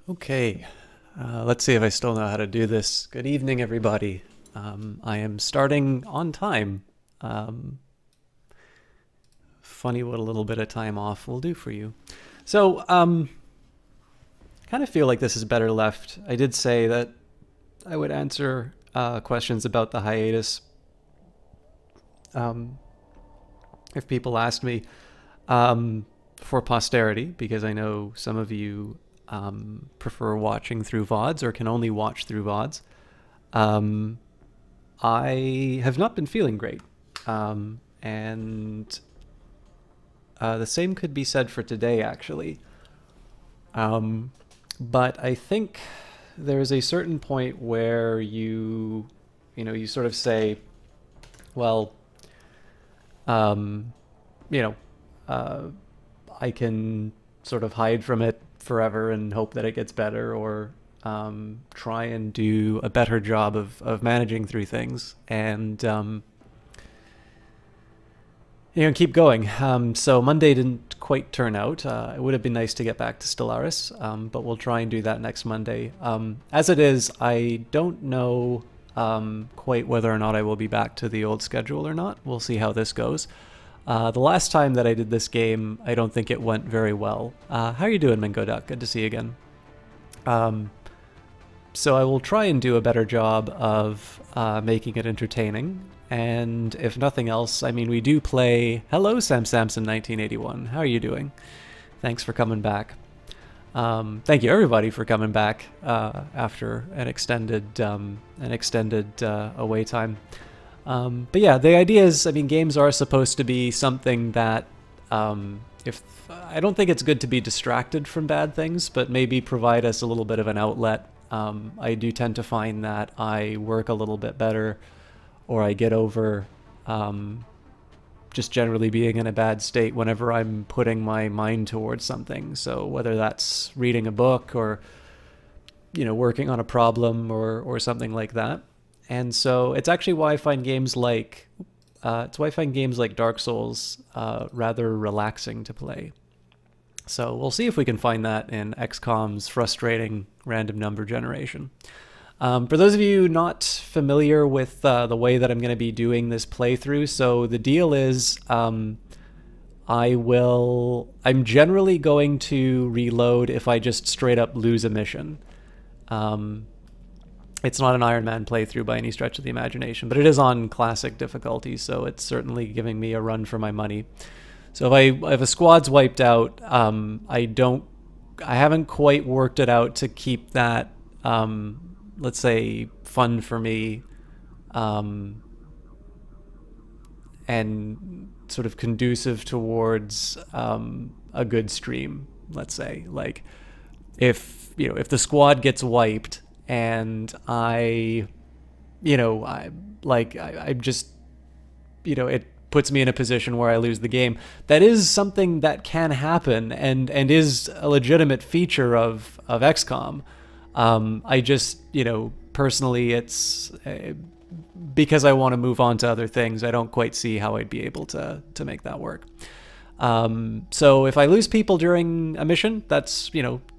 Okay, let's see if I still know how to do this. Good evening, everybody. I am starting on time. Funny what a little bit of time off will do for you. So, kind of feel like this is better left. I did say that I would answer questions about the hiatus if people asked me for posterity, because I know some of you prefer watching through VODs or can only watch through VODs. I have not been feeling great. And the same could be said for today, actually. But I think there's a certain point where you sort of say, well, I can sort of hide from it forever and hope that it gets better, or try and do a better job of managing through things, and keep going. So Monday didn't quite turn out. It would have been nice to get back to Stellaris, but we'll try and do that next Monday. As it is, I don't know quite whether or not I will be back to the old schedule or not. We'll see how this goes. The last time that I did this game, I don't think it went very well. How are you doing, Mingo Duck? Good to see you again. So I will try and do a better job of making it entertaining. And if nothing else, I mean, we do play... Hello, Sam Samson 1981. How are you doing? Thanks for coming back. Thank you, everybody, for coming back after an extended away time. But yeah, the idea is, I mean, games are supposed to be something that, I don't think it's good to be distracted from bad things, but maybe provide us a little bit of an outlet. I do tend to find that I work a little bit better, or I get over just generally being in a bad state whenever I'm putting my mind towards something. So whether that's reading a book or, working on a problem or something like that. And so it's actually why I find games like Dark Souls rather relaxing to play. So we'll see if we can find that in XCOM's frustrating random number generation. For those of you not familiar with the way that I'm going to be doing this playthrough, so the deal is I'm generally going to reload if I just straight up lose a mission. It's not an Iron Man playthrough by any stretch of the imagination, but it is on classic difficulty, so it's certainly giving me a run for my money. So if a squad's wiped out, I haven't quite worked it out to keep that, let's say, fun for me, and sort of conducive towards a good stream. Let's say, like, if the squad gets wiped, and I just, it puts me in a position where I lose the game. That is something that can happen and is a legitimate feature of XCOM. I just, personally, it's because I want to move on to other things. I don't quite see how I'd be able to make that work. So if I lose people during a mission, that's,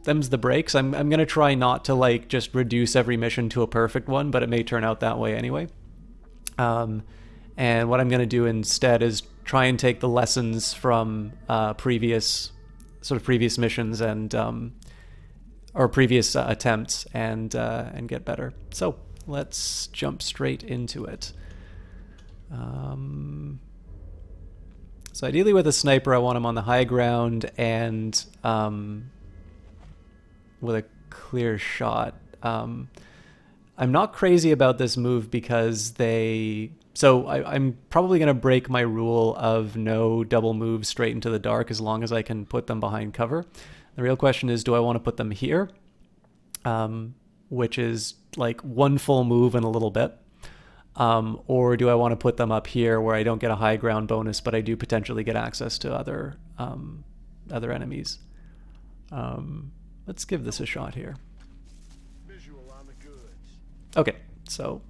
them's the breaks. I'm going to try not to just reduce every mission to a perfect one, but it may turn out that way anyway. And what I'm going to do instead is try and take the lessons from previous missions and or previous attempts and get better. So let's jump straight into it. So ideally with a sniper, I want him on the high ground and with a clear shot. I'm not crazy about this move because I'm probably going to break my rule of no double moves straight into the dark as long as I can put them behind cover. The real question is, do I want to put them here? Which is like one full move and a little bit. Or do I want to put them up here where I don't get a high ground bonus, but I do potentially get access to other enemies? Let's give this a shot here. Okay, so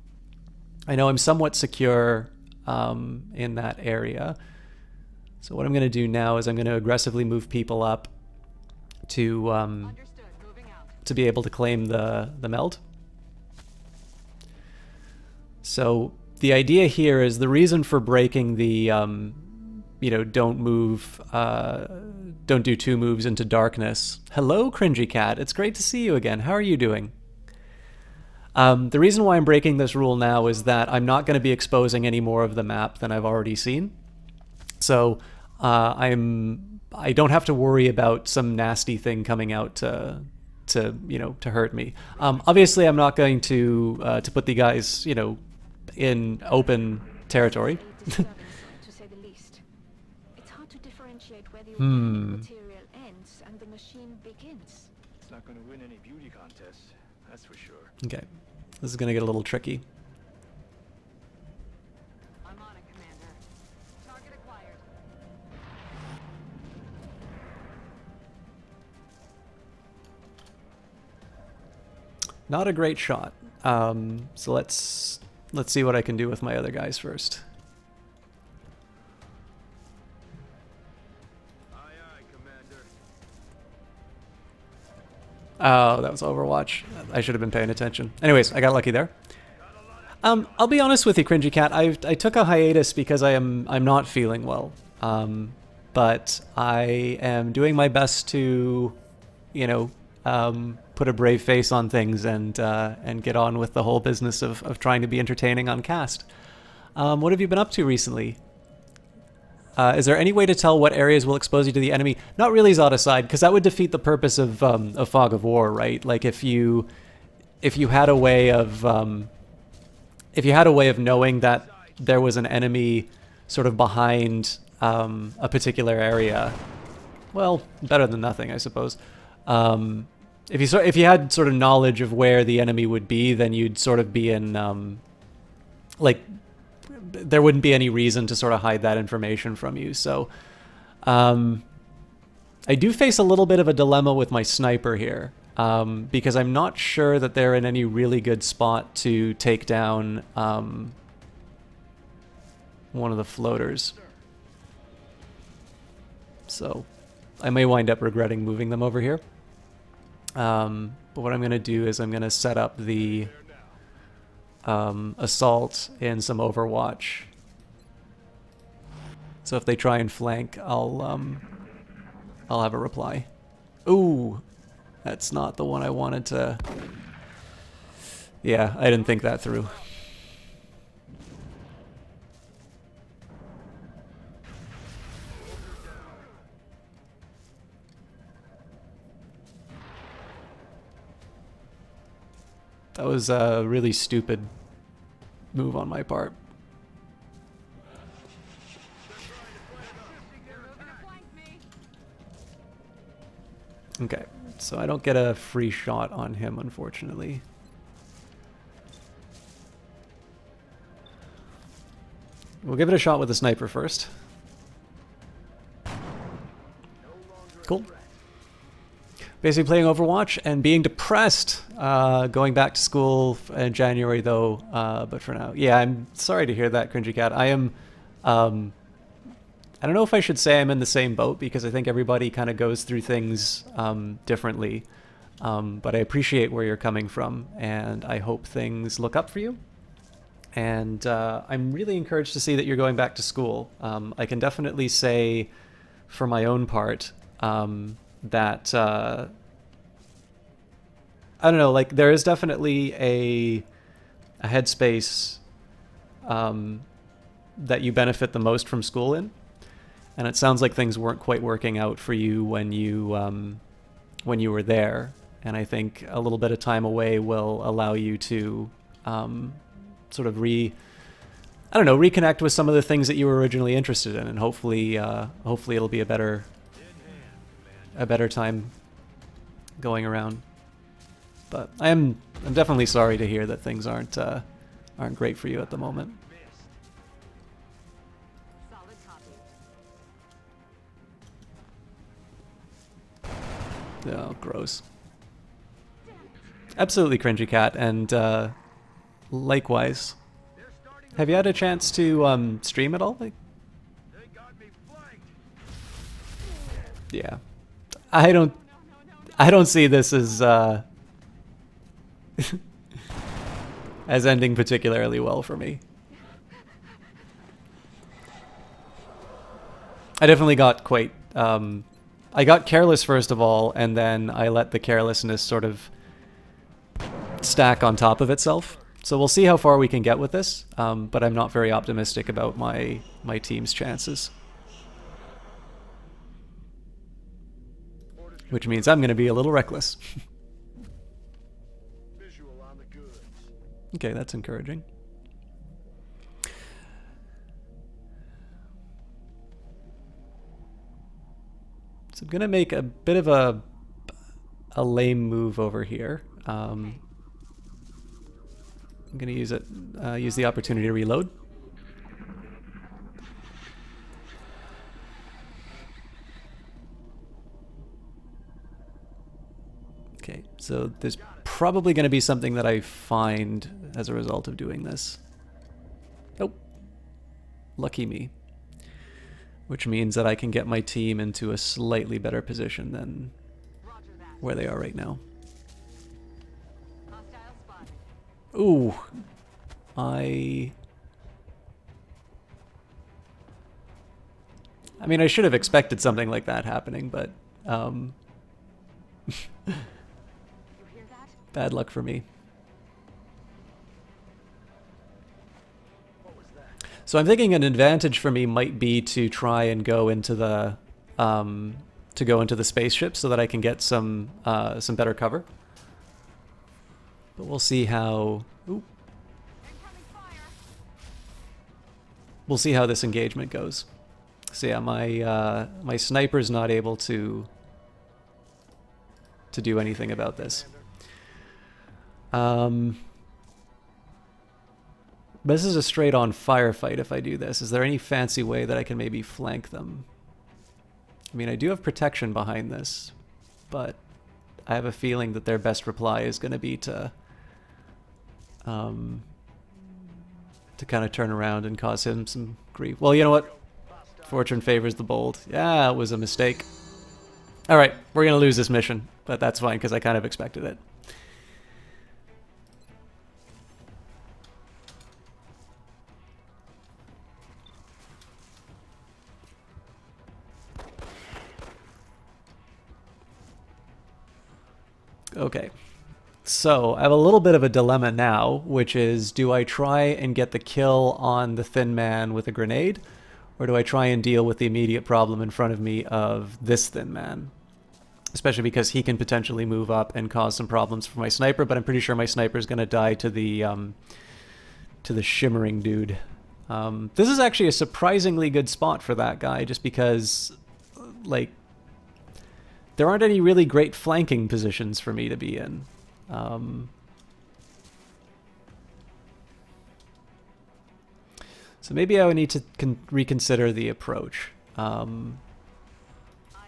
I know I'm somewhat secure in that area. So what I'm going to do now is I'm going to aggressively move people up to to be able to claim the meld. So the idea here is the reason for breaking the you know, don't do 2 moves into darkness. Hello, Cringy Cat. It's great to see you again. How are you doing? The reason why I'm breaking this rule now is that I'm not going to be exposing any more of the map than I've already seen. So I don't have to worry about some nasty thing coming out to you know, to hurt me. Obviously, I'm not going to put the guys, you know, in open territory. Material ends and the machine begins. It's not going to win any beauty contests, that's for sure. Okay, this is going to get a little tricky. I'm on it, Commander. Target acquired. Not a great shot. So let's see what I can do with my other guys first. Oh, that was Overwatch. I should have been paying attention. Anyways, I got lucky there. I'll be honest with you, Cringy Cat. I took a hiatus because I'm not feeling well. But I am doing my best to, you know, put a brave face on things and get on with the whole business of trying to be entertaining on cast. What have you been up to recently? Is there any way to tell what areas will expose you to the enemy? Not really, Zodicide, because that would defeat the purpose of Fog of War, right? Like if you had a way of knowing that there was an enemy sort of behind a particular area, well, better than nothing, I suppose. If you had sort of knowledge of where the enemy would be, then you'd sort of be in like, there wouldn't be any reason to sort of hide that information from you. So I do face a little bit of a dilemma with my sniper here, because I'm not sure that they're in any really good spot to take down one of the floaters. So I may wind up regretting moving them over here. But what I'm going to do is I'm going to set up the assault in some Overwatch. So if they try and flank, I'll have a reply. Ooh, that's not the one I wanted to. Yeah, I didn't think that through. That was a really stupid move on my part. Okay, so I don't get a free shot on him, unfortunately. We'll give it a shot with the sniper first. Cool. Basically playing Overwatch and being depressed. Going back to school in January though, but for now. Yeah, I'm sorry to hear that, Cringy Cat. I am, I don't know if I should say I'm in the same boat, because I think everybody kind of goes through things differently. But I appreciate where you're coming from, and I hope things look up for you. And I'm really encouraged to see that you're going back to school. I can definitely say, for my own part, that I don't know, like there is definitely a headspace that you benefit the most from school in, and it sounds like things weren't quite working out for you when you were there, and I think a little bit of time away will allow you to sort of reconnect with some of the things that you were originally interested in, and hopefully it'll be a better time going around. But I'm definitely sorry to hear that things aren't great for you at the moment. Oh, gross. Absolutely, Cringy Cat, and likewise. Have you had a chance to stream at all? Like, yeah. I don't see this as as ending particularly well for me. I definitely got quite... I got careless first of all, and then I let the carelessness sort of stack on top of itself. So we'll see how far we can get with this, but I'm not very optimistic about my team's chances. Which means I'm going to be a little reckless. Okay, that's encouraging. So I'm going to make a bit of a lame move over here. I'm going to use the opportunity to reload. Okay, so there's probably going to be something that I find as a result of doing this. Oh, lucky me. Which means that I can get my team into a slightly better position than where they are right now. Ooh, I mean, I should have expected something like that happening, but bad luck for me. So I'm thinking an advantage for me might be to try and go into the spaceship so that I can get some better cover. But we'll see how. Ooh. We'll see how this engagement goes. So yeah, my sniper's not able to do anything about this. This is a straight-on firefight if I do this. Is there any fancy way that I can maybe flank them? I mean, I do have protection behind this, but I have a feeling that their best reply is going to be to kind of turn around and cause him some grief. Well, you know what? Fortune favors the bold. Yeah, it was a mistake. All right, we're going to lose this mission, but that's fine because I kind of expected it. Okay, so I have a little bit of a dilemma now, which is, do I try and get the kill on the thin man with a grenade, or do I try and deal with the immediate problem in front of me of this thin man? Especially because he can potentially move up and cause some problems for my sniper, but I'm pretty sure my sniper is going to die to the shimmering dude. This is actually a surprisingly good spot for that guy, just because, like, there aren't any really great flanking positions for me to be in. So maybe I would need to reconsider the approach. Aye, aye,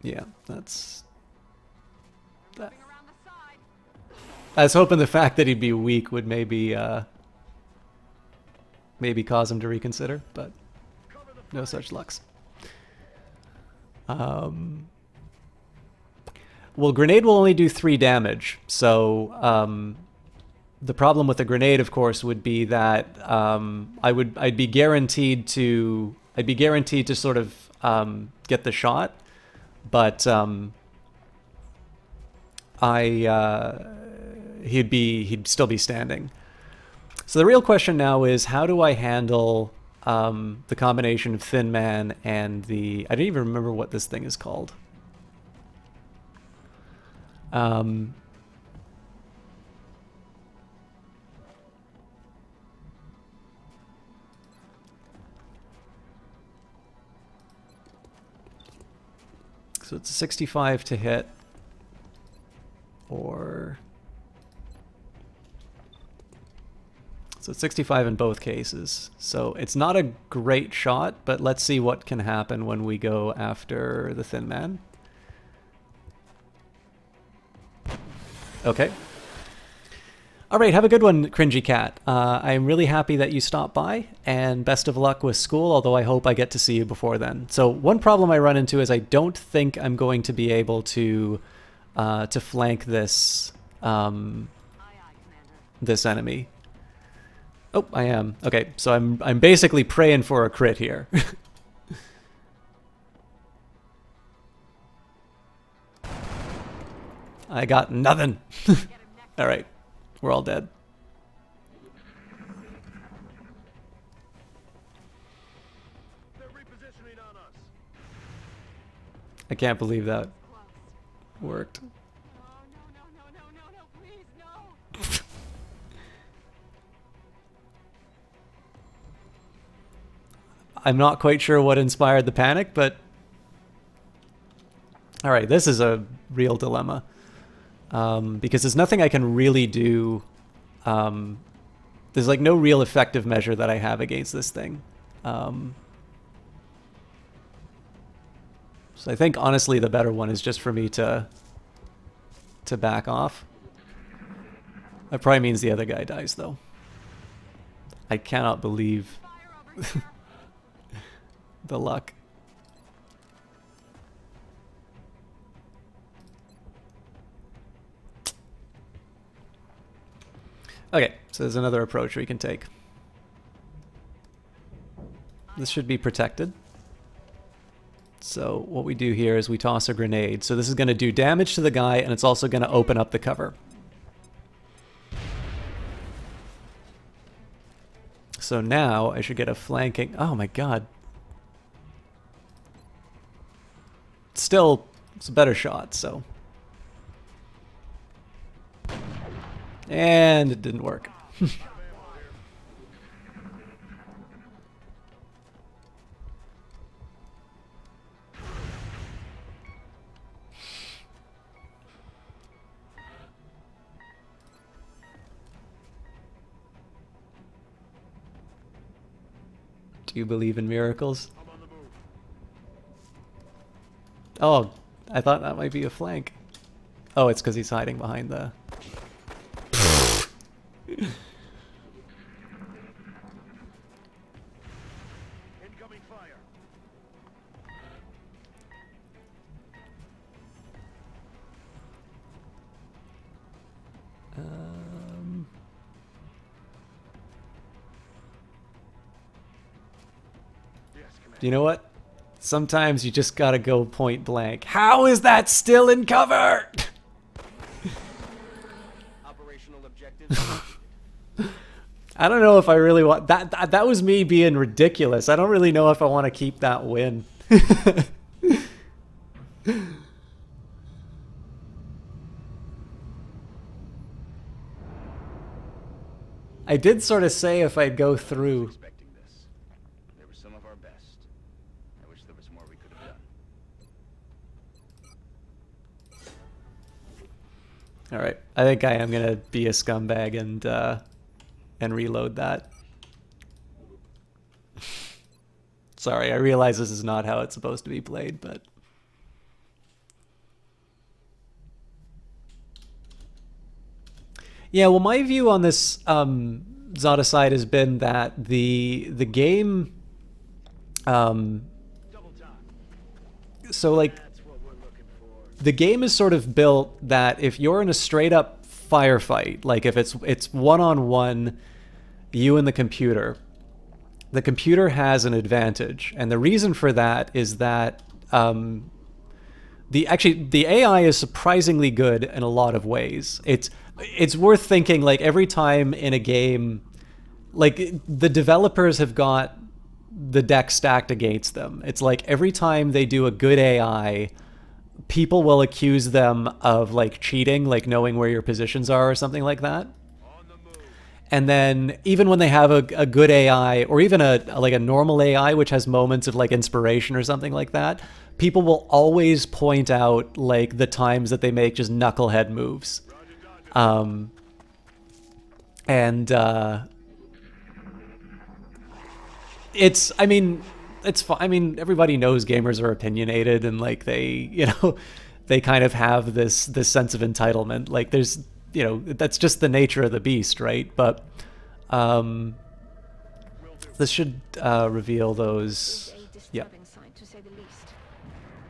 yeah, that's... I was hoping the fact that he'd be weak would maybe cause him to reconsider, but no such lucks. Well, grenade will only do 3 damage, so the problem with a grenade, of course, would be that I'd be guaranteed to sort of get the shot, but he'd still be standing. So the real question now is, how do I handle the combination of Thin Man and the... I don't even remember what this thing is called. So it's 65 to hit, or... So it's 65 in both cases. So it's not a great shot, but let's see what can happen when we go after the Thin Man. Okay. All right, have a good one, Cringy Cat. I'm really happy that you stopped by, and best of luck with school, although I hope I get to see you before then. So one problem I run into is I don't think I'm going to be able to flank this this enemy. Oh, I am. Okay, so I'm basically praying for a crit here. I got nothing. All right, we're all dead. They're repositioning on us. I can't believe that worked. No, please, no. I'm not quite sure what inspired the panic, but all right, this is a real dilemma because there's nothing I can really do. There's like no real effective measure that I have against this thing. So I think honestly the better one is just for me to back off. That probably means the other guy dies though. I cannot believe the luck. Okay, so there's another approach we can take. This should be protected. So what we do here is we toss a grenade. So this is going to do damage to the guy, and it's also going to open up the cover. So now I should get a flanking... Oh my god. Still, it's a better shot, so... And it didn't work. Do you believe in miracles? Oh, I thought that might be a flank. Oh, it's because he's hiding behind the... Incoming fire. Yes, Commander. Do you know what? Sometimes you just gotta go point blank. How is that still in cover? Operational objectives. I don't know if I really want that. That was me being ridiculous. I don't really know if I want to keep that win. I did sort of say if I'd go through. Expecting this. They were some of our best. I wish there was more we could have done. All right, I think I am gonna be a scumbag and reload that. Sorry, I realize this is not how it's supposed to be played, but yeah. Well, my view on this Zoticide has been that the game, Double time. so like. That's what we're looking for. The game is sort of built that if you're in a straight up firefight, like if it's one-on-one, you and the computer has an advantage. And the reason for that is that the AI is surprisingly good in a lot of ways. It's worth thinking, like every time in a game, like the developers have got the deck stacked against them. It's like every time they do a good AI, people will accuse them of like cheating, like knowing where your positions are or something like that. And then even when they have a good AI or even a normal AI which has moments of like inspiration or something like that, people will always point out like the times that they make just knucklehead moves. It's, I mean, it's fine. I mean, everybody knows gamers are opinionated and like they, you know, they kind of have this sense of entitlement. Like there's you know, that's just the nature of the beast, right? But this should reveal those. It's a Yeah. disturbing sight, to say the least.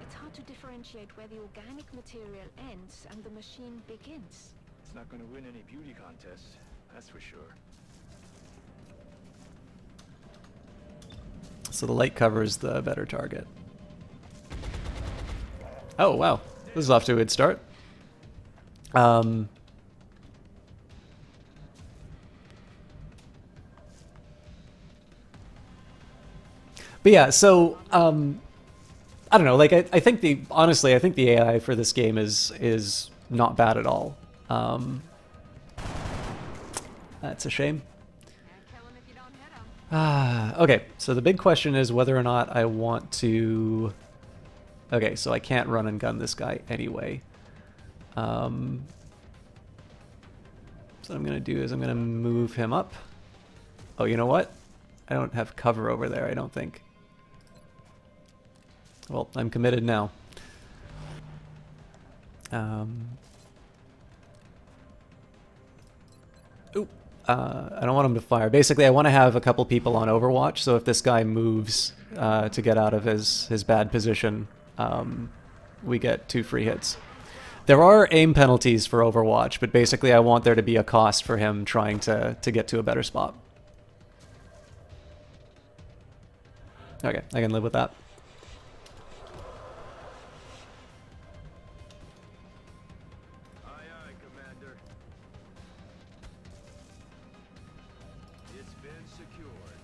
It's hard to differentiate where the organic material ends and the machine begins. It's not going to win any beauty contests, that's for sure. So the light covers the better target. Oh wow, this is off to a good start. But yeah, so I don't know. Like I think honestly, I think the AI for this game is not bad at all. That's a shame. Okay, so the big question is whether or not I want to. Okay, so I can't run and gun this guy anyway. So what I'm gonna do is I'm gonna move him up. Oh, you know what? I don't have cover over there, I don't think. Well, I'm committed now. I don't want him to fire. Basically, I want to have a couple people on Overwatch, so if this guy moves to get out of his bad position, we get 2 free hits. There are aim penalties for Overwatch, but basically I want there to be a cost for him trying to get to a better spot. Okay, I can live with that. Aye, aye, Commander. It's been secured.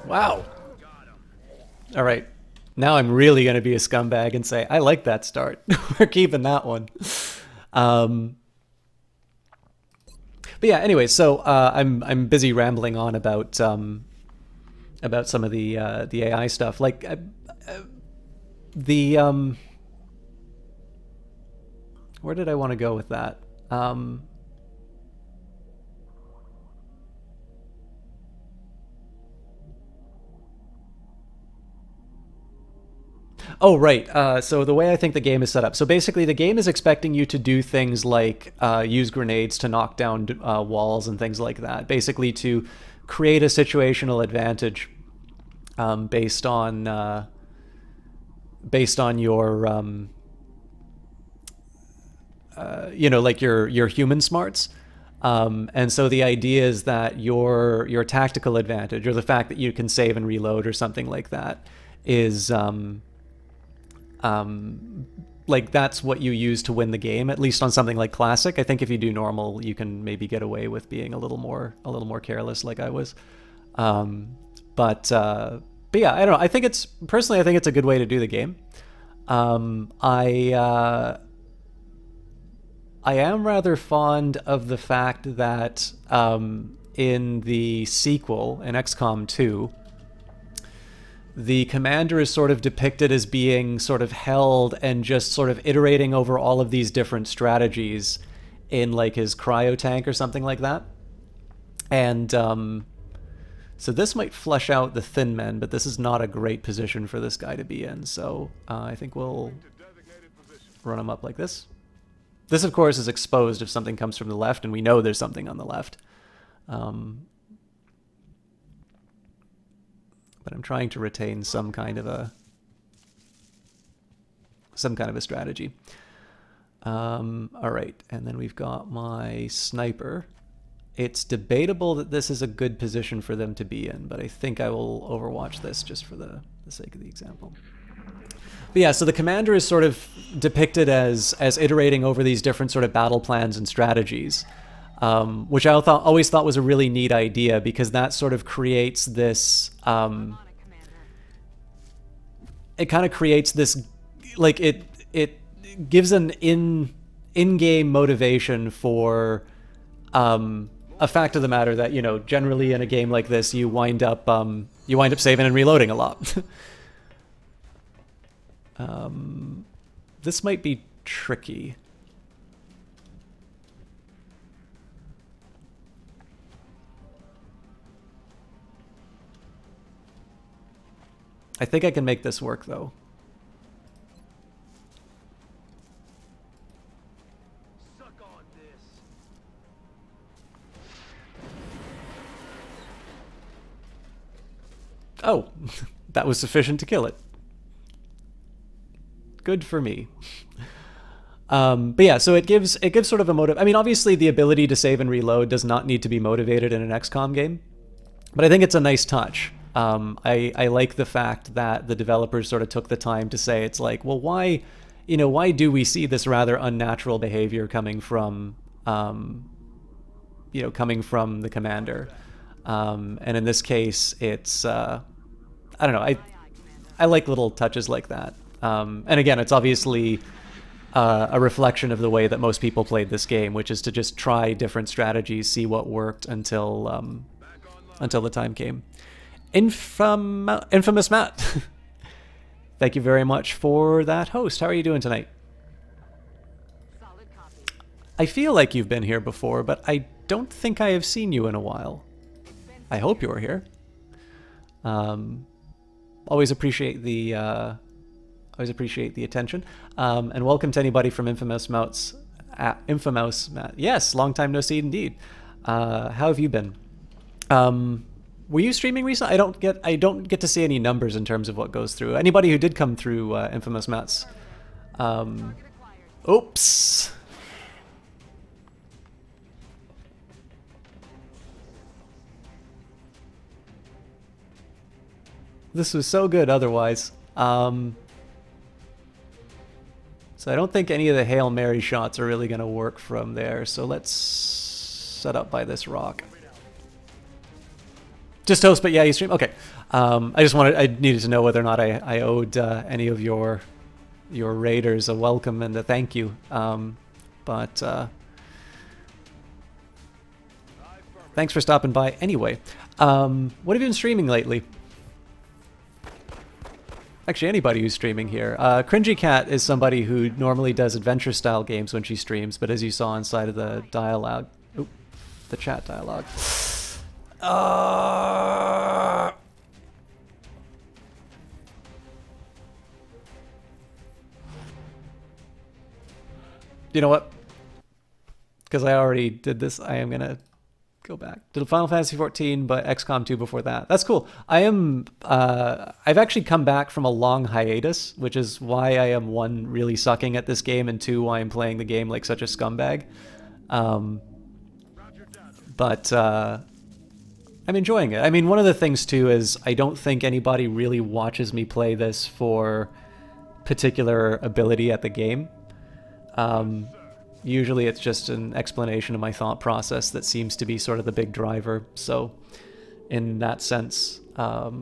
Wow. All right. Now I'm really going to be a scumbag and say, I like that start. We're keeping that one. But yeah, anyway, so I'm busy rambling on about some of the AI stuff. Like where did I want to go with that? Oh, right. So the way I think the game is set up. So basically the game is expecting you to do things like use grenades to knock down walls and things like that. Basically to create a situational advantage based on your you know, like your human smarts. And so the idea is that your tactical advantage, or the fact that you can save and reload or something like that, is like that's what you use to win the game, at least on something like Classic. I think if you do normal, you can maybe get away with being a little more careless, like I was. But yeah, I don't know. I think it's a good way to do the game. I am rather fond of the fact that in the sequel, in XCOM 2, the commander is sort of depicted as being sort of held and just sort of iterating over all of these different strategies in like his cryo tank or something like that. And so this might flush out the thin men, but this is not a great position for this guy to be in. So I think we'll run him up like this. This, of course, is exposed if something comes from the left, and we know there's something on the left. But I'm trying to retain some kind of a strategy. All right, and then we've got my sniper. It's debatable that this is a good position for them to be in, but I think I will overwatch this just for the sake of the example. But yeah, so the commander is sort of depicted as iterating over these different sort of battle plans and strategies, which I always thought was a really neat idea, because that sort of creates this. It kind of creates this, like it gives an in-game motivation for a fact of the matter that, you know, generally in a game like this you wind up saving and reloading a lot. This might be tricky. I think I can make this work, though. Oh, that was sufficient to kill it. Good for me. But yeah, so it gives sort of a motive. I mean, obviously the ability to save and reload does not need to be motivated in an XCOM game, but I think it's a nice touch. I like the fact that the developers sort of took the time to say, it's like, well, why do we see this rather unnatural behavior coming from, coming from the commander? And in this case, it's, I don't know, I like little touches like that. And again, it's obviously a reflection of the way that most people played this game, which is to just try different strategies, see what worked until the time came. Infamous Matt, thank you very much for that host. How are you doing tonight? I feel like you've been here before, but I don't think I have seen you in a while. I hope you're here. Always appreciate the attention. And welcome to anybody from Infamous Matt. Yes, long time no see indeed. How have you been? Were you streaming recently? I don't get to see any numbers in terms of what goes through. Anybody who did come through Infamous Matt's. Oops. This was so good otherwise. So I don't think any of the Hail Mary shots are really going to work from there. So let's set up by this rock. Just host, but yeah, you stream? Okay. I needed to know whether or not I owed any of your raiders a welcome and a thank you. Thanks for stopping by anyway. What have you been streaming lately? Actually, anybody who's streaming here. Cringy Cat is somebody who normally does adventure-style games when she streams, but as you saw inside of the dialogue... Oop, the chat dialogue. You know what? Because I already did this, I am going to go back. Did Final Fantasy XIV, but XCOM 2 before that. That's cool. I've actually come back from a long hiatus, which is why I am, one, really sucking at this game, and two, why I'm playing the game like such a scumbag. But I'm enjoying it. I mean, one of the things too is I don't think anybody really watches me play this for particular ability at the game. Usually it's just an explanation of my thought process that seems to be sort of the big driver. So in that sense, I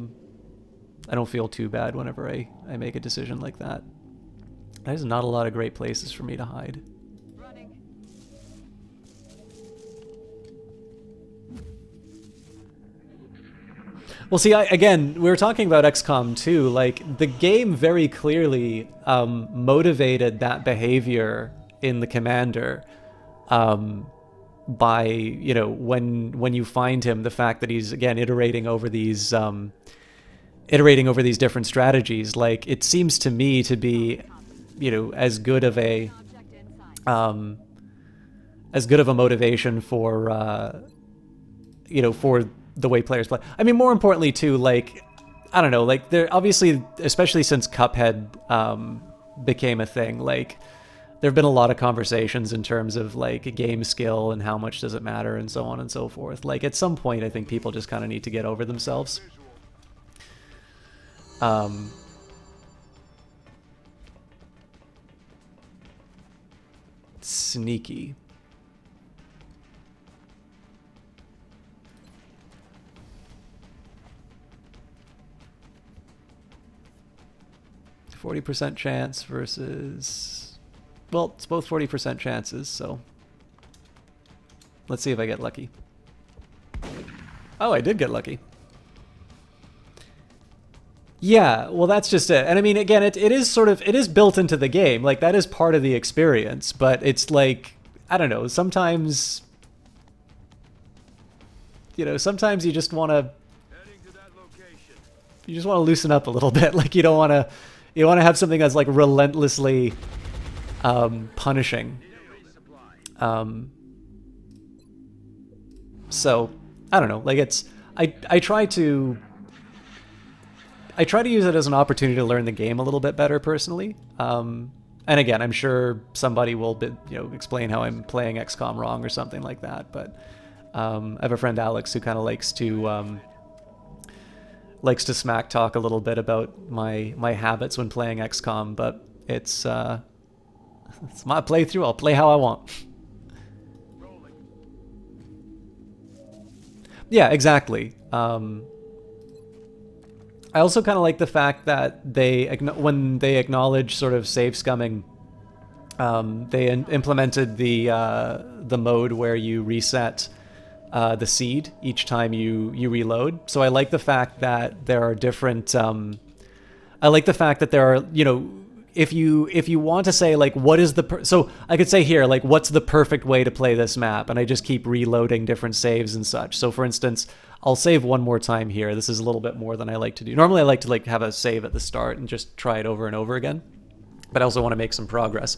don't feel too bad whenever I make a decision like that. There's not a lot of great places for me to hide. Well, see, again, we were talking about XCOM 2. Like, the game very clearly motivated that behavior in the commander by, you know, when you find him, the fact that he's, again, iterating over these different strategies. Like, it seems to me to be, you know, as good of a motivation for, you know, for the way players play. I mean, more importantly too, like, I don't know, like, there obviously, especially since Cuphead became a thing, like, there have been a lot of conversations in terms of like game skill and how much does it matter and so on and so forth. Like, at some point I think people just kind of need to get over themselves. Sneaky. 40% chance versus... Well, it's both 40% chances, so... Let's see if I get lucky. Oh, I did get lucky. Yeah, well, that's just it. And I mean, again, it is sort of... It is built into the game. Like, that is part of the experience. But it's like... I don't know, sometimes... You know, sometimes you just want to... You just want to loosen up a little bit. Like, you don't want to... You want to have something that's like relentlessly punishing. So I don't know. Like, it's I try to I try to use it as an opportunity to learn the game a little bit better personally. And again, I'm sure somebody will explain how I'm playing XCOM wrong or something like that. But I have a friend Alex who kind of likes to smack talk a little bit about my habits when playing XCOM. But it's my playthrough. I'll play how I want. Yeah, exactly. I also kind of like the fact that when they acknowledge sort of save scumming, they implemented the mode where you reset the seed each time you reload. So I like the fact that there are different. I like the fact that there are, if you want to say like what is so I could say here like what's the perfect way to play this map, and I just keep reloading different saves and such. So for instance, I'll save one more time here. This is a little bit more than I like to do. Normally I like to have a save at the start and just try it over and over again, but I also want to make some progress.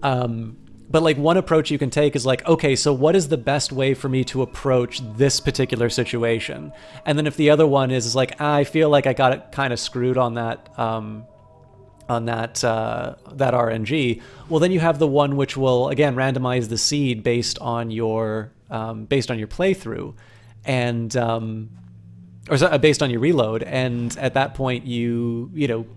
But like one approach you can take is like, okay, so what is the best way for me to approach this particular situation? And then if the other one is like, I feel like I got it kind of screwed on that RNG, well then you have the one which will again randomize the seed based on your playthrough, and based on your reload, and at that point you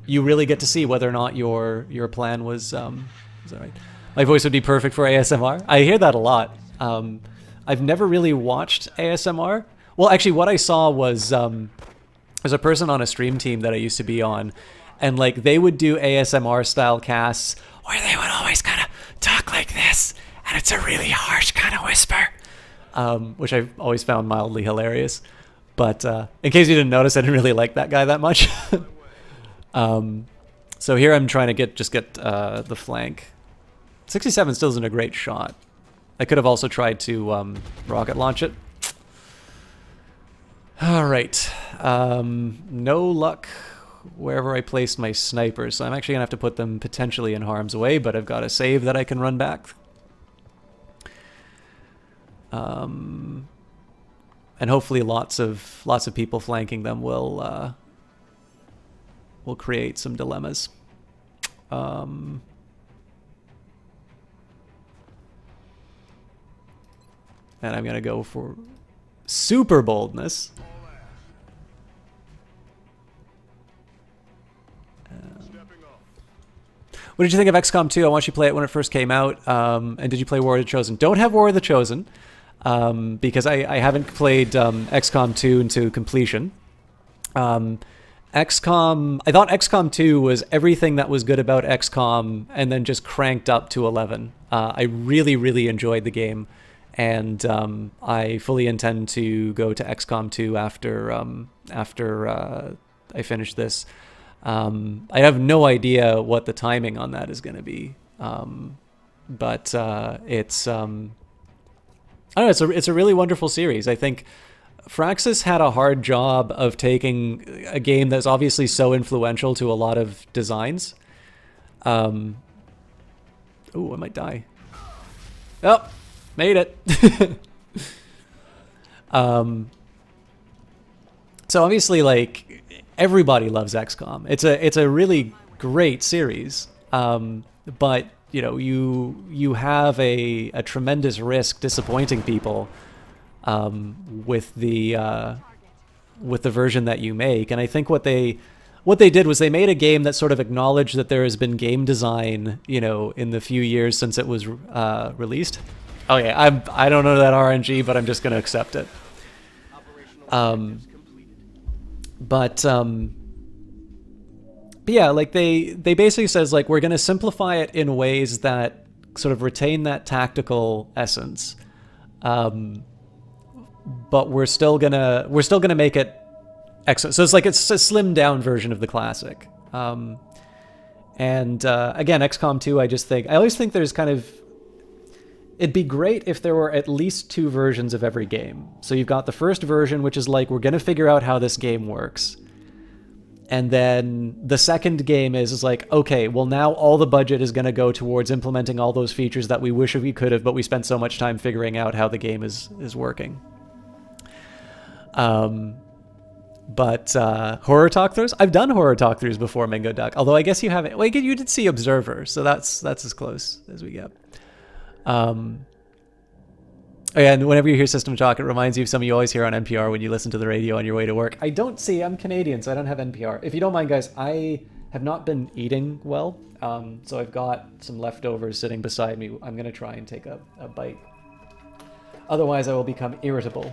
really get to see whether or not your plan was is that right? My voice would be perfect for ASMR. I hear that a lot. I've never really watched ASMR. Well, actually, what I saw was there's a person on a stream team that I used to be on, and like they would do ASMR style casts where they would always kind of talk like this, and it's a really harsh kind of whisper, which I've always found mildly hilarious. But in case you didn't notice, I didn't really like that guy that much. So here I'm trying to get the flank. 67 still isn't a great shot. I could have also tried to rocket launch it. All right, no luck wherever I placed my snipers, so I'm actually gonna have to put them potentially in harm's way, but I've got a save that I can run back. And hopefully lots of people flanking them will create some dilemmas. And I'm gonna go for super boldness. What did you think of XCOM 2? I want you to play it when it first came out. And did you play War of the Chosen? Don't have War of the Chosen, because I haven't played XCOM 2 into completion. I thought XCOM 2 was everything that was good about XCOM and then just cranked up to 11. I really, really enjoyed the game. And I fully intend to go to XCOM 2 after I finish this. I have no idea what the timing on that is going to be, but it's I don't know. It's a really wonderful series. I think Firaxis had a hard job of taking a game that's obviously so influential to a lot of designs. Oh, I might die. Oh. Made it. So obviously, like, everybody loves XCOM. It's a really great series, but you have a tremendous risk disappointing people with the version that you make. And I think what they did was they made a game that sort of acknowledged that there has been game design, in the few years since it was released. Oh yeah, I don't know that RNG, but I'm just gonna accept it. But yeah, like they basically says like we're gonna simplify it in ways that sort of retain that tactical essence, but we're still gonna make it excellent. So it's like it's a slimmed down version of the classic. And again, XCOM 2, I always think there's kind of. It'd be great if there were at least 2 versions of every game. So you've got the first version, which is like, we're going to figure out how this game works. And then the second game is like, okay, well now all the budget is going to go towards implementing all those features that we wish we could have, but we spent so much time figuring out how the game is working. But horror talk-throughs? I've done horror talk-throughs before, Mingo Duck. Although I guess you haven't. Well, you did see Observer, so that's as close as we get. And whenever you hear System Talk, it reminds you of something you always hear on NPR when you listen to the radio on your way to work. I don't see. I'm Canadian, so I don't have NPR. If you don't mind, guys, I have not been eating well, so I've got some leftovers sitting beside me. I'm going to try and take a bite. Otherwise, I will become irritable.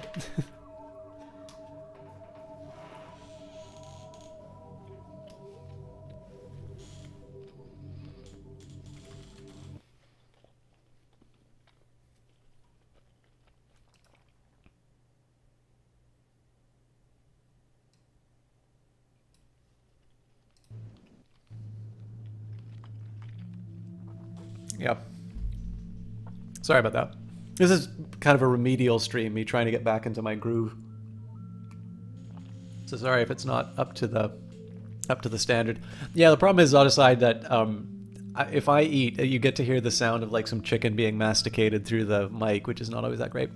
Yeah. Sorry about that. This is kind of a remedial stream, me trying to get back into my groove. So sorry if it's not up to the standard. Yeah, the problem is, Odyssey, that if I eat, you get to hear the sound of like some chicken being masticated through the mic, which is not always that great.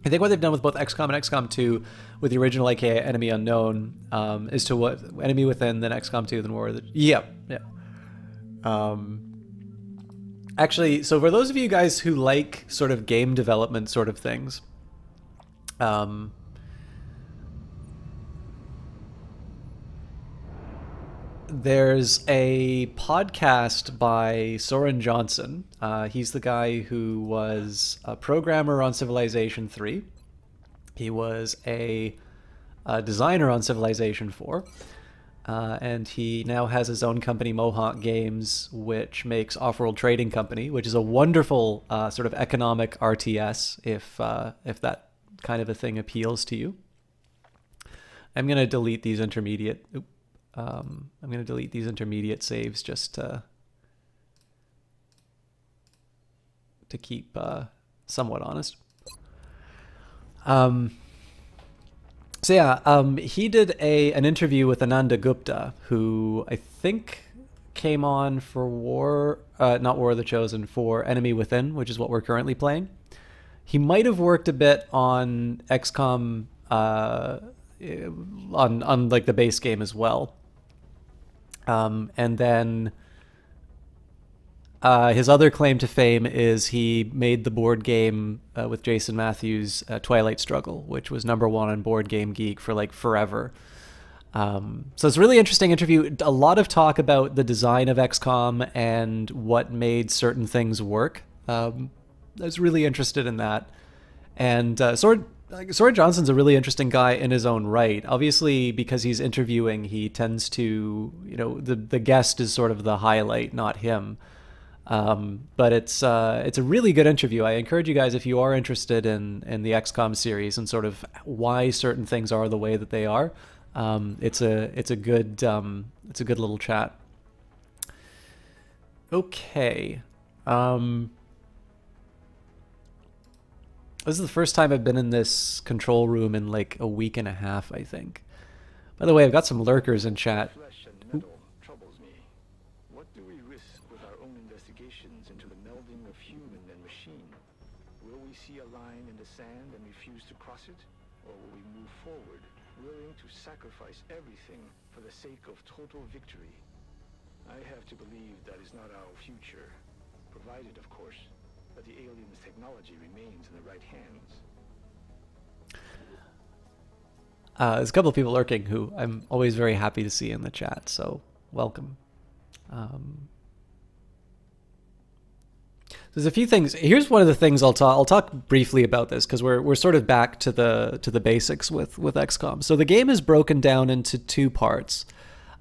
I think what they've done with both XCOM and XCOM 2, with the original aka Enemy Unknown, is to what Enemy Within, then XCOM 2, then War of the... Yeah. Actually, so for those of you guys who like sort of game development sort of things, there's a podcast by Soren Johnson. He's the guy who was a programmer on Civilization 3. He was a designer on Civilization 4. And he now has his own company, Mohawk Games, which makes Off-World Trading Company, which is a wonderful sort of economic RTS, if that kind of a thing appeals to you. I'm gonna delete these intermediate. I'm gonna delete these intermediate saves just to keep somewhat honest. So yeah, he did an interview with Ananda Gupta, who I think came on for not War of the Chosen, for Enemy Within, which is what we're currently playing. He might have worked a bit on XCOM, on like the base game as well. And then his other claim to fame is he made the board game with Jason Matthews, Twilight Struggle, which was #1 on Board Game Geek for like forever. So it's a really interesting interview. A lot of talk about the design of XCOM and what made certain things work. I was really interested in that. And Soren Johnson's a really interesting guy in his own right. Obviously, because he's interviewing, he tends to, the guest is sort of the highlight, not him. But it's a really good interview. I encourage you guys, if you are interested in the XCOM series and sort of why certain things are the way that they are, it's a good little chat. Okay. This is the first time I've been in this control room in like a week and a half, I think. By the way, I've got some lurkers in chat. Sacrifice everything for the sake of total victory. I have to believe that is not our future, provided, of course, that the aliens' technology remains in the right hands. There's a couple of people lurking who I'm always very happy to see in the chat, so welcome. There's a few things. Here's one of the things I'll talk briefly about this, because we're sort of back to the basics with XCOM. So the game is broken down into two parts.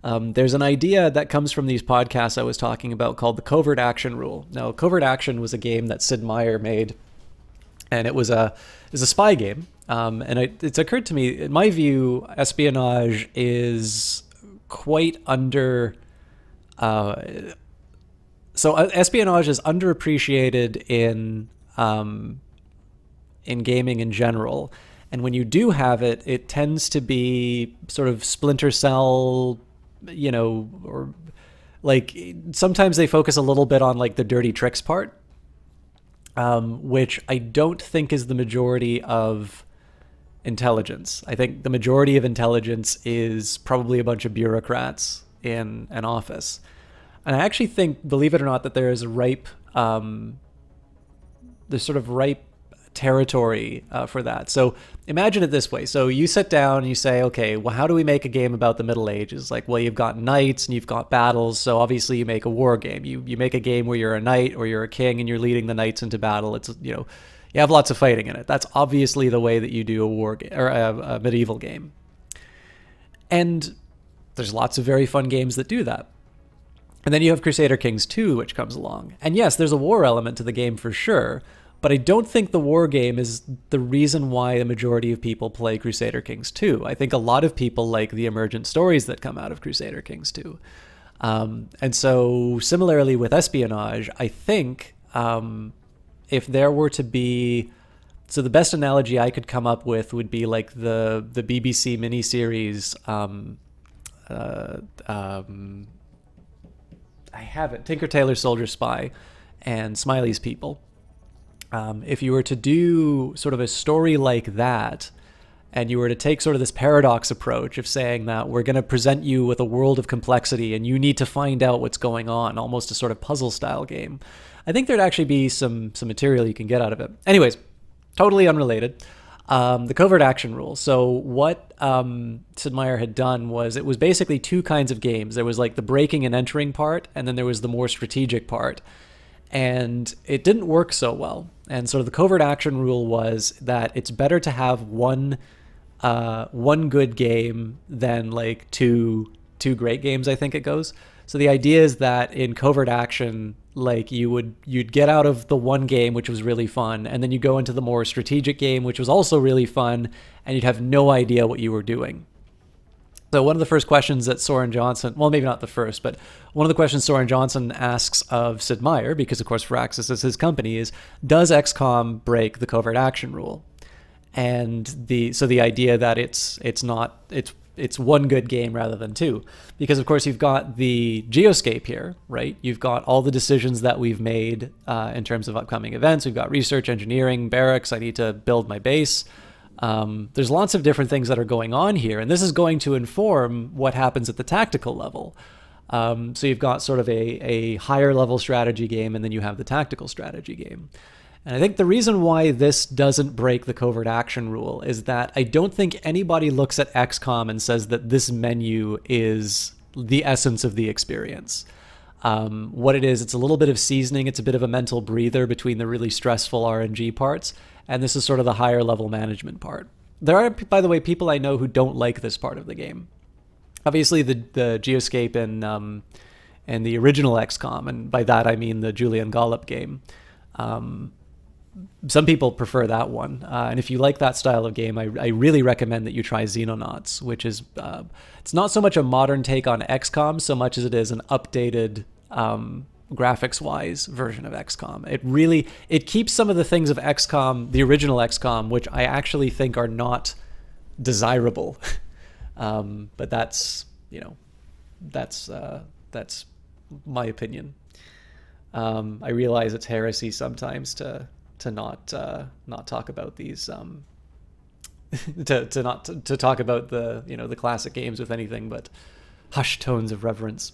There's an idea that comes from these podcasts I was talking about called the Covert Action Rule. Now, Covert Action was a game that Sid Meier made, and it was a spy game. And it's occurred to me, in my view, espionage is quite under. So espionage is underappreciated in gaming in general, and when you do have it, it tends to be sort of Splinter Cell, or like sometimes they focus a little bit on like the dirty tricks part, which I don't think is the majority of intelligence. I think the majority of intelligence is probably a bunch of bureaucrats in an office. And I actually think, believe it or not, that there is a ripe, there's sort of ripe territory for that. So imagine it this way. So you sit down and you say, okay, well, how do we make a game about the Middle Ages? Like, well, you've got knights and you've got battles. So obviously you make a war game. You make a game where you're a knight or you're a king and you're leading the knights into battle. It's, you know, you have lots of fighting in it. That's obviously the way that you do a war game or a medieval game. And there's lots of very fun games that do that. And then you have Crusader Kings 2, which comes along. And yes, there's a war element to the game for sure, but I don't think the war game is the reason why the majority of people play Crusader Kings 2. I think a lot of people like the emergent stories that come out of Crusader Kings 2. And so similarly with espionage, I think if there were to be... So the best analogy I could come up with would be like the BBC miniseries... I have it, Tinker Tailor Soldier Spy and Smiley's People. If you were to do sort of a story like that, and you were to take sort of this paradox approach of saying that we're going to present you with a world of complexity and you need to find out what's going on, almost a sort of puzzle style game, I think there'd actually be some material you can get out of it. Anyways, totally unrelated. The covert action rule. So what Sid Meier had done was, it was basically two kinds of games. There was like the breaking and entering part, and then there was the more strategic part. And it didn't work so well. And sort of the covert action rule was that it's better to have one good game than like two great games, I think it goes. So the idea is that in covert action, like you'd get out of the one game, which was really fun, and then you go into the more strategic game, which was also really fun, and you'd have no idea what you were doing. So one of the first questions that Soren Johnson, well, maybe not the first, but one of the questions Soren Johnson asks of Sid Meier, because of course Firaxis is his company, is, does XCOM break the covert action rule? And so the idea that it's one good game rather than two, because of course you've got the geoscape here, right? You've got all the decisions that we've made in terms of upcoming events. We've got research, engineering, barracks. I need to build my base. There's lots of different things that are going on here, and this is going to inform what happens at the tactical level. So you've got sort of a higher level strategy game, and then you have the tactical strategy game. And I think the reason why this doesn't break the covert action rule is that I don't think anybody looks at XCOM and says that this menu is the essence of the experience. What it is, it's a little bit of seasoning. It's a bit of a mental breather between the really stressful RNG parts, and this is sort of the higher level management part. There are, by the way, people I know who don't like this part of the game. Obviously, the geoscape in the original XCOM, and by that I mean the Julian Gollop game. Some people prefer that one, and if you like that style of game, I really recommend that you try Xenonauts, which is it's not so much a modern take on XCOM so much as it is an updated graphics-wise version of XCOM. It keeps some of the things of XCOM, the original XCOM, which I actually think are not desirable. But that's, you know, that's my opinion. I realize it's heresy sometimes to not talk about these to talk about the, you know, the classic games with anything but hushed tones of reverence.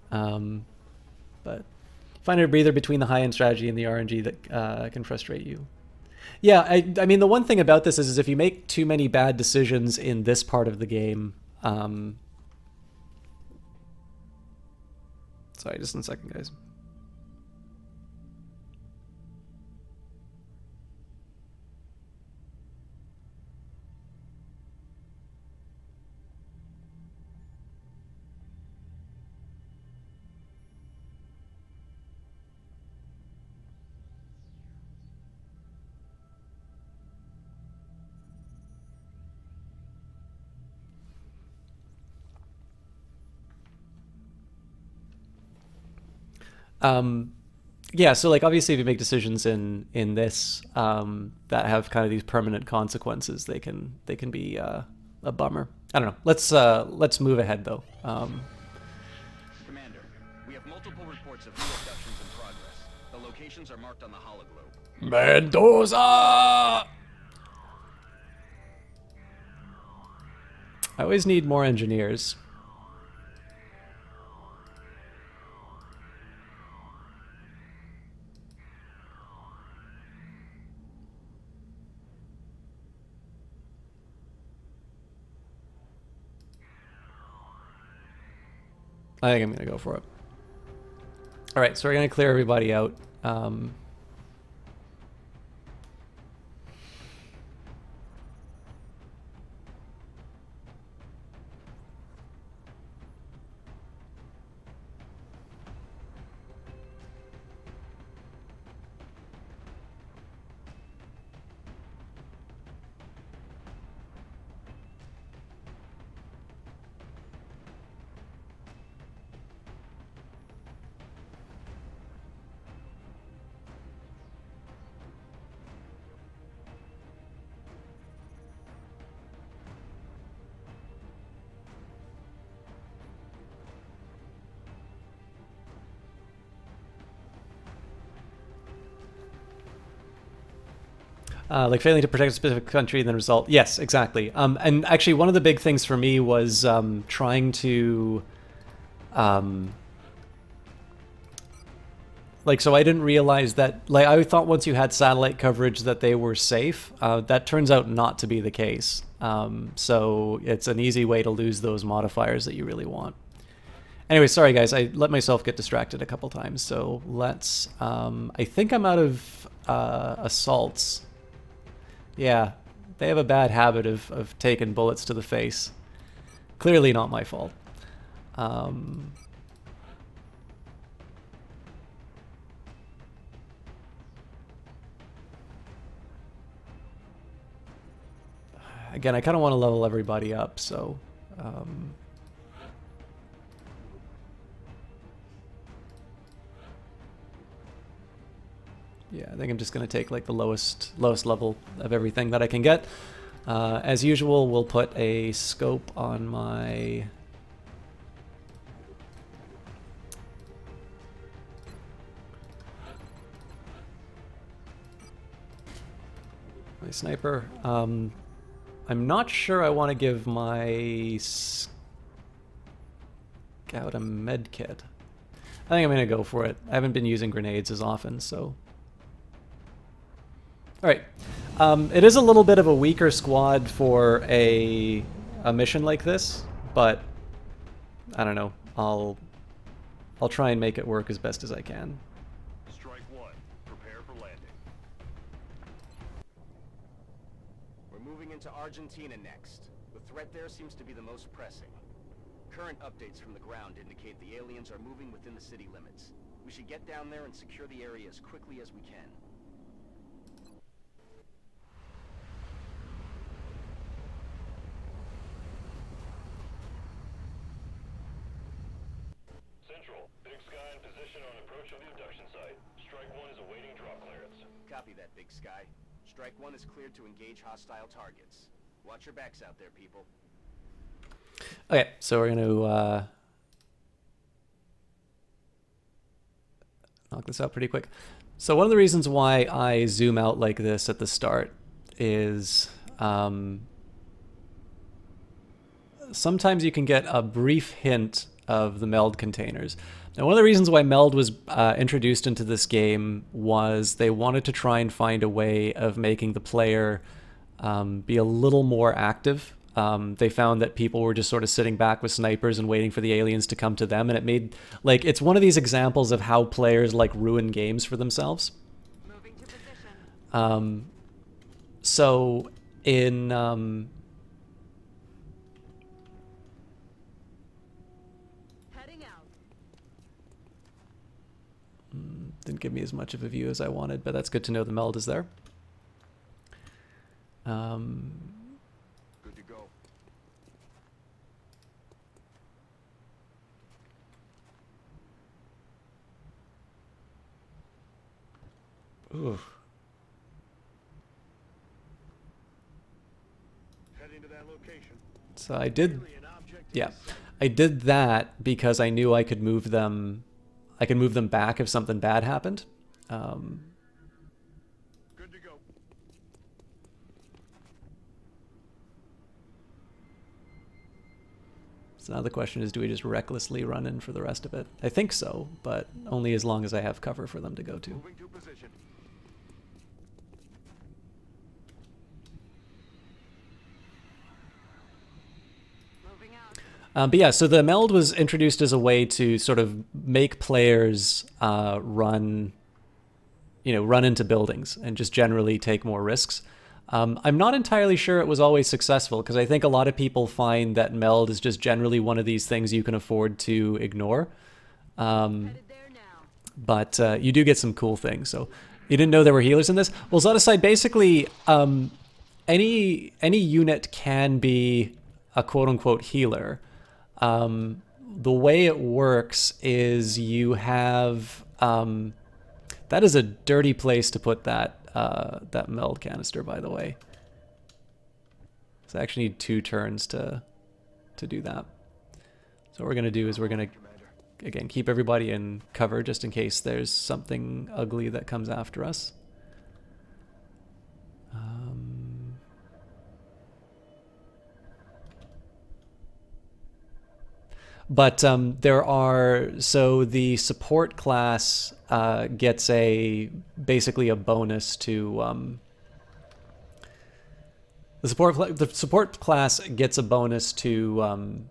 But find a breather between the high-end strategy and the RNG that can frustrate you. Yeah, I mean, the one thing about this is if you make too many bad decisions in this part of the game, sorry, just one second, guys. Yeah, so like obviously if you make decisions in this that have kind of these permanent consequences, they can be a bummer. I don't know. Let's move ahead though. Commander, we have multiple reports of new abductions in progress. The locations are marked on the hologlobe. Mendoza! I always need more engineers. I think I'm going to go for it. Alright, so we're going to clear everybody out. Like failing to protect a specific country and then result. Yes, exactly. And actually, one of the big things for me was trying to, like, so I didn't realize that. Like, I thought once you had satellite coverage that they were safe. That turns out not to be the case. So it's an easy way to lose those modifiers that you really want. Anyway, sorry guys, I let myself get distracted a couple times. So let's. I think I'm out of assaults. Yeah, they have a bad habit of taking bullets to the face. Clearly not my fault. Again, I kind of want to level everybody up, so... yeah, I think I'm just going to take like the lowest level of everything that I can get. As usual, we'll put a scope on my... sniper. I'm not sure I want to give my scout a med kit. I think I'm going to go for it. I haven't been using grenades as often, so... Alright, it is a little bit of a weaker squad for a mission like this, but I don't know, I'll try and make it work as best as I can. Strike one. Prepare for landing. We're moving into Argentina next. The threat there seems to be the most pressing. Current updates from the ground indicate the aliens are moving within the city limits. We should get down there and secure the area as quickly as we can. Copy that, Big Sky. Strike one is cleared to engage hostile targets. Watch your backs out there, people. Okay, so we're going to knock this out pretty quick. So one of the reasons why I zoom out like this at the start is sometimes you can get a brief hint of the meld containers. Now, one of the reasons why meld was introduced into this game was they wanted to try and find a way of making the player be a little more active. They found that people were just sort of sitting back with snipers and waiting for the aliens to come to them, and it made, like, it's one of these examples of how players, like, ruin games for themselves. Moving to position. So, in... didn't give me as much of a view as I wanted, but that's good to know the meld is there. Good to go. Ooh. Heading to that location. So I did, yeah, I did that because I knew I could move them. I can move them back if something bad happened. Good to go. So now the question is, do we just recklessly run in for the rest of it? I think so, but only as long as I have cover for them to go to. Moving to position. Moving out. But yeah, so the meld was introduced as a way to sort of make players run into buildings and just generally take more risks. I'm not entirely sure it was always successful, because I think a lot of people find that meld is just generally one of these things you can afford to ignore. Headed there now. But you do get some cool things. So you didn't know there were healers in this? Well, Zoticide, basically, any unit can be a quote-unquote healer. The way it works is you have... that is a dirty place to put that that meld canister, by the way. So I actually need 2 turns to do that. So what we're going to do is we're going to, again, keep everybody in cover just in case there's something ugly that comes after us. But there are, so the support class gets basically a bonus to, the support class gets a bonus to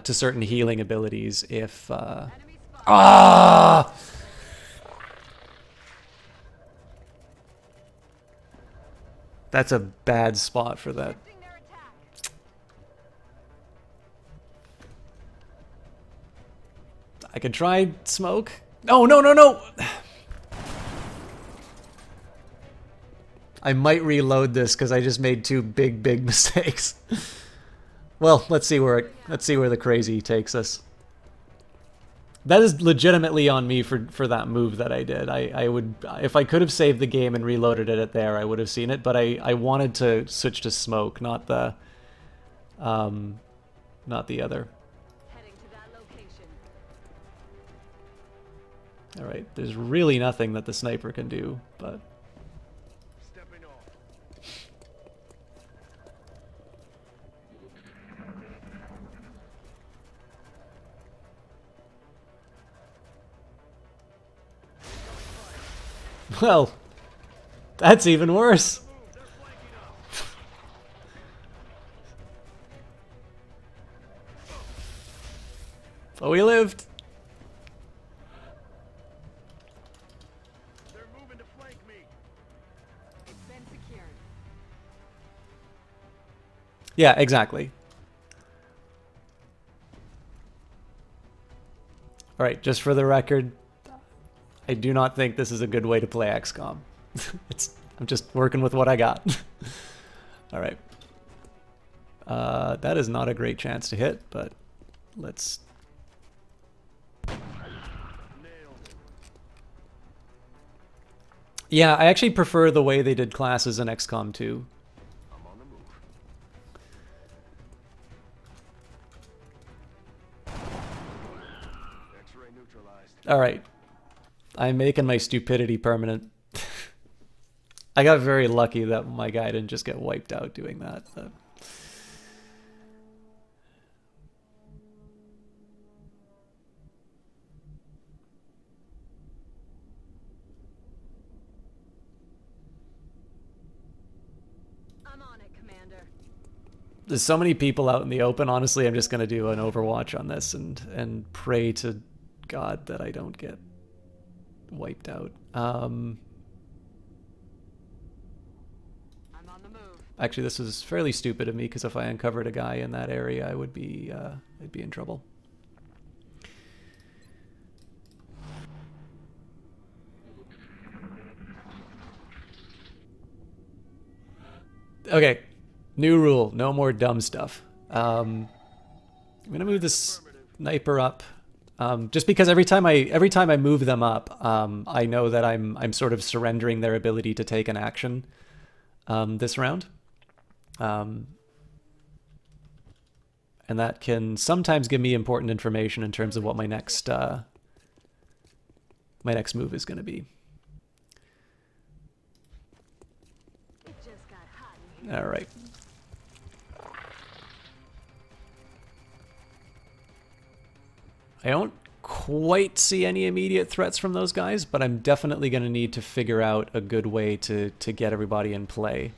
certain healing abilities if, Enemy spot. That's a bad spot for that. Shifting their attack. I could try smoke. No, no, no, no! I might reload this because I just made 2 big mistakes. Well, let's see where the crazy takes us. That is legitimately on me for that move that I did. I would, if I could have saved the game and reloaded it there, I would have seen it. But I wanted to switch to smoke, not the other. Heading to that location. All right, there's really nothing that the sniper can do, but. Stepping off. Well, that's even worse. Move, they're flanking up. But we lived. They're moving to flank me. It's been secured. Yeah, exactly. All right, just for the record, I do not think this is a good way to play XCOM. I'm just working with what I got. All right. That is not a great chance to hit, but let's... Nailed. Yeah, I actually prefer the way they did classes in XCOM 2. I'm on the move. X-ray neutralized. All right. I'm making my stupidity permanent. I got very lucky that my guy didn't just get wiped out doing that. But... I'm on it, Commander. There's so many people out in the open. Honestly, I'm just going to do an Overwatch on this and pray to God that I don't get wiped out. I'm on the move. Actually, this is fairly stupid of me because if I uncovered a guy in that area, I would be I'd be in trouble. Okay, new rule: no more dumb stuff. I'm gonna move this sniper up, just because every time I move them up, I know that I'm sort of surrendering their ability to take an action this round, and that can sometimes give me important information in terms of what my next move is going to be. It just got hot in here. All right. I don't quite see any immediate threats from those guys, but I'm definitely going to need to figure out a good way to get everybody in play.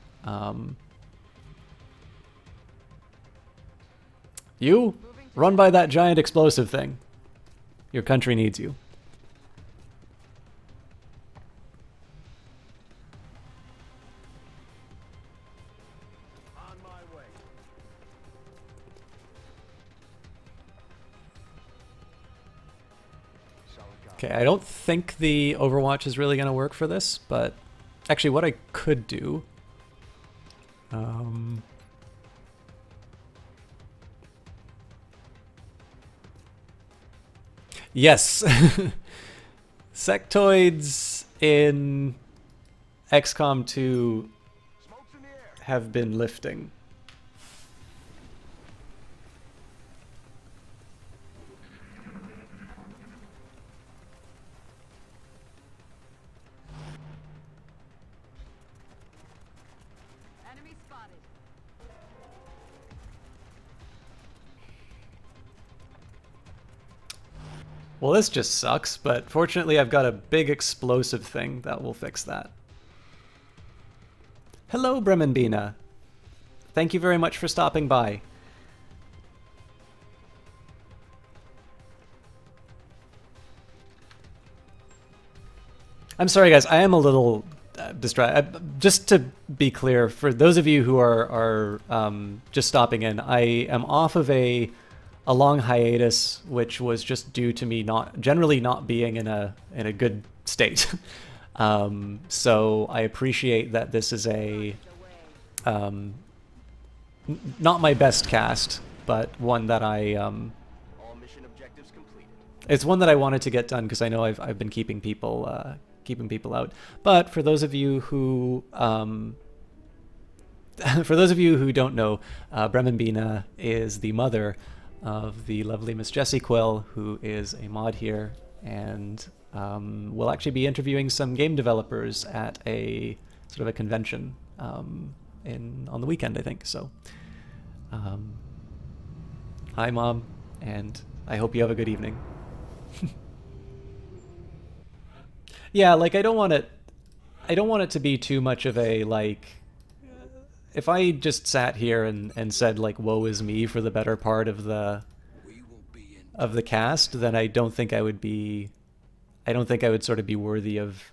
You, run by that giant explosive thing. Your country needs you. On my way. Solid copy. Okay, I don't think the Overwatch is really going to work for this, but actually what I could do... Yes! Sectoids in XCOM 2 Smoke's in the air. have been lifting. Enemy spotted. Well, this just sucks, but fortunately I've got a big explosive thing that will fix that. Hello, Bremenbina. Thank you very much for stopping by. I'm sorry, guys. I am a little distracted. Just to be clear, for those of you who are just stopping in, I am off of a long hiatus, which was just due to me generally not being in a good state. So I appreciate that this is a not my best cast, but one that All mission objectives completed. it's one that I wanted to get done because I know I've been keeping people out. But for those of you who don't know, Bremenbina is the mother of the lovely Miss Jessie Quill, who is a mod here, and we'll actually be interviewing some game developers at a sort of a convention on the weekend, I think. So, hi, Mom, and I hope you have a good evening. Yeah, like I don't want it to be too much of a like. If I just sat here and said like "woe is me" for the better part of the cast, then I don't think I would sort of be worthy of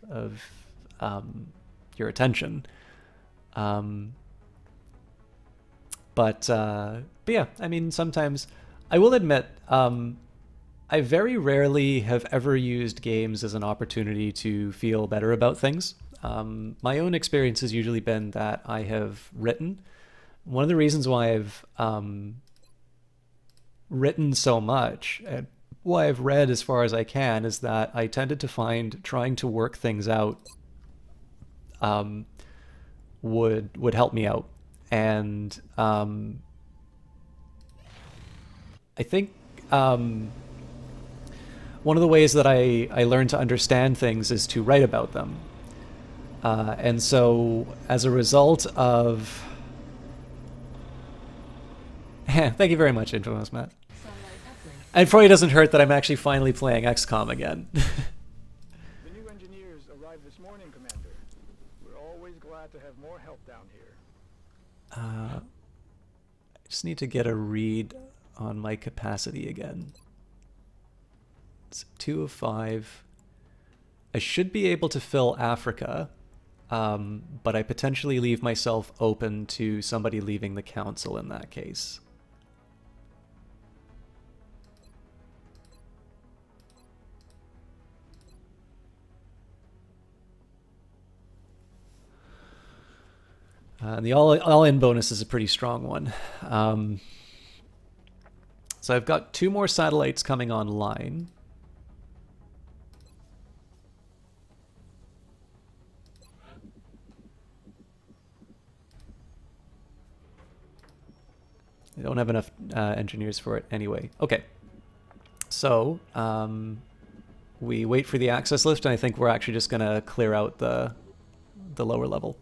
your attention. But yeah, I mean, sometimes I will admit I very rarely have ever used games as an opportunity to feel better about things. My own experience has usually been that I have written. One of the reasons why I've written so much, and why I've read as far as I can, is that I tended to find trying to work things out would help me out. And I think one of the ways that I learned to understand things is to write about them. And so, as a result of... Thank you very much, Infamous Matt. And it probably doesn't hurt that I'm actually finally playing XCOM again. The new engineers arrived this morning, Commander. We're always glad to have more help down here. I just need to get a read on my capacity again. It's 2 of 5. I should be able to fill Africa, but I potentially leave myself open to somebody leaving the council in that case. And the all-in bonus is a pretty strong one. So I've got 2 more satellites coming online. I don't have enough engineers for it anyway. Okay. So we wait for the access lift, and I think we're actually just going to clear out the lower level.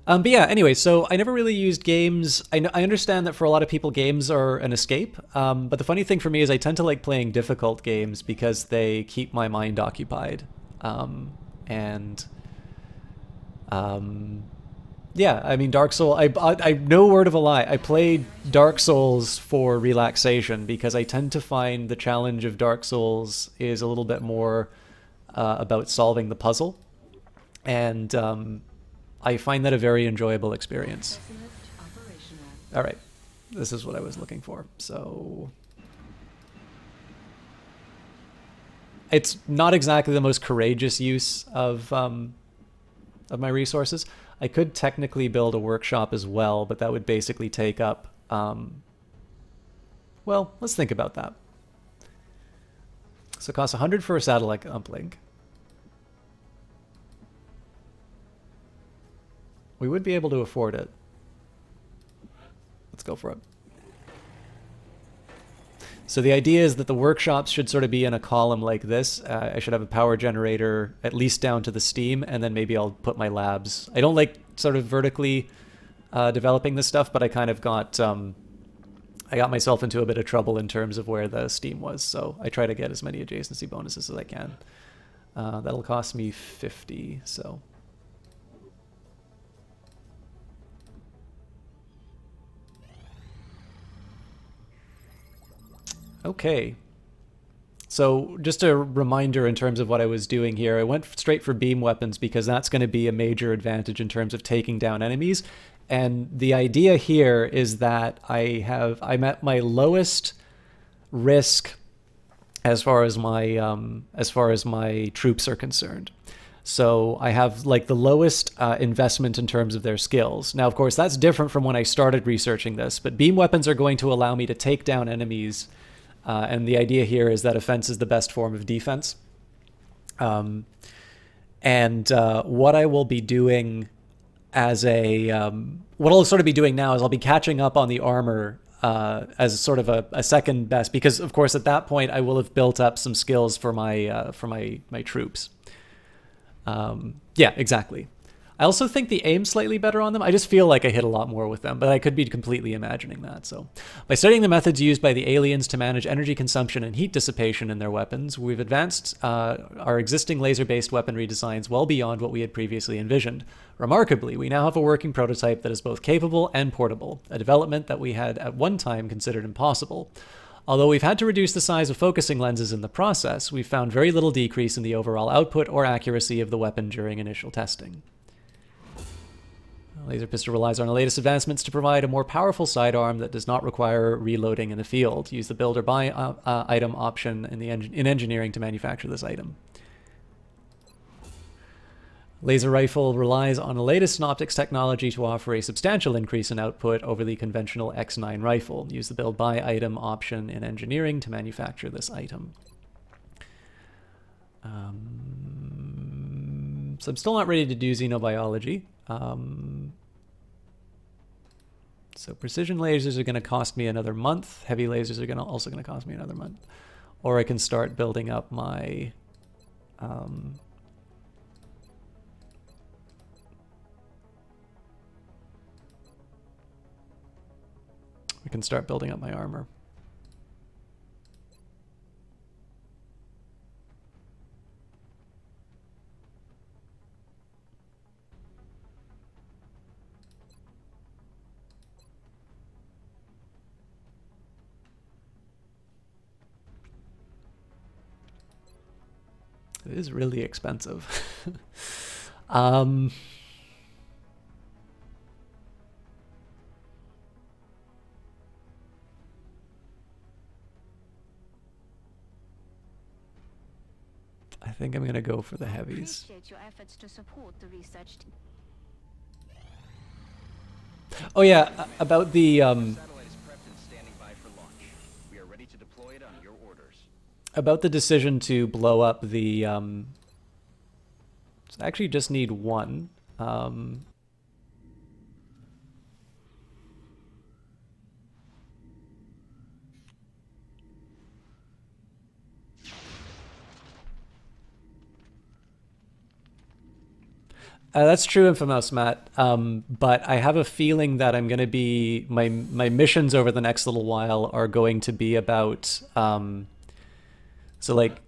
But yeah, anyway, so I never really used games. I understand that for a lot of people, games are an escape. But the funny thing for me is I tend to like playing difficult games because they keep my mind occupied. And yeah, I mean, Dark Souls, I no word of a lie, I played Dark Souls for relaxation because I tend to find the challenge of Dark Souls is a little bit more about solving the puzzle. And I find that a very enjoyable experience. All right, this is what I was looking for. So it's not exactly the most courageous use of my resources. I could technically build a workshop as well, but that would basically take up... well, let's think about that. So it costs 100 for a satellite uplink. We would be able to afford it. Let's go for it. So the idea is that the workshops should sort of be in a column like this. I should have a power generator at least down to the steam, and then maybe I'll put my labs. I don't like sort of vertically developing this stuff, but I kind of got I got myself into a bit of trouble in terms of where the steam was. So I try to get as many adjacency bonuses as I can. That'll cost me 50. So. Okay, so just a reminder in terms of what I was doing here, I went straight for beam weapons because that's going to be a major advantage in terms of taking down enemies. And the idea here is that I'm at my lowest risk as far as my troops are concerned. So I have like the lowest investment in terms of their skills. Now, of course, that's different from when I started researching this, but beam weapons are going to allow me to take down enemies. And the idea here is that offense is the best form of defense. What I will be doing as what I'll sort of be doing now is I'll be catching up on the armor as sort of a second best, because of course at that point I will have built up some skills for my troops. Yeah, exactly. I also think the aim's slightly better on them. I just feel like I hit a lot more with them, but I could be completely imagining that. So, by studying the methods used by the aliens to manage energy consumption and heat dissipation in their weapons, we've advanced our existing laser-based weaponry designs well beyond what we had previously envisioned. Remarkably, we now have a working prototype that is both capable and portable, a development that we had at one time considered impossible. Although we've had to reduce the size of focusing lenses in the process, we've found very little decrease in the overall output or accuracy of the weapon during initial testing. Laser Pistol relies on the latest advancements to provide a more powerful sidearm that does not require reloading in the field. Use the build or buy item option in engineering to manufacture this item. Laser Rifle relies on the latest optics technology to offer a substantial increase in output over the conventional X9 rifle. Use the build buy item option in engineering to manufacture this item. So I'm still not ready to do xenobiology. So precision lasers are going to cost me another month. Heavy lasers are also going to cost me another month. Or I can start building up my armor. It is really expensive. I think I'm going to go for the heavies. Appreciate your efforts to support the research team. Oh yeah, about the about the decision to blow up the so I actually just need one. That's true, Infamous Matt. But I have a feeling that I'm going to be my missions over the next little while are going to be about. So like,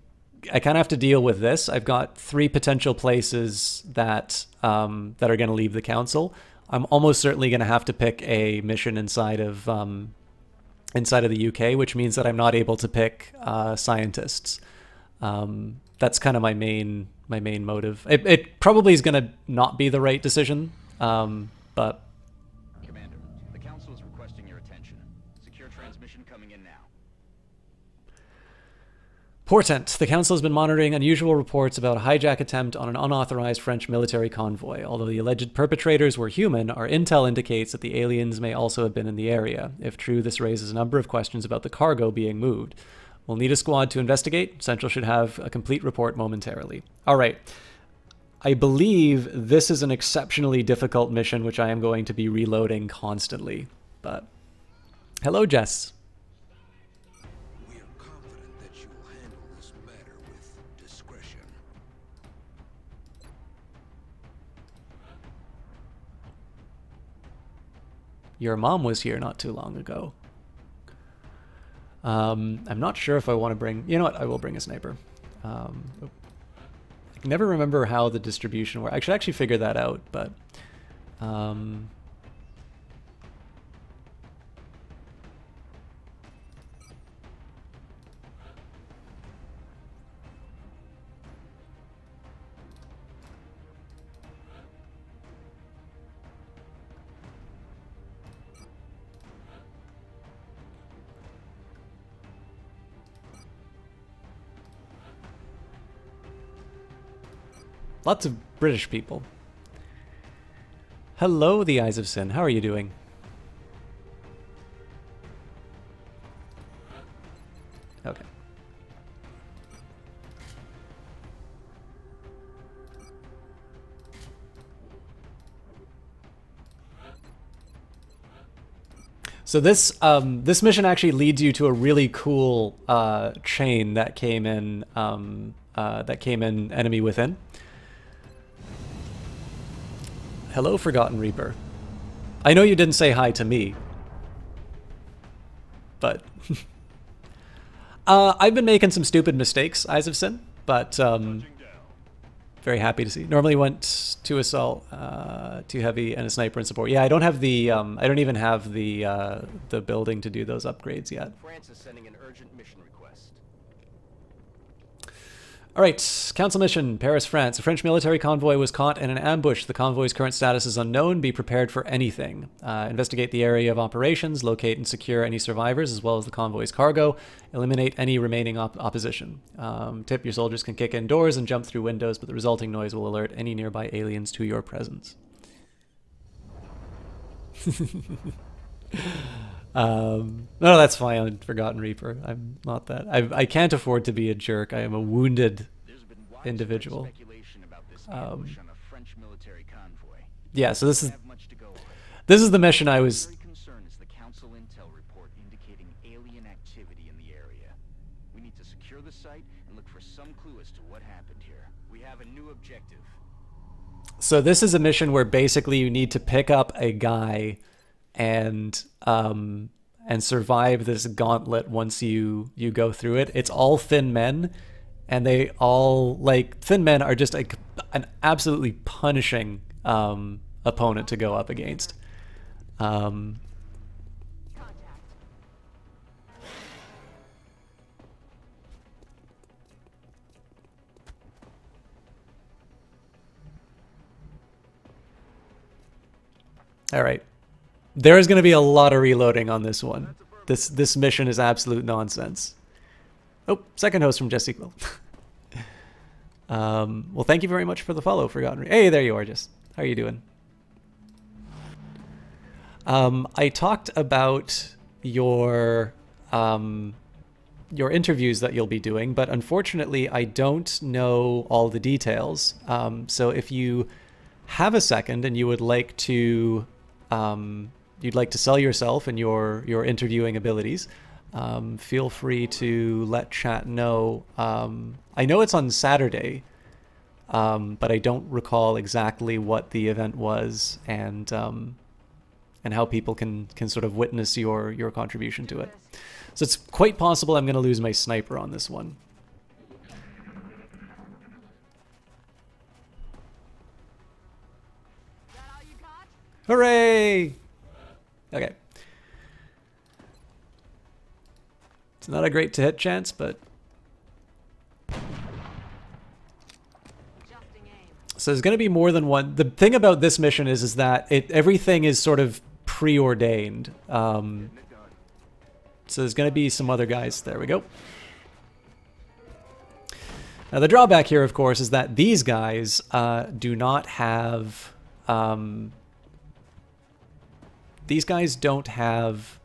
I kind of have to deal with this. I've got 3 potential places that that are going to leave the council. I'm almost certainly going to have to pick a mission inside of the UK, which means that I'm not able to pick scientists. That's kind of my main motive. It probably is going to not be the right decision, but... Commander, the Council is requesting your attention. Secure transmission coming in now. Portent. The Council has been monitoring unusual reports about a hijack attempt on an unauthorized French military convoy. Although the alleged perpetrators were human, our intel indicates that the aliens may also have been in the area. If true, this raises a number of questions about the cargo being moved. We'll need a squad to investigate. Central should have a complete report momentarily. All right. I believe this is an exceptionally difficult mission, which I am going to be reloading constantly. But hello, Jess. We are confident that you will handle this matter with discretion. Your mom was here not too long ago. I'm not sure if I want to bring... You know what? I will bring a sniper. I can never remember how the distribution works. I should actually figure that out, but... Lots of British people. Hello, the Eyes of Sin. How are you doing? Okay. So this this mission actually leads you to a really cool chain that came in Enemy Within. Hello, Forgotten Reaper. I know you didn't say hi to me, but I've been making some stupid mistakes, Eyes of Sin, but very happy to see. Normally went 2 assault, 2 heavy, and a sniper and support. Yeah, I don't have the I don't even have the building to do those upgrades yet. France is sending an urgent mission request. All right, Council mission, Paris, France. A French military convoy was caught in an ambush. The convoy's current status is unknown. Be prepared for anything. Investigate the area of operations, locate and secure any survivors, as well as the convoy's cargo. Eliminate any remaining opposition. Tip, your soldiers can kick in doors and jump through windows, but the resulting noise will alert any nearby aliens to your presence. No, that's fine, Forgotten Reaper. I'm not that. I can't afford to be a jerk. I am a wounded individual. Speculation about this ambush on a French military convoy. Yeah, so this is Have much to go on. this is the mission I was. Very concerned is the Council intel report indicating alien activity in the area. We need to secure the site and look for some clue as to what happened here. We have a new objective. So this is a mission where basically you need to pick up a guy and survive this gauntlet once you go through it. It's all thin men, and they all, like, thin men are just like an absolutely punishing opponent to go up against. All right. There is going to be a lot of reloading on this one. This mission is absolute nonsense. Oh, second host from Jesse Quill. Well, thank you very much for the follow, Forgotten. Hey, there you are, Jess. How are you doing? I talked about your interviews that you'll be doing, but unfortunately, I don't know all the details. So if you have a second and you would like to you'd like to sell yourself and your interviewing abilities, feel free to let chat know. I know it's on Saturday, but I don't recall exactly what the event was and how people can sort of witness your contribution to it. So it's quite possible I'm going to lose my sniper on this one. Hooray! Okay. It's not a great to hit chance, but... So there's going to be more than one. The thing about this mission is that everything is sort of preordained. So there's going to be some other guys. There we go. Now the drawback here, of course, is that these guys do not have... these guys don't have...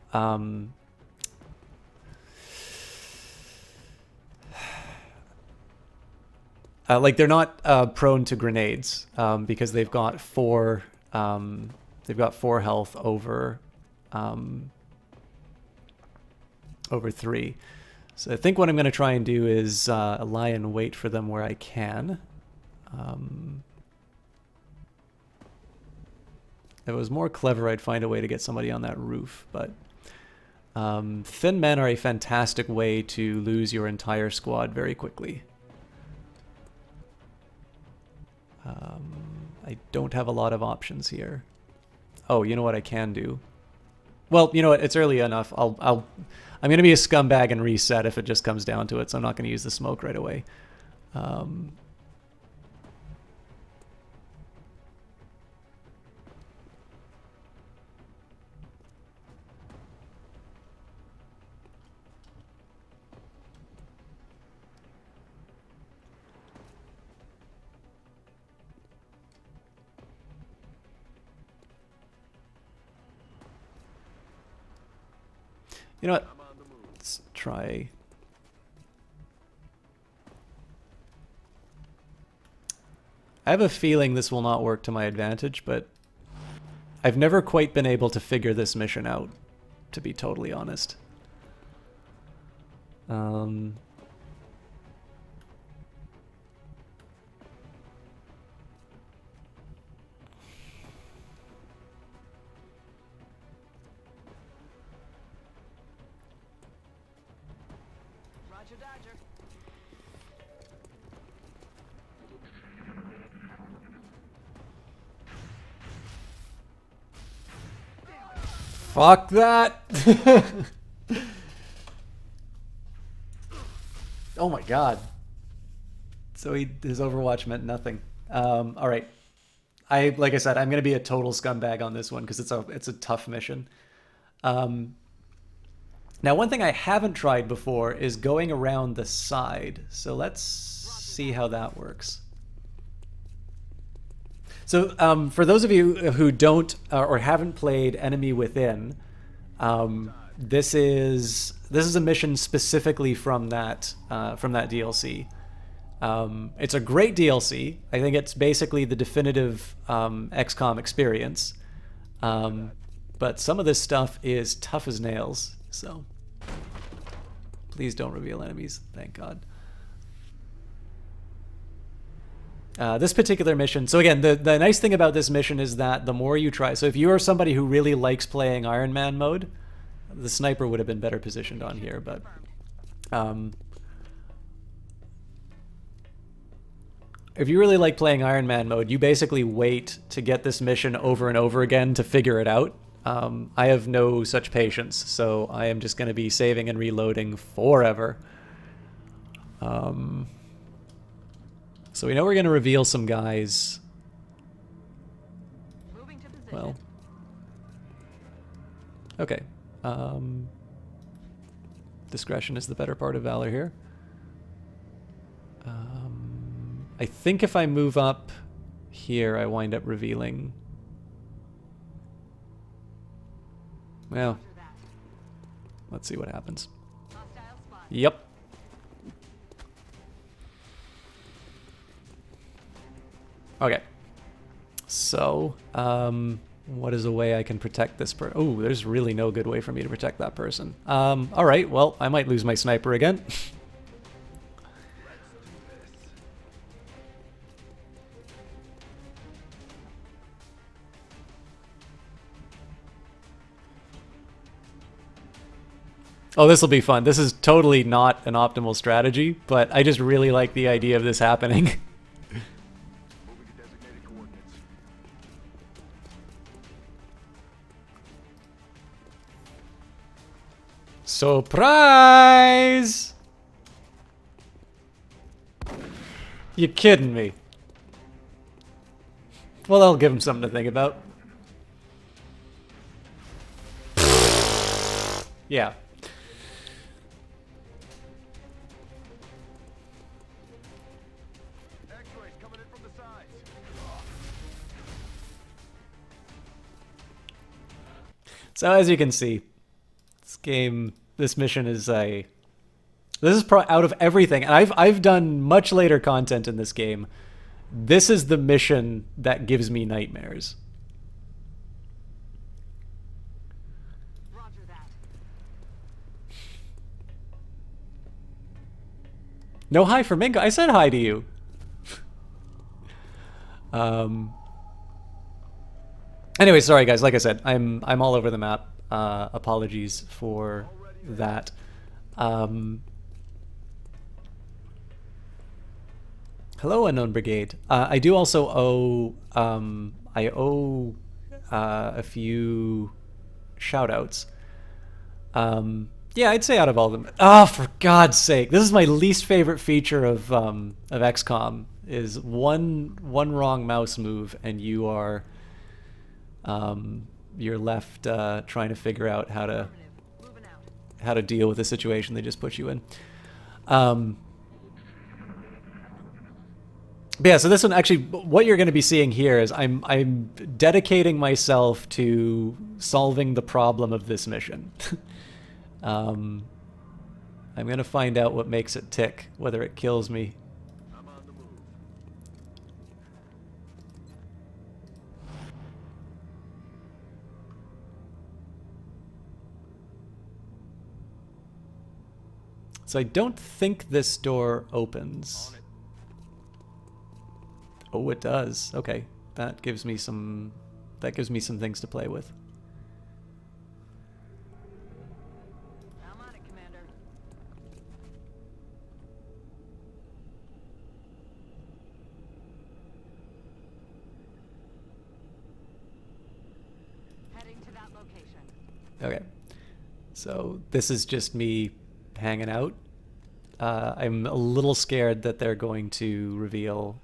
like they're not prone to grenades because they've got four health over over 3. So I think what I'm going to try and do is lie in wait for them where I can. If it was more clever, I'd find a way to get somebody on that roof, but thin men are a fantastic way to lose your entire squad very quickly. I don't have a lot of options here. Oh, you know what I can do? Well, you know what? It's early enough. I'm going to be a scumbag and reset if it just comes down to it, so I'm not going to use the smoke right away. You know what? Let's try... I have a feeling this will not work to my advantage, but I've never quite been able to figure this mission out, to be totally honest. Fuck that! Oh my god. So his Overwatch meant nothing. Alright. Like I said, I'm going to be a total scumbag on this one because it's a tough mission. Now, one thing I haven't tried before is going around the side. So let's see how that works. So for those of you who don't or haven't played Enemy Within, this is a mission specifically from that DLC. It's a great DLC. I think it's basically the definitive XCOM experience. But some of this stuff is tough as nails. So please don't reveal enemies. Thank God. This particular mission, so again, the nice thing about this mission is that the more you try, so if you are somebody who really likes playing Iron Man mode, the sniper would have been better positioned on here, but if you really like playing Iron Man mode, you basically wait to get this mission over and over again to figure it out. I have no such patience, so I am just going to be saving and reloading forever. So we know we're going to reveal some guys. Well. Okay. Discretion is the better part of valor here. I think if I move up here, I wind up revealing... Well, let's see what happens. Yep. Okay, so what is a way I can protect this person? Oh, there's really no good way for me to protect that person. All right, well, I might lose my sniper again. Oh, this will be fun. This is totally not an optimal strategy, but I just really like the idea of this happening. Moving to designated coordinates. Surprise! You kidding me? Well, that'll give him something to think about. Yeah. X-rays coming in from the sides. So as you can see, this mission is a... This is out of everything, and I've done much later content in this game. This is the mission that gives me nightmares. Roger that. No hi for Mingo. I said hi to you. Anyway, sorry guys. Like I said, I'm all over the map. Apologies for that. Hello, Unknown Brigade. I do also owe a few shoutouts. Yeah, I'd say out of all of them. Oh, for God's sake! This is my least favorite feature of XCOM. Is one wrong mouse move and you are you're left trying to figure out how to deal with the situation they just put you in. But yeah, so this one actually, what you're going to be seeing here is I'm dedicating myself to solving the problem of this mission. I'm going to find out what makes it tick, whether it kills me. I'm on the move. So I don't think this door opens. On it. Oh, it does. Okay, that gives me some things to play with. I'm on it, Commander. Heading to that location. Okay, so this is just me hanging out. I'm a little scared that they're going to reveal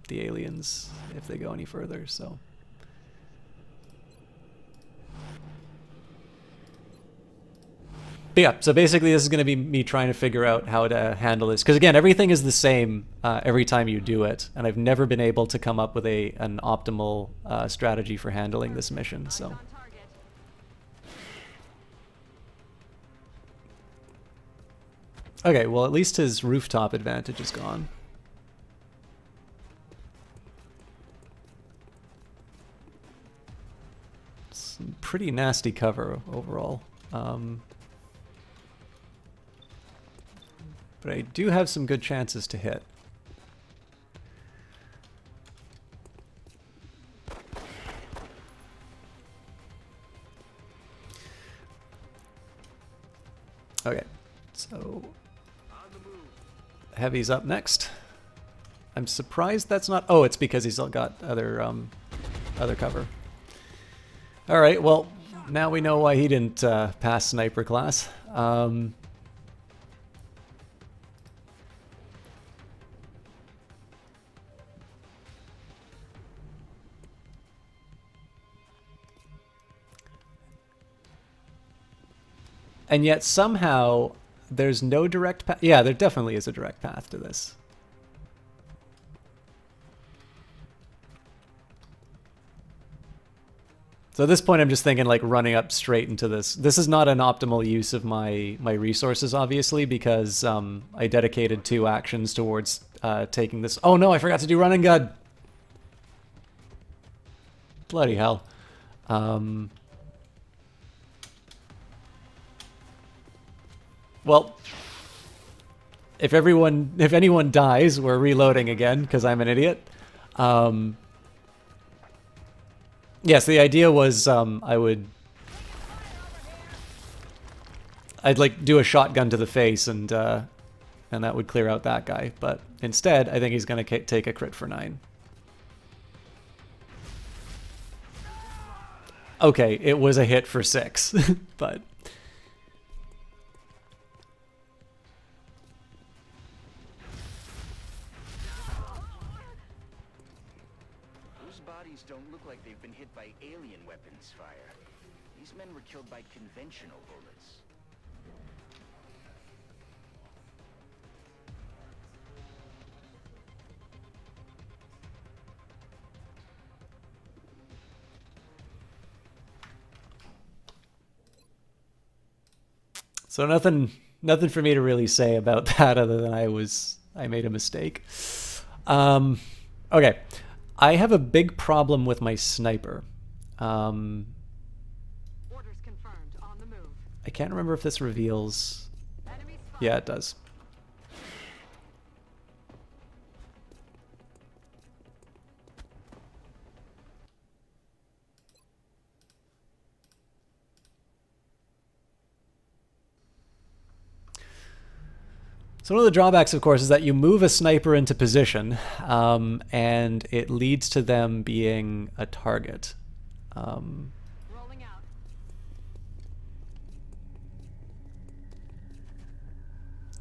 the aliens if they go any further, so. But yeah, so basically this is going to be me trying to figure out how to handle this. Because again, everything is the same every time you do it, and I've never been able to come up with an optimal strategy for handling this mission, so. On target. Okay, well at least his rooftop advantage is gone. Some pretty nasty cover overall. But I do have some good chances to hit. Okay, so Heavy's up next. I'm surprised that's not... Oh, it's because he's got other cover. All right, well, now we know why he didn't pass sniper class. And yet somehow there's no direct path. Yeah, there definitely is a direct path to this. So at this point, I'm just thinking like running up straight into this. This is not an optimal use of my resources, obviously, because I dedicated 2 actions towards taking this. Oh no, I forgot to do run and gun. Bloody hell. Well, if anyone dies, we're reloading again because I'm an idiot. Yes, the idea was I would I'd like do a shotgun to the face and that would clear out that guy. But instead, I think he's gonna take a crit for 9. Okay, it was a hit for 6, but. Those bodies don't look like they've been hit by alien weapons fire. These men were killed by conventional bullets. So nothing for me to really say about that other than I made a mistake. Okay, I have a big problem with my sniper. Orders confirmed. On the move. I can't remember if this reveals. Yeah, it does. So one of the drawbacks, of course, is that you move a sniper into position, and it leads to them being a target. Rolling out.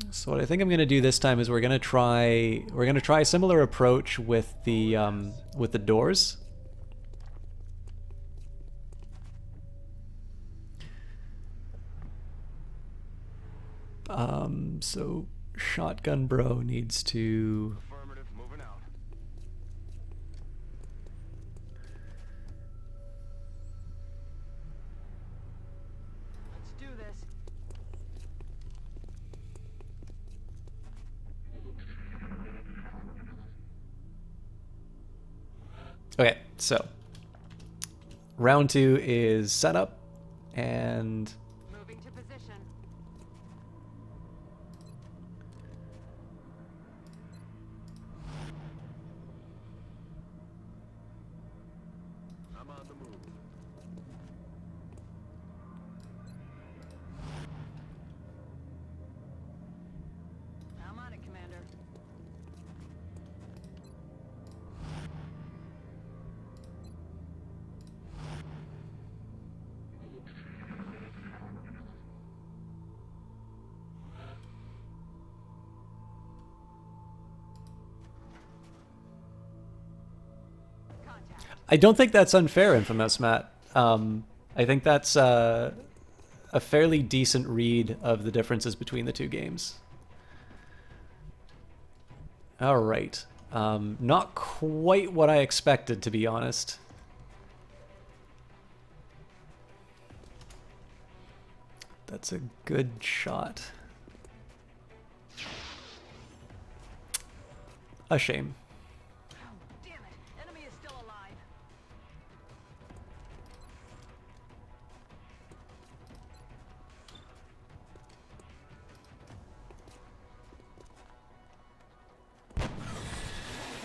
So what I think I'm going to do this time is we're going to try a similar approach with the doors. So Shotgun Bro needs to. Affirmative, moving out. Let's do this. Okay, so round 2 is setup and. Moving to position. I'm on the move. I'm on it, Commander. Contact. I don't think that's unfair, Infamous Matt. I think that's a fairly decent read of the differences between the two games. All right. Not quite what I expected, to be honest. That's a good shot. A shame. Oh, damn it. Enemy is still alive.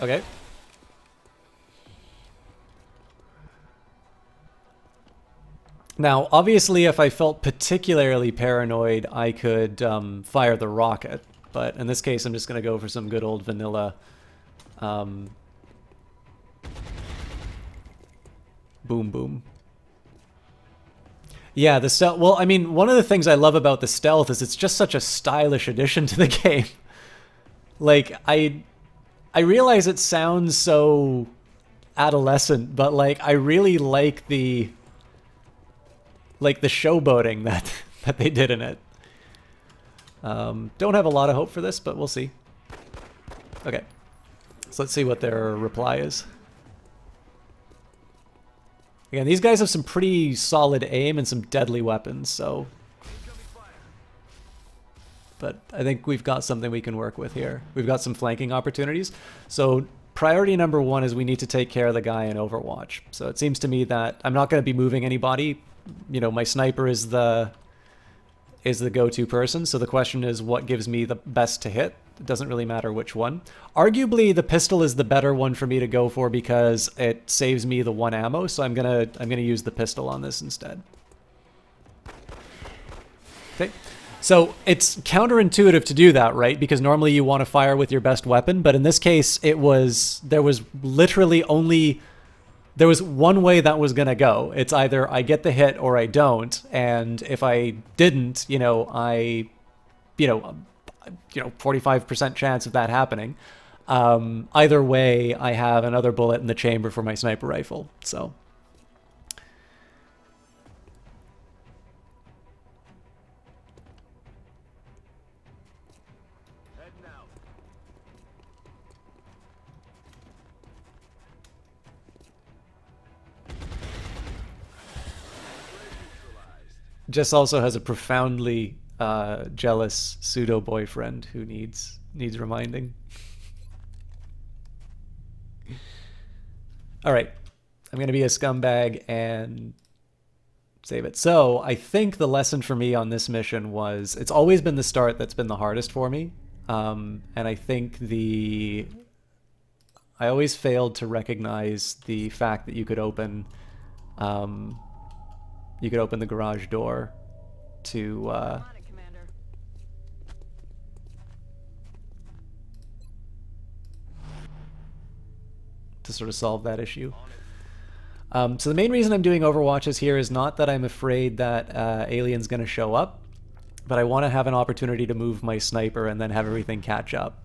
Okay. Now, obviously, if I felt particularly paranoid, I could fire the rocket. But in this case, I'm just going to go for some good old vanilla boom boom. Yeah, the stealth. Well, I mean, one of the things I love about the stealth is it's just such a stylish addition to the game. Like, I realize it sounds so adolescent, but like I really like the showboating that they did in it. Don't have a lot of hope for this, but we'll see. Okay, so let's see what their reply is. Again, these guys have some pretty solid aim and some deadly weapons, so. But I think we've got something we can work with here. We've got some flanking opportunities. So priority number 1 is we need to take care of the guy in Overwatch. So it seems to me that I'm not going to be moving anybody. You know, my sniper is the go-to person. So the question is, what gives me the best to hit? It doesn't really matter which one. Arguably, the pistol is the better one for me to go for because it saves me the 1 ammo. So I'm gonna use the pistol on this instead. Okay. So it's counterintuitive to do that, right? Because normally you want to fire with your best weapon, but in this case, there was literally only, there was one way that was going to go. It's either I get the hit or I don't, and if I didn't, 45% chance of that happening. Either way, I have another bullet in the chamber for my sniper rifle, so... Jess also has a profoundly jealous pseudo boyfriend who needs reminding. All right, I'm gonna be a scumbag and save it. So I think the lesson for me on this mission was it's always been the start that's been the hardest for me, and I think I always failed to recognize the fact that you could open the garage door to sort of solve that issue. So the main reason I'm doing Overwatches here is not that I'm afraid that Alien's going to show up, but I want to have an opportunity to move my sniper and then have everything catch up.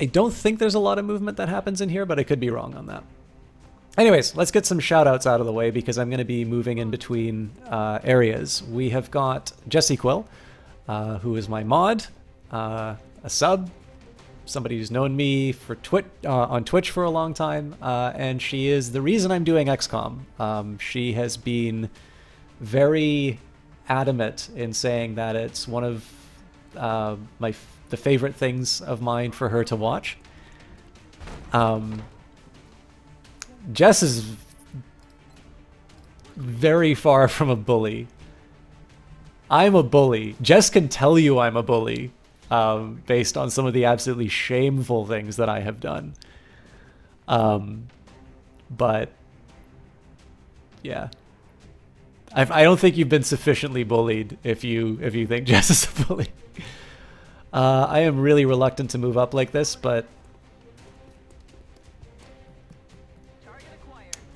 I don't think there's a lot of movement that happens in here, but I could be wrong on that. Anyways, let's get some shout-outs out of the way because I'm going to be moving in between areas. We have got Jessie Quill, who is my mod, a sub, somebody who's known me for on Twitch for a long time, and she is the reason I'm doing XCOM. She has been very adamant in saying that it's one of the favorite things of mine for her to watch. Jess is very far from a bully. I'm a bully. Jess can tell you I'm a bully, based on some of the absolutely shameful things that I have done. But yeah, I don't think you've been sufficiently bullied if you think Jess is a bully. I am really reluctant to move up like this, but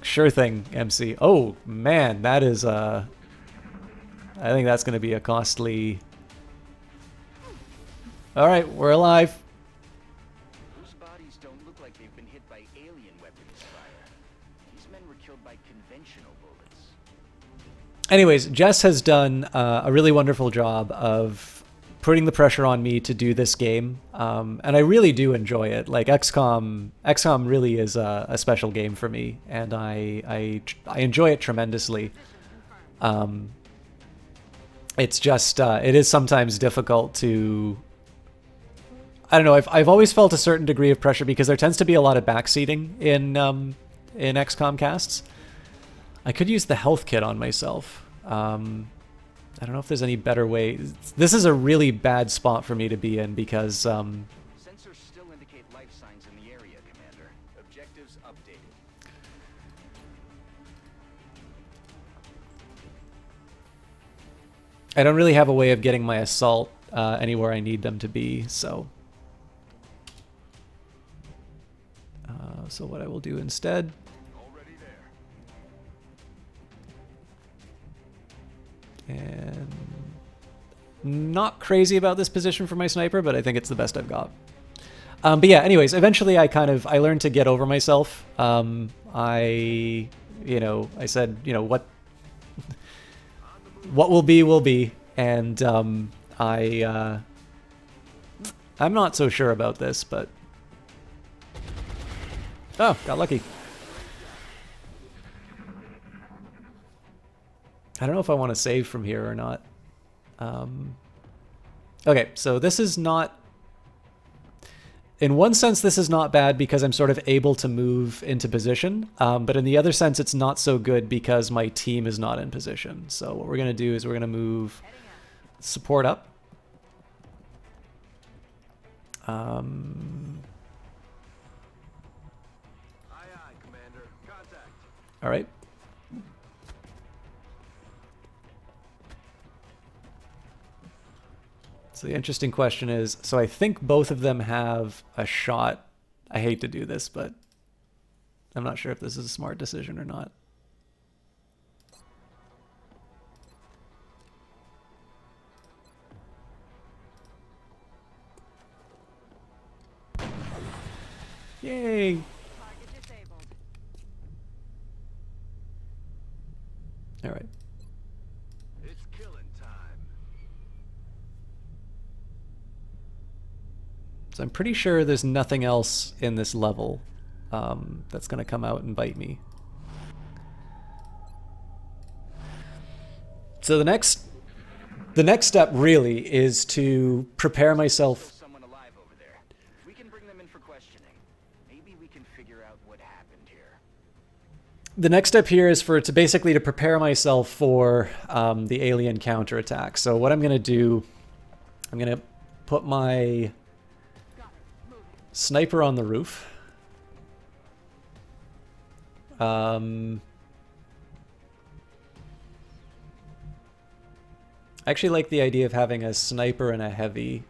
sure thing, MC. Oh man, that is I think that's going to be a costly. All right, we're alive. Those bodies don't look like they've been hit by alien weapons fire. These men were killed by conventional bullets. Anyways, Jess has done a really wonderful job of putting the pressure on me to do this game, and I really do enjoy it. Like XCOM really is a special game for me, and I enjoy it tremendously. It's just it is sometimes difficult to. I don't know. I've always felt a certain degree of pressure because there tends to be a lot of backseating in XCOM casts. I could use the health kit on myself. I don't know if there's any better way. This is a really bad spot for me to be in because Sensors still indicate life signs in the area, Commander. Objectives updated. I don't really have a way of getting my assault anywhere I need them to be, so what I will do instead. Already there. And not crazy about this position for my sniper, but I think it's the best I've got. But yeah, anyways, eventually I learned to get over myself. I said, what will be, and I'm not so sure about this, but oh, got lucky. I don't know if I want to save from here or not. Okay, so this is not... In one sense, this is not bad because I'm sort of able to move into position, but in the other sense, it's not so good because my team is not in position. So what we're going to do is we're going to move support up. Aye, Commander. Contact. All right. So the interesting question is, so I think both of them have a shot. I hate to do this, but I'm not sure if this is a smart decision or not. Yay! Target disabled. All right. It's killing time. So I'm pretty sure there's nothing else in this level that's going to come out and bite me. So the next step really is to prepare myself. Someone alive over there. If we can bring them in for questioning, maybe we can figure out what happened here. The next step here is to basically prepare myself for the alien counterattack. So what I'm going to do, I'm going to put my sniper on the roof. I actually like the idea of having a sniper and a heavy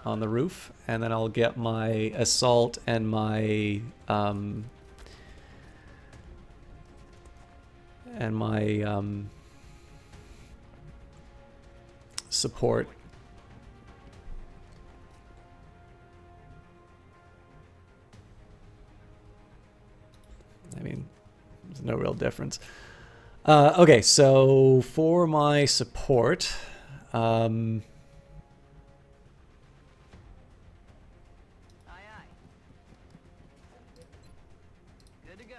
on the roof, and then I'll get my assault and my support. I mean, there's no real difference. Okay, so for my support, Aye, aye. Good to go.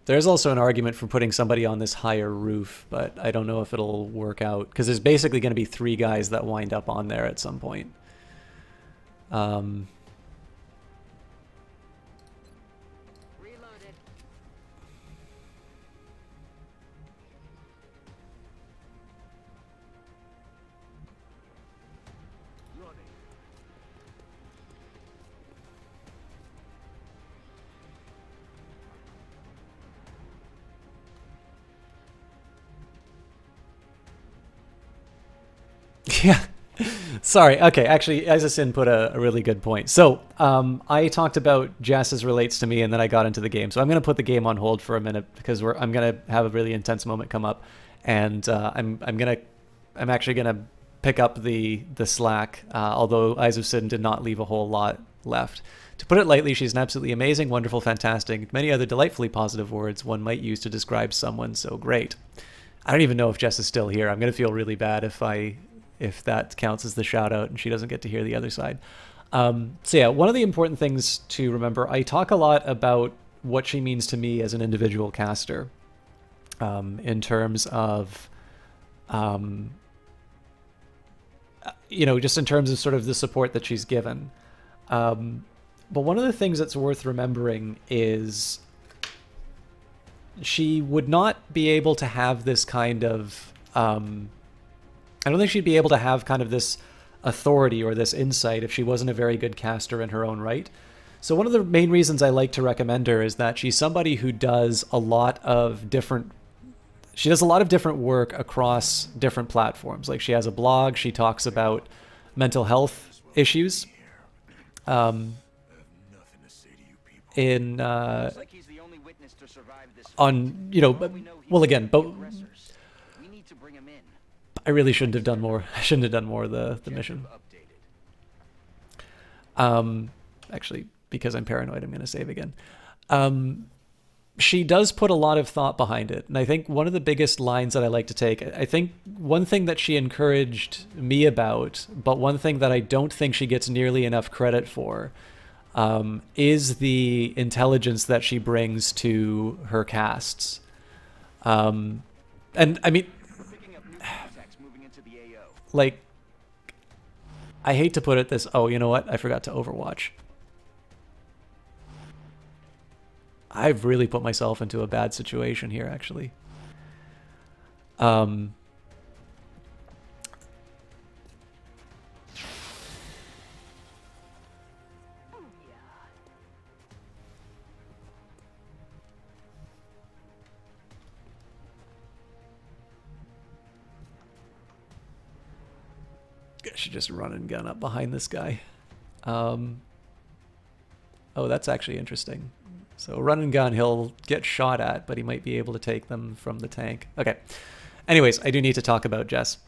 there's also an argument for putting somebody on this higher roof, but I don't know if it'll work out, because there's basically going to be 3 guys that wind up on there at some point. Reloaded. Running. Yeah. Sorry. Okay. Actually, Isasin put a really good point. So I talked about Jess as relates to me, and then I got into the game. So I'm going to put the game on hold for a minute because I'm going to have a really intense moment come up, and I'm actually going to pick up the slack. Although Isasin did not leave a whole lot left. To put it lightly, she's an absolutely amazing, wonderful, fantastic, many other delightfully positive words one might use to describe someone so great. I don't even know if Jess is still here. I'm going to feel really bad if that counts as the shout out and she doesn't get to hear the other side. So yeah, one of the important things to remember, I talk a lot about what she means to me as an individual caster, in terms of, just in terms of sort of the support that she's given. But one of the things that's worth remembering is she would not be able to have this kind of, I don't think she'd be able to have kind of this authority or this insight if she wasn't a very good caster in her own right. So one of the main reasons I like to recommend her is that she's somebody who does a lot of different work across different platforms. Like, she has a blog, she talks about mental health issues. Looks like he's the only witness to survive this. On, Well, we know he well, was again, one but of the aggressors. We need to bring him in. I really shouldn't have done more. I shouldn't have done more of the mission. Updated. Actually, because I'm paranoid, I'm going to save again. She does put a lot of thought behind it. And I think one of the biggest lines that I like to take, I think one thing that she encouraged me about, but one thing that I don't think she gets nearly enough credit for, is the intelligence that she brings to her casts. And I mean, Picking up new contacts moving into the AO. like, I hate to put it this, oh, you know what? I forgot to Overwatch. I've really put myself into a bad situation here, actually. I should just run and gun up behind this guy. Oh, that's actually interesting. So run and gun, he'll get shot at, but he might be able to take them from the tank. Okay. Anyways, I do need to talk about Jess.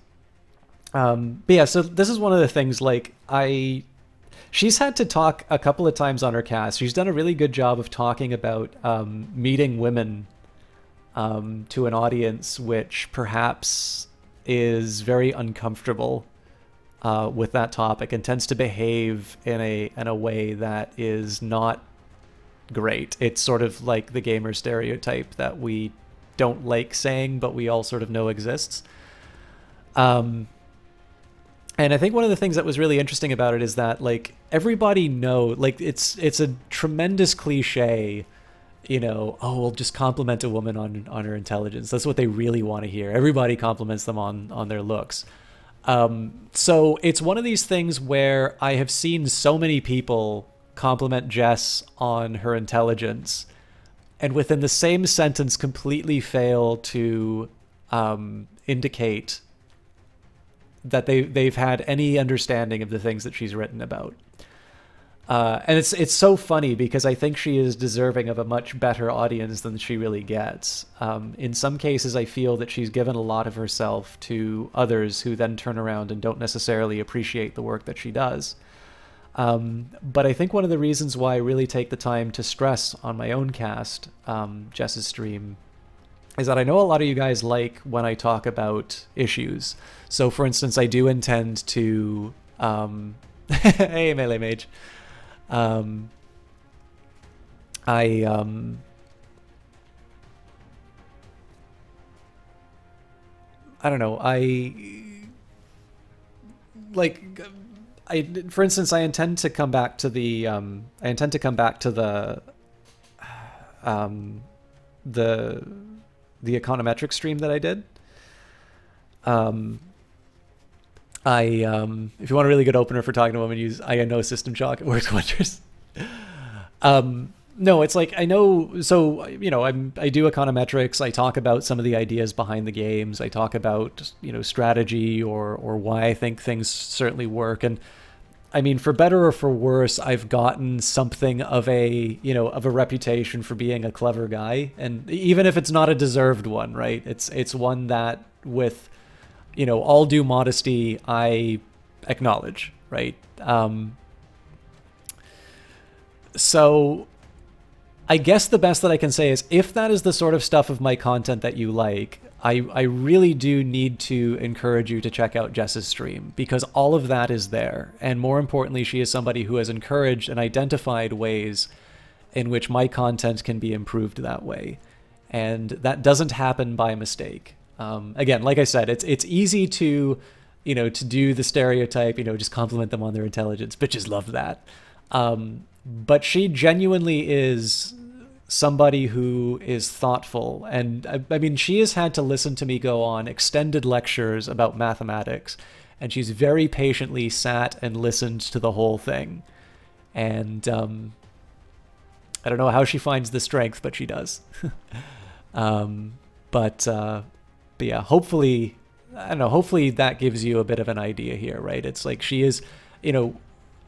But yeah, so this is one of the things, like, she's had to talk a couple of times on her cast. She's done a really good job of talking about meeting women to an audience which perhaps is very uncomfortable with that topic and tends to behave in a way that is not great. It's sort of like the gamer stereotype that we don't like saying, but we all sort of know exists. And I think one of the things that was really interesting about it is that, like, everybody like, it's a tremendous cliche, you know, oh, we'll just compliment a woman on her intelligence. That's what they really want to hear. Everybody compliments them on their looks. So it's one of these things where I have seen so many people compliment Jess on her intelligence and within the same sentence completely fail to indicate that they've had any understanding of the things that she's written about. And it's so funny because I think she is deserving of a much better audience than she really gets. In some cases, I feel that she's given a lot of herself to others who then turn around and don't necessarily appreciate the work that she does. But I think one of the reasons why I really take the time to stress on my own cast, Jess's stream, is that I know a lot of you guys like when I talk about issues. So for instance, I do intend to, hey, Melee Mage. I don't know, for instance, I intend to come back to the econometric stream that I did. If you want a really good opener for talking to women, use I know System Shock. It works wonders. No, it's like, I know, so, you know, I do econometrics. I talk about some of the ideas behind the games. I talk about, you know, strategy or why I think things certainly work. And I mean, for better or for worse, I've gotten something of a, you know, of a reputation for being a clever guy. And even if it's not a deserved one, right? It's one that, with, you know, all due modesty, I acknowledge, right? So I guess the best that I can say is, if that is the sort of stuff of my content that you like, I really do need to encourage you to check out Jess's stream, because all of that is there. And more importantly, she is somebody who has encouraged and identified ways in which my content can be improved that way. And that doesn't happen by mistake. Again, like I said, it's easy to, you know, to do the stereotype, you know, just compliment them on their intelligence. Bitches love that. But she genuinely is somebody who is thoughtful. And I mean, she has had to listen to me go on extended lectures about mathematics, and she's very patiently sat and listened to the whole thing. And I don't know how she finds the strength, but she does. But yeah, hopefully, I don't know, hopefully that gives you a bit of an idea here, right? It's like, she is, you know,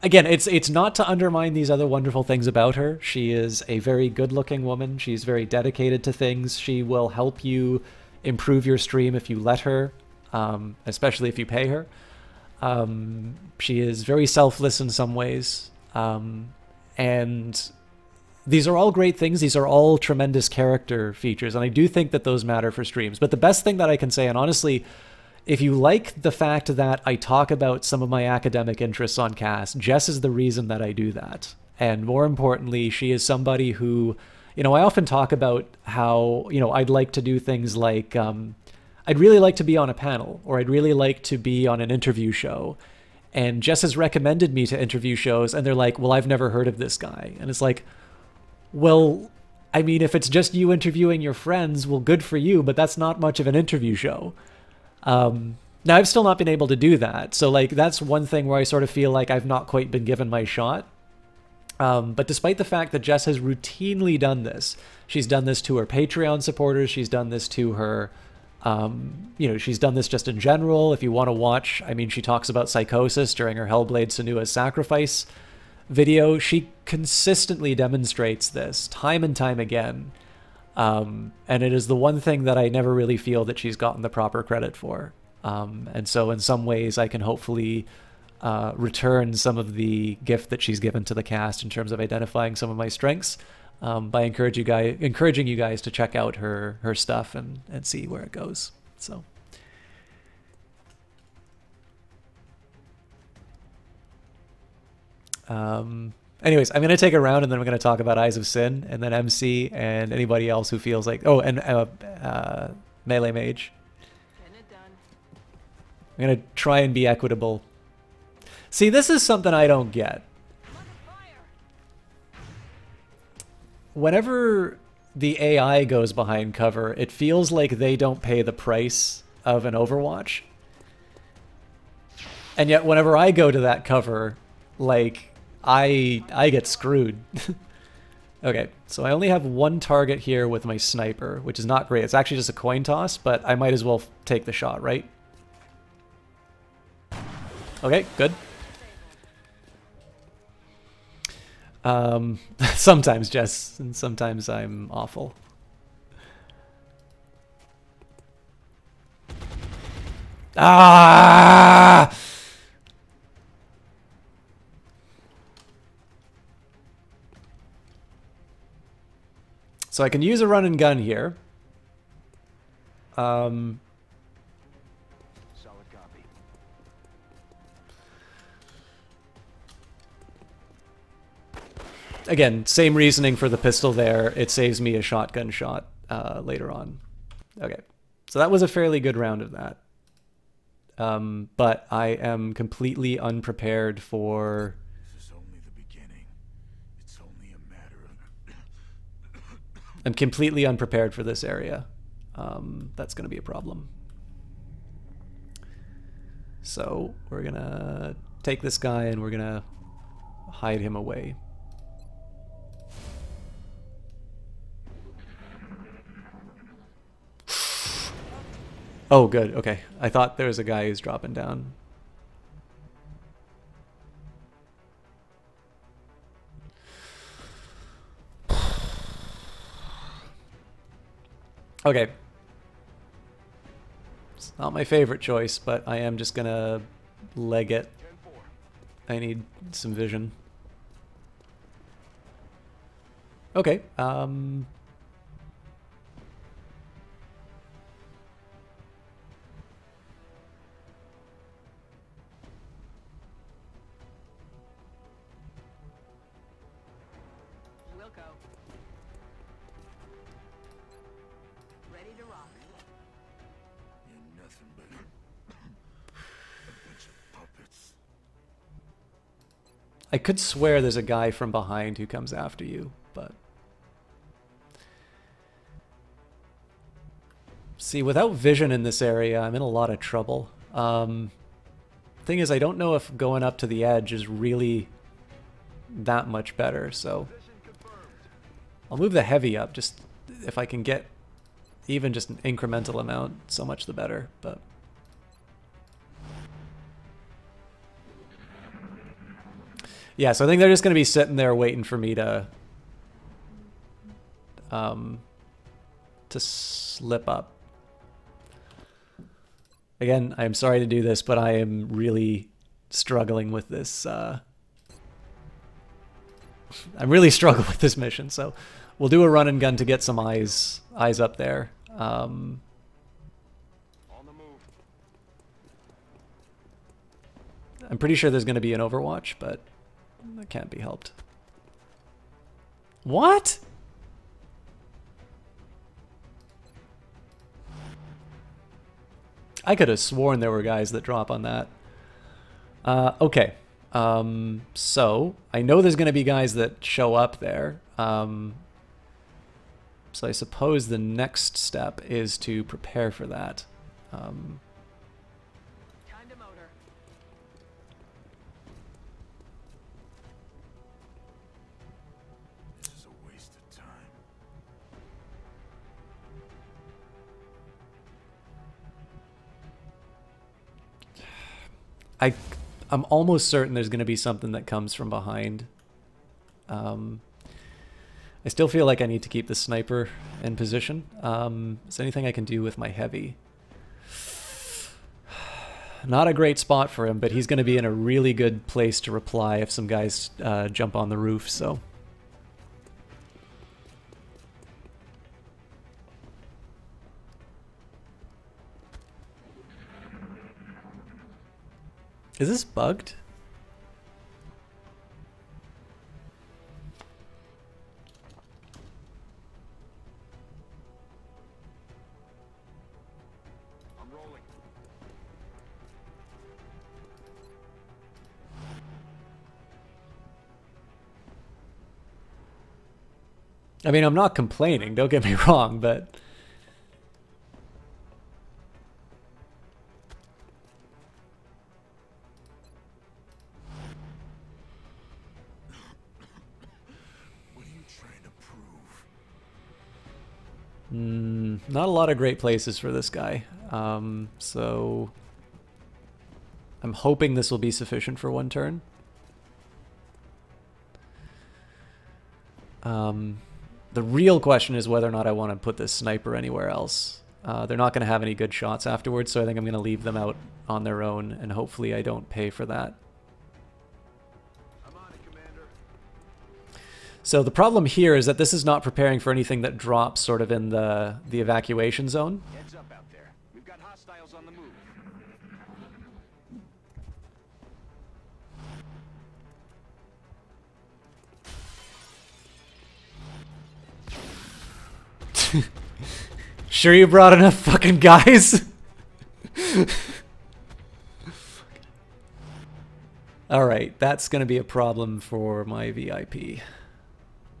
again, it's not to undermine these other wonderful things about her. She is a very good-looking woman. She's very dedicated to things. She will help you improve your stream if you let her, especially if you pay her. She is very selfless in some ways. And these are all great things. These are all tremendous character features, and I do think that those matter for streams. But the best thing that I can say, and honestly, if you like the fact that I talk about some of my academic interests on cast, Jess is the reason that I do that. And more importantly, she is somebody who, you know, I often talk about how, you know, I'd like to do things like, I'd really like to be on a panel, or I'd really like to be on an interview show. And Jess has recommended me to interview shows, and they're like, well, I've never heard of this guy. And it's like, well, I mean, if it's just you interviewing your friends, well, good for you, but that's not much of an interview show. Now, I've still not been able to do that. So, like, that's one thing where I sort of feel like I've not quite been given my shot. But despite the fact that Jess has routinely done this, she's done this to her Patreon supporters, she's done this to her You know, she's done this just in general. If you want to watch, I mean, she talks about Psychosis during her Hellblade Senua's Sacrifice video. She consistently demonstrates this time and time again. And it is the one thing that I never really feel that she's gotten the proper credit for. And so in some ways I can hopefully return some of the gift that she's given to the cast in terms of identifying some of my strengths, by encouraging you guys to check out her stuff and see where it goes. So anyways, I'm going to take a round and then we're going to talk about Eyes of Sin and then MC and anybody else who feels like, oh, and Melee Mage. Getting it done. I'm going to try and be equitable. See, this is something I don't get. I'm under fire. Whenever the AI goes behind cover, it feels like they don't pay the price of an Overwatch. And yet whenever I go to that cover, like, I get screwed. Okay, so I only have one target here with my sniper, which is not great. It's actually just a coin toss, but I might as well take the shot, right? Okay, good. Sometimes, Jess, and sometimes I'm awful. Ah! So I can use a run and gun here. Solid copy. Again, same reasoning for the pistol there. It saves me a shotgun shot later on. Okay, so that was a fairly good round of that. But I am completely unprepared for... This is only the beginning. It's only a matter of... I'm completely unprepared for this area. That's going to be a problem. So we're going to take this guy and we're going to hide him away. Oh, good. Okay. I thought there was a guy who's dropping down. Okay. It's not my favorite choice, but I am just gonna leg it. I need some vision. Okay, Wilco. Ready to rock. You're nothing but a bunch of puppets. I could swear there's a guy from behind who comes after you, but... See, without vision in this area, I'm in a lot of trouble. Thing is, I don't know if going up to the edge is really that much better, so... I'll move the heavy up, just if I can get even just an incremental amount, so much the better, but... Yeah, so I think they're just going to be sitting there waiting for me to slip up. Again, I'm sorry to do this, but I am really struggling with this. I'm really struggling with this mission, so we'll do a run and gun to get some eyes up there. On the move. I'm pretty sure there's going to be an Overwatch, but that can't be helped. What? I could have sworn there were guys that drop on that. Okay. So I know there's going to be guys that show up there. So I suppose the next step is to prepare for that. Time to motor. This is a waste of time. I'm almost certain there's going to be something that comes from behind. I still feel like I need to keep the sniper in position. Is there anything I can do with my heavy? Not a great spot for him, but he's going to be in a really good place to reply if some guys jump on the roof, so... Is this bugged? I'm rolling. I mean, I'm not complaining, don't get me wrong, but... What are you trying to prove? Not a lot of great places for this guy. So... I'm hoping this will be sufficient for one turn. The real question is whether or not I want to put this sniper anywhere else. They're not going to have any good shots afterwards, so I think I'm going to leave them out on their own, and hopefully I don't pay for that. I'm on it, Commander. So the problem here is that this is not preparing for anything that drops sort of in the evacuation zone. Heads up out there. We've got hostiles on the move. Sure you brought enough fucking guys? Alright, that's gonna be a problem for my VIP.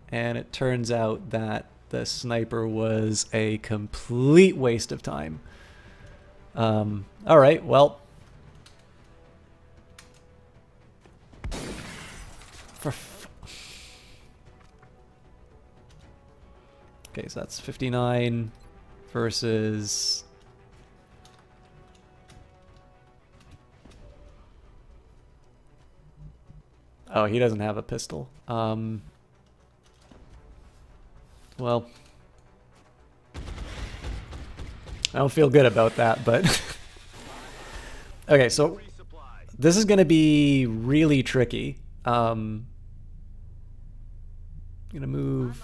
And it turns out that the sniper was a complete waste of time. Alright, well. Okay, so that's 59 versus... Oh, he doesn't have a pistol. Well... I don't feel good about that, but... Okay, so... This is going to be really tricky. I'm going to move...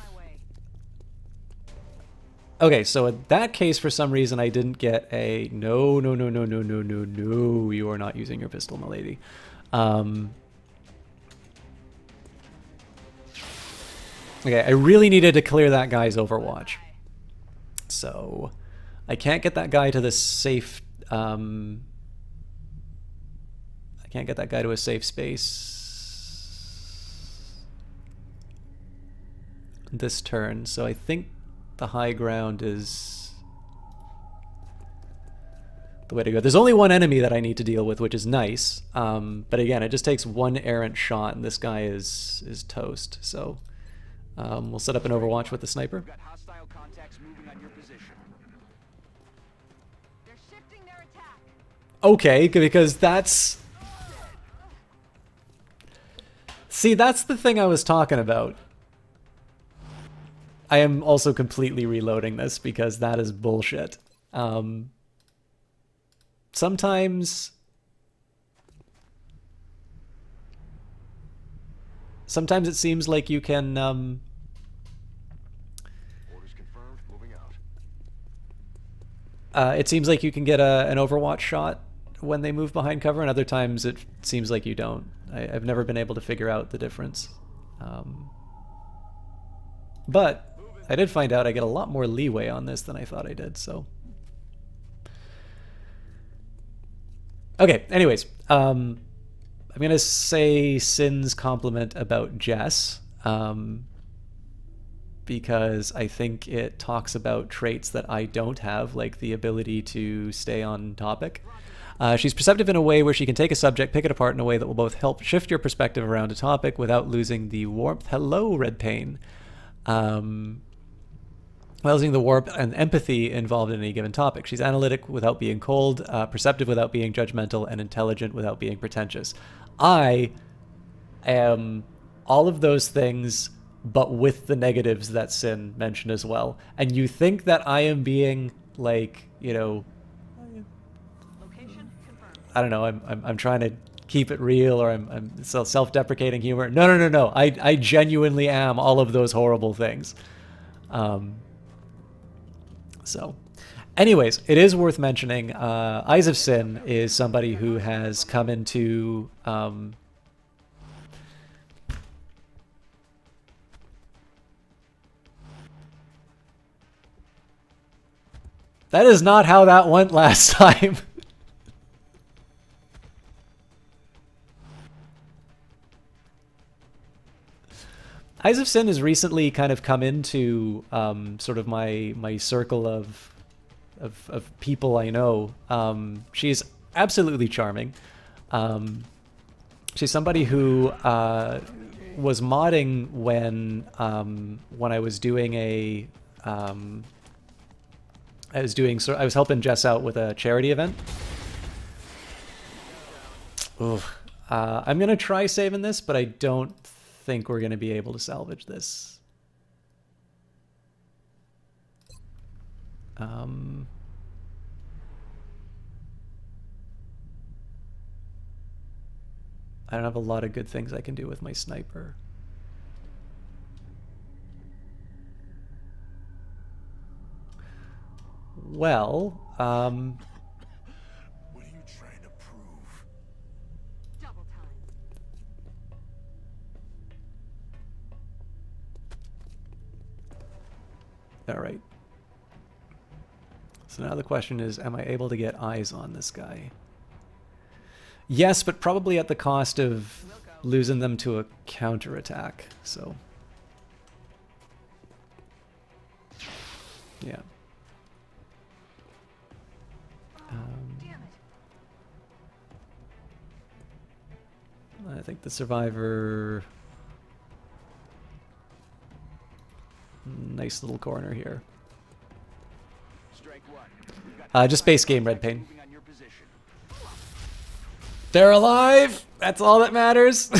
Okay, so in that case, for some reason, I didn't get a... No, no, no, no, no, no, no, no. You are not using your pistol, milady. Okay, I really needed to clear that guy's Overwatch. So, I can't get that guy to the safe... I can't get that guy to a safe space this turn, so I think the high ground is the way to go. There's only one enemy that I need to deal with, which is nice. But again, it just takes one errant shot, and this guy is toast. So we'll set up an Overwatch with the sniper. We've got hostile contacts moving on your position. They're shifting their attack. Okay, because that's... See, that's the thing I was talking about. I am also completely reloading this because that is bullshit. Sometimes it seems like you can Orders confirmed. Moving out. it seems like you can get an Overwatch shot when they move behind cover, and other times it seems like you don't. I've never been able to figure out the difference. But I did find out I get a lot more leeway on this than I thought I did, so... Okay, anyways, I'm gonna say Sin's compliment about Jess, because I think it talks about traits that I don't have, like the ability to stay on topic. She's perceptive in a way where she can take a subject, pick it apart in a way that will both help shift your perspective around a topic without losing the warmth. Hello, Red Pain. while using the warmth and empathy involved in any given topic. She's analytic without being cold, perceptive without being judgmental, and intelligent without being pretentious. I am all of those things, but with the negatives that Sin mentioned as well. And you think that I am being like, you know, Location confirmed. I don't know, I'm trying to keep it real, or I'm self-deprecating humor. No. I genuinely am all of those horrible things. So, anyways, it is worth mentioning, Eyes of Sin is somebody who has come into, that is not how that went last time. Eyes of Sin has recently kind of come into sort of my circle of people I know. She's absolutely charming. She's somebody who was modding when I was doing a I was helping Jess out with a charity event. Oof. I'm gonna try saving this, but I don't think we're gonna be able to salvage this. I don't have a lot of good things I can do with my sniper. Well, What are you trying to prove? Double time. all right. So now the question is, am I able to get eyes on this guy? Yes, but probably at the cost of losing them to a counterattack, so. Yeah. Damn it. I think the survivor... Nice little corner here. Strike one. We've got Just base game, Red Pain. moving on your position. They're alive! That's all that matters!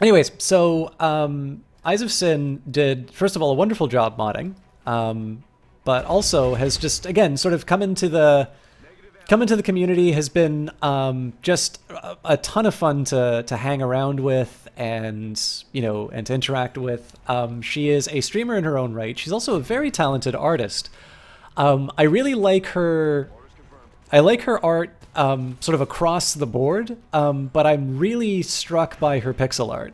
Anyways, so Eyes of Sin did, first of all, a wonderful job modding, but also has just, again, sort of come into the community, has been just a ton of fun to hang around with and, you know, and to interact with. She is a streamer in her own right. She's also a very talented artist. I really like her. I like her art sort of across the board, but I'm really struck by her pixel art,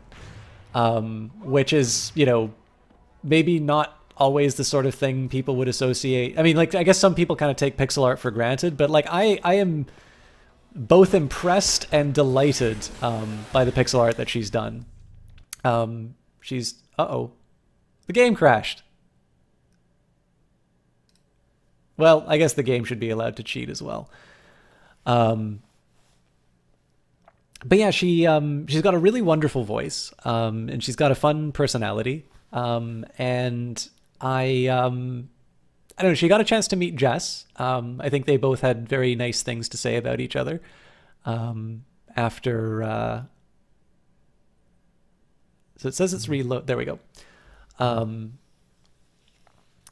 which is, you know, maybe not always the sort of thing people would associate. I mean, like, I guess some people kind of take pixel art for granted, but like I am both impressed and delighted by the pixel art that she's done. She's, uh-oh, the game crashed. Well, I guess the game should be allowed to cheat as well. But yeah, she's got a really wonderful voice, and she's got a fun personality. And I don't know, she got a chance to meet Jess. I think they both had very nice things to say about each other. After, so it says it's reload. There we go.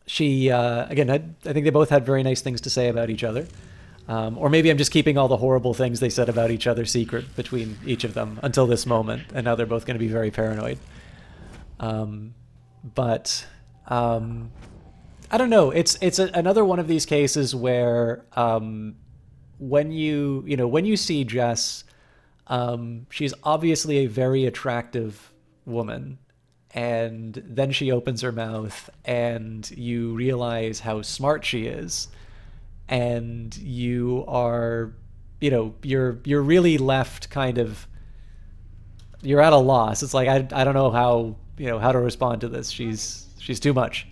She, again, I think they both had very nice things to say about each other. Or maybe I'm just keeping all the horrible things they said about each other secret between each of them until this moment, and now they're both going to be very paranoid. But I don't know. It's another one of these cases where when you see Jess, she's obviously a very attractive woman. And then she opens her mouth and you realize how smart she is. And you are, you know, you're really left kind of, you're at a loss. It's like, I don't know how you know, how to respond to this. She's too much.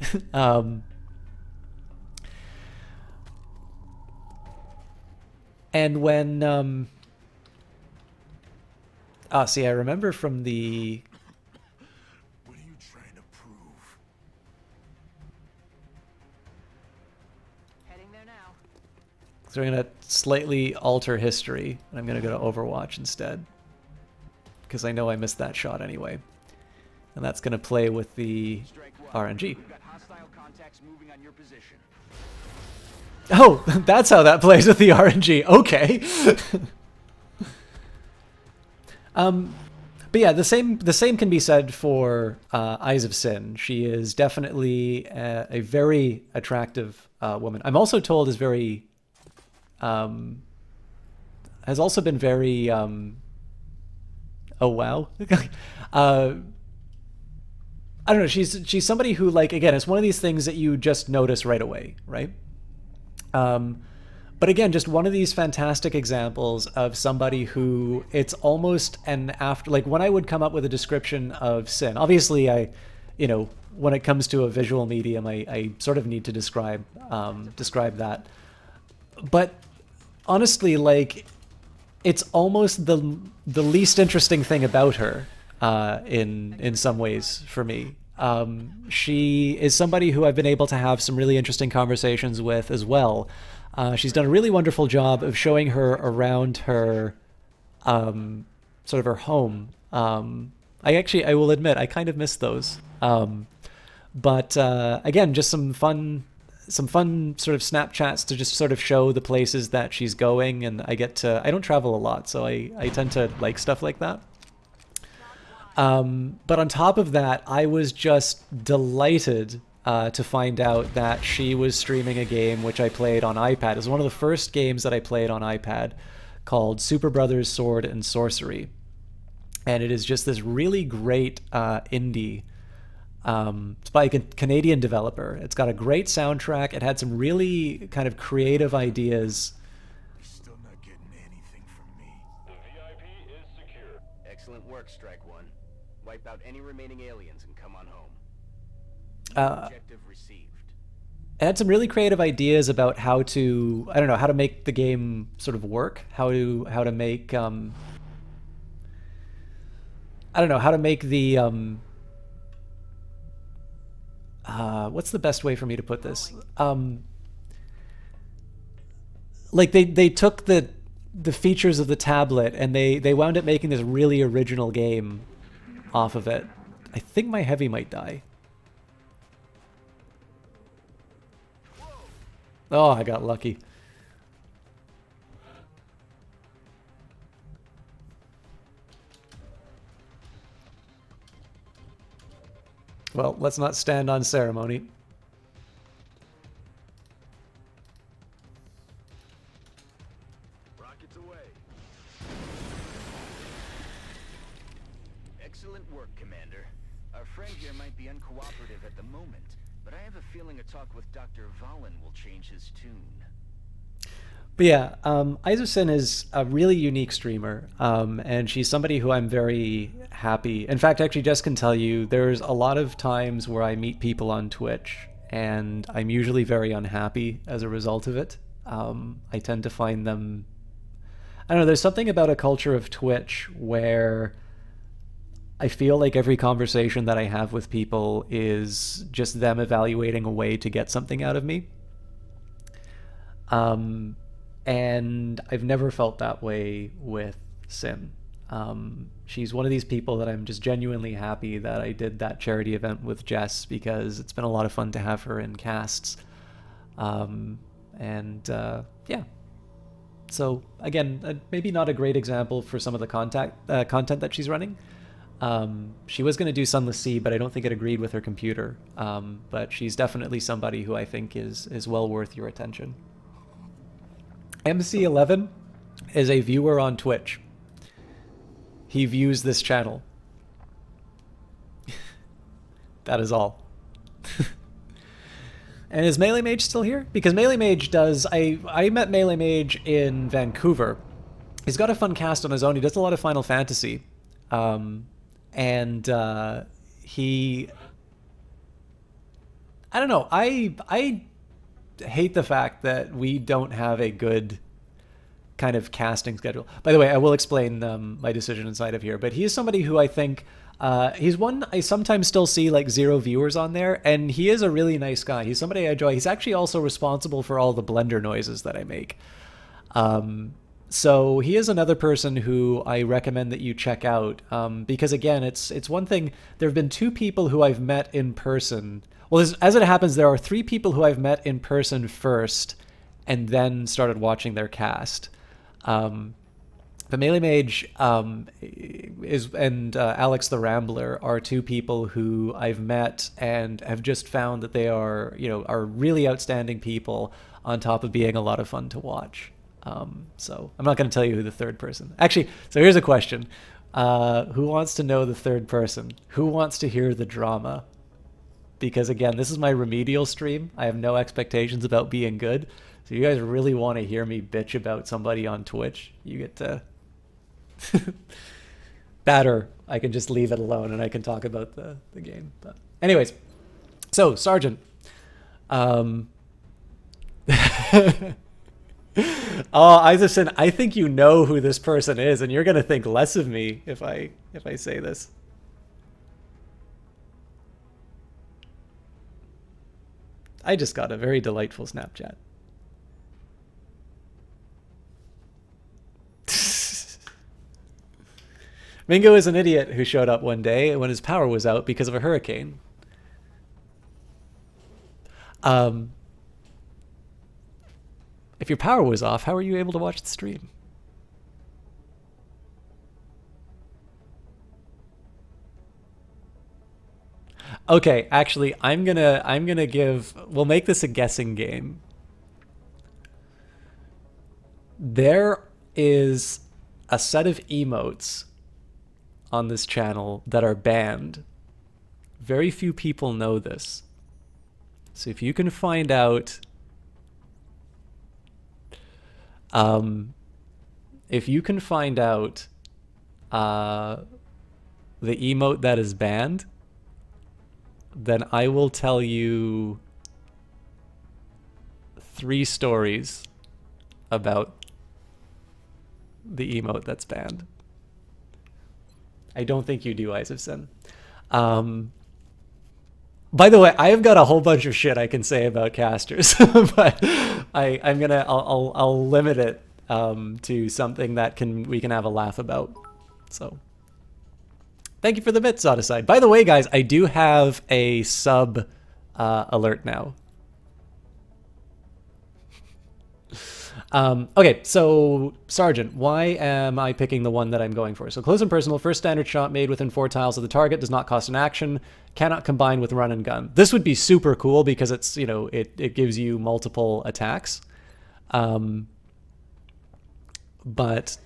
And when see, I remember from the What are you trying to prove? Heading there now. so I'm gonna slightly alter history, and I'm gonna go to Overwatch instead, because I know I missed that shot anyway, and that's gonna play with the Strike one. RNG. We've got hostile contacts moving on your position. Oh, that's how that plays with the RNG. Okay. But yeah, the same can be said for Eyes of Sin. She is definitely a very attractive woman. I'm also told is very has also been very oh wow. I don't know. She's somebody who, like, again, it's one of these things that you just notice right away, right? But again, just one of these fantastic examples of somebody who it's almost an after, like when I would come up with a description of Sin, obviously you know, when it comes to a visual medium, I sort of need to describe that. But honestly, like, it's almost the least interesting thing about her, in some ways for me. She is somebody who I've been able to have some really interesting conversations with as well. She's done a really wonderful job of showing her around her, sort of her home. I will admit, I kind of missed those. But again, just some fun sort of Snapchats to just sort of show the places that she's going, and I don't travel a lot, so I tend to like stuff like that. But on top of that, I was just delighted to find out that she was streaming a game which I played on iPad. It was one of the first games that I played on iPad, called Super Brothers Sword and Sorcery. And it is just this really great indie. It's by a Canadian developer. It's got a great soundtrack. It had some really kind of creative ideas. You're still not getting anything from me. The VIP is secure. Excellent work, Strike One. Wipe out any remaining aliens and come on home. Objective received. It had some really creative ideas about how to, I don't know, how to make the game sort of work, how to make I don't know, how to make the what's the best way for me to put this? Like they took the features of the tablet and they wound up making this really original game off of it. I think my heavy might die. Oh, I got lucky. Well, let's not stand on ceremony. Rockets away. Excellent work, Commander. Our friend here might be uncooperative at the moment, but I have a feeling a talk with Dr. Vahlen will change his tune. But yeah, Eyes of Sin is a really unique streamer, and she's somebody who I'm very happy. In fact, actually, Jess can tell you, there's a lot of times where I meet people on Twitch, and I'm usually very unhappy as a result of it. I tend to find them... I don't know, there's something about a culture of Twitch where I feel like every conversation that I have with people is just them evaluating a way to get something out of me. And I've never felt that way with Sin. She's one of these people that I'm just genuinely happy that I did that charity event with Jess, because it's been a lot of fun to have her in casts. Yeah. So again, maybe not a great example for some of the content that she's running. She was going to do Sunless Sea, but I don't think it agreed with her computer. But she's definitely somebody who I think is well worth your attention. MC11 is a viewer on Twitch. He views this channel. That is all. And is Melee Mage still here? Because Melee Mage does... I met Melee Mage in Vancouver. He's got a fun cast on his own. He does a lot of Final Fantasy. he, I don't know. I hate the fact that we don't have a good kind of casting schedule. By the way, I will explain my decision inside of here, but he is somebody who I think he's one I sometimes still see like 0 viewers on there, and he is a really nice guy. He's somebody I enjoy. He's actually also responsible for all the Blender noises that I make. So he is another person who I recommend that you check out, because again, it's one thing. There have been 2 people who I've met in person. Well, as it happens, there are 3 people who I've met in person first, and then started watching their cast. The Melee Mage and Alex the Rambler are 2 people who I've met and have just found that they are, are really outstanding people on top of being a lot of fun to watch. So I'm not going to tell you who the third person. Actually, so here's a question. Who wants to know the third person? Who wants to hear the drama? Because again, this is my remedial stream. I have no expectations about being good. So you guys really want to hear me bitch about somebody on Twitch, you get to... Better, I can just leave it alone and I can talk about the game. But anyways, so Sergeant. Oh, Isaacson, I think you know who this person is, and you're gonna think less of me if I say this. I just got a very delightful Snapchat. Mingo is an idiot who showed up one day when his power was out because of a hurricane. If your power was off, how were you able to watch the stream? Okay, actually, we'll make this a guessing game. There is a set of emotes on this channel that are banned. Very few people know this. So if you can find out the emote that is banned, then I will tell you 3 stories about the emote that's banned. I don't think you do, Isaacson. By the way, I have got a whole bunch of shit I can say about casters, but I'll limit it to something that we can have a laugh about. So, thank you for the bits, Zodicide. By the way, guys, I do have a sub alert now. Okay, so Sergeant, why am I picking the one that I'm going for? So close and personal, first standard shot made within 4 tiles of the target, does not cost an action, cannot combine with run and gun. This would be super cool because it's, it gives you multiple attacks. But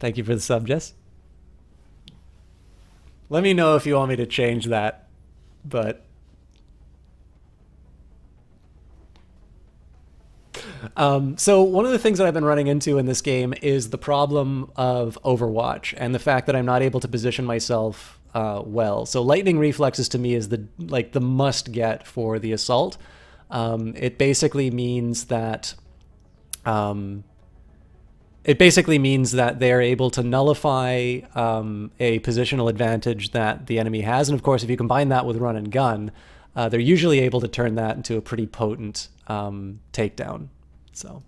thank you for the sub, Jess. Let me know if you want me to change that, but... so one of the things that I've been running into in this game is the problem of Overwatch and the fact that I'm not able to position myself well. So lightning reflexes to me is the must get for the assault. It basically means that they're able to nullify a positional advantage that the enemy has. And of course, if you combine that with run and gun, they're usually able to turn that into a pretty potent takedown. So.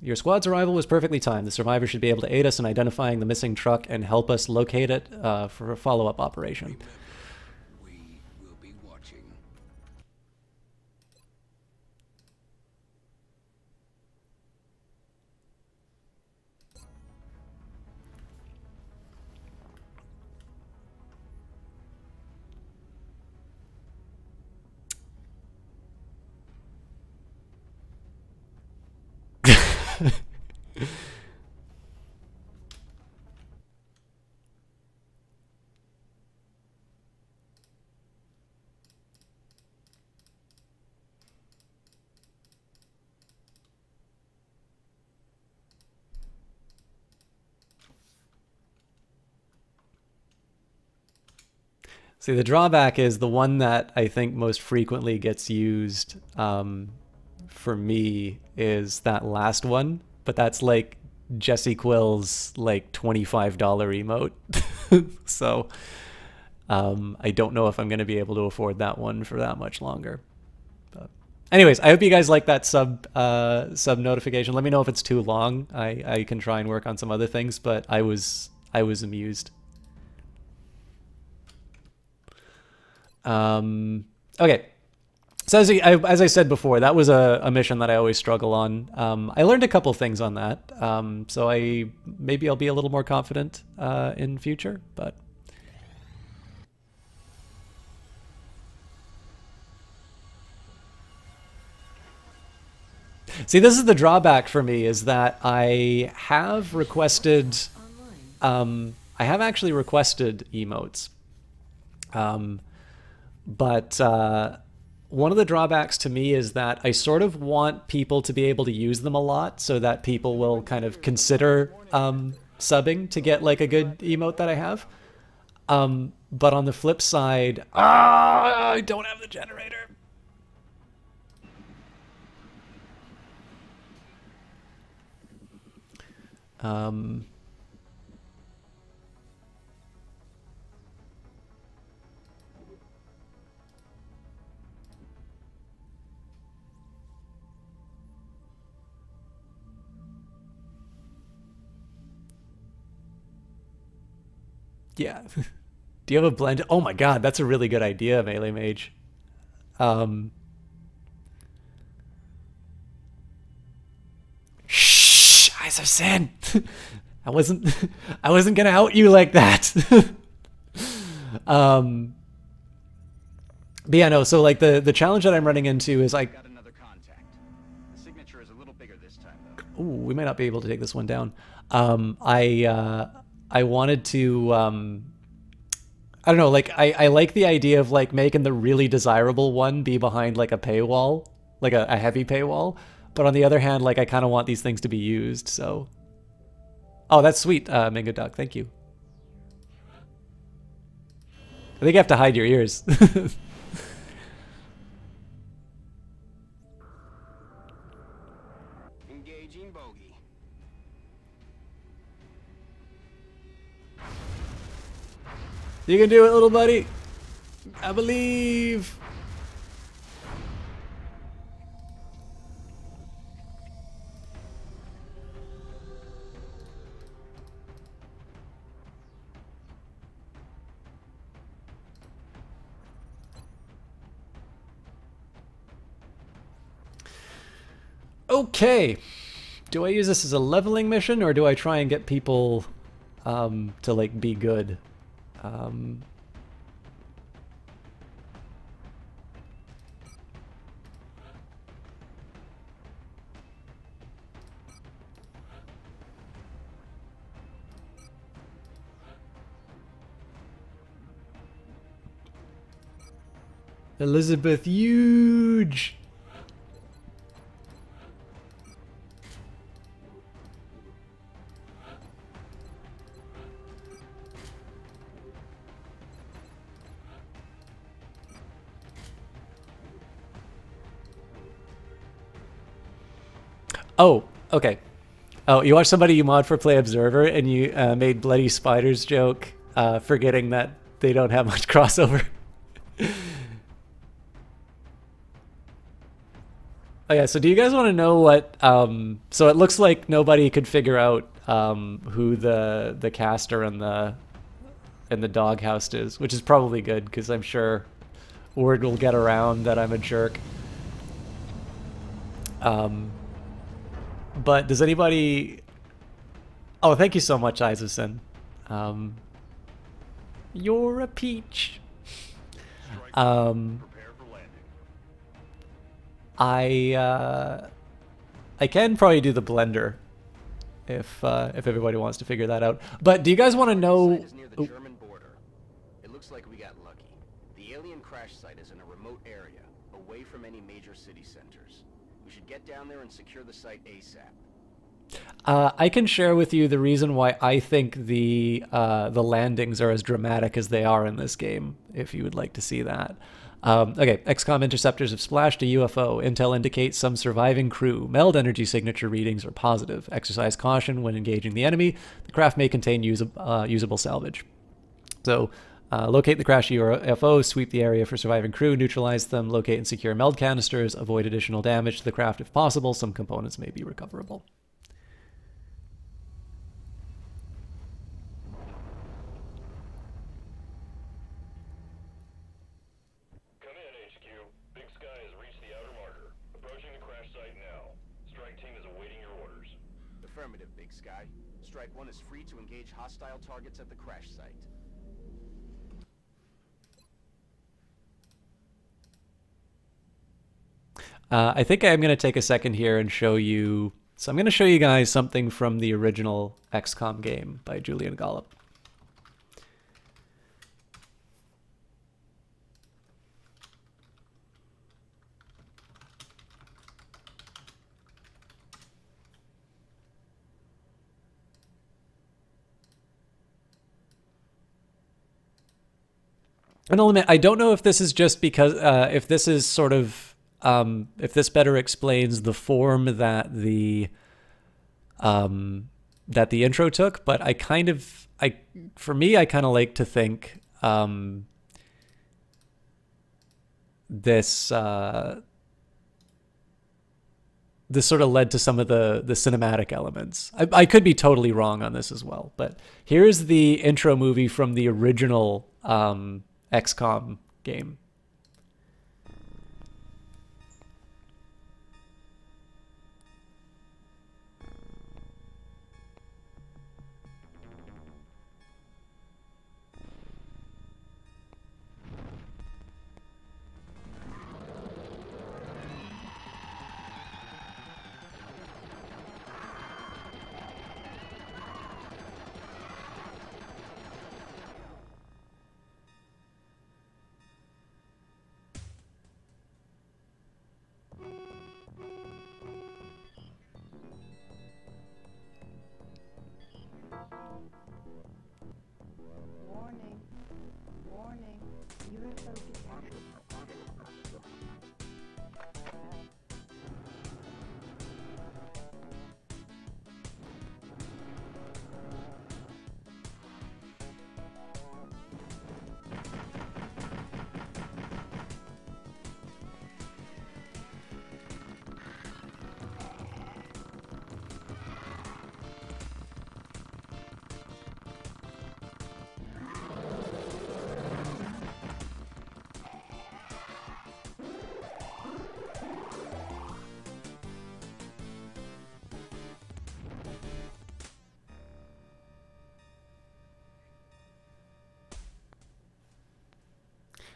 Your squad's arrival was perfectly timed. The survivor should be able to aid us in identifying the missing truck and help us locate it for a follow-up operation. See, the drawback is the one that I think most frequently gets used for me is that last one, but that's like Jesse Quill's like $25 emote. So I don't know if I'm going to be able to afford that one for that much longer. But anyways, I hope you guys like that sub notification. Let me know if it's too long. I can try and work on some other things, but I was amused. Okay, so as I said before, that was a mission that I always struggle on. I learned a couple things on that, so maybe I'll be a little more confident in future. But see, this is the drawback for me, is that I have requested, I have actually requested emotes. But one of the drawbacks to me is that I sort of want people to be able to use them a lot so that people will kind of consider subbing to get like a good emote that I have. But on the flip side, I don't have the generator. Yeah. Do you have a blend? Oh my god, that's a really good idea, Melee Mage. Shh, Eyes of Sin. I wasn't gonna out you like that. But yeah, no, so like the challenge that I'm running into is Got another contact. The signature is a little bigger this time though. ooh, we might not be able to take this one down. I wanted to, I don't know, like, I like the idea of, like, making the really desirable one be behind, like, a paywall, like a heavy paywall, but on the other hand, like, I kind of want these things to be used, so. Oh, that's sweet, Mingo Duck, thank you. I think you have to hide your ears. Engaging bogey. You can do it, little buddy. I believe. Okay. Do I use this as a leveling mission, or do I try and get people to like be good? Elizabeth, huge. Oh, okay. Oh, you watch somebody you mod for Play Observer and you made Bloody Spiders joke, forgetting that they don't have much crossover. Oh yeah, so do you guys want to know what, so it looks like nobody could figure out who the caster in the doghouse is, which is probably good, because I'm sure word will get around that I'm a jerk. But does anybody... Oh, thank you so much, Isaacson. You're a peach. I can probably do the blender if everybody wants to figure that out. But do you guys want to The know? site is near the German border. It looks like we got lucky. The alien crash site is in a remote area, away from any major city centers. We should get down there and secure the site ASAP. I can share with you the reason why I think the landings are as dramatic as they are in this game, if you would like to see that. Okay, XCOM interceptors have splashed a UFO. Intel indicates some surviving crew. Meld energy signature readings are positive. Exercise caution when engaging the enemy. The craft may contain usable salvage. So, locate the crash UFO, sweep the area for surviving crew, neutralize them, locate and secure meld canisters, avoid additional damage to the craft if possible. Some components may be recoverable. Affirmative, Big Sky. Strike 1 is free to engage hostile targets at the crash site. I think I'm going to take a second here and show you. So I'm going to show you guys something from the original XCOM game by Julian Gollop. And I'll admit, I don't know if this is just because, if this is sort of, if this better explains the form that the intro took, but I kind of, for me, I kind of like to think, this sort of led to some of the cinematic elements. I could be totally wrong on this as well, but here's the intro movie from the original, XCOM game. Warning. Warning. UFO detected.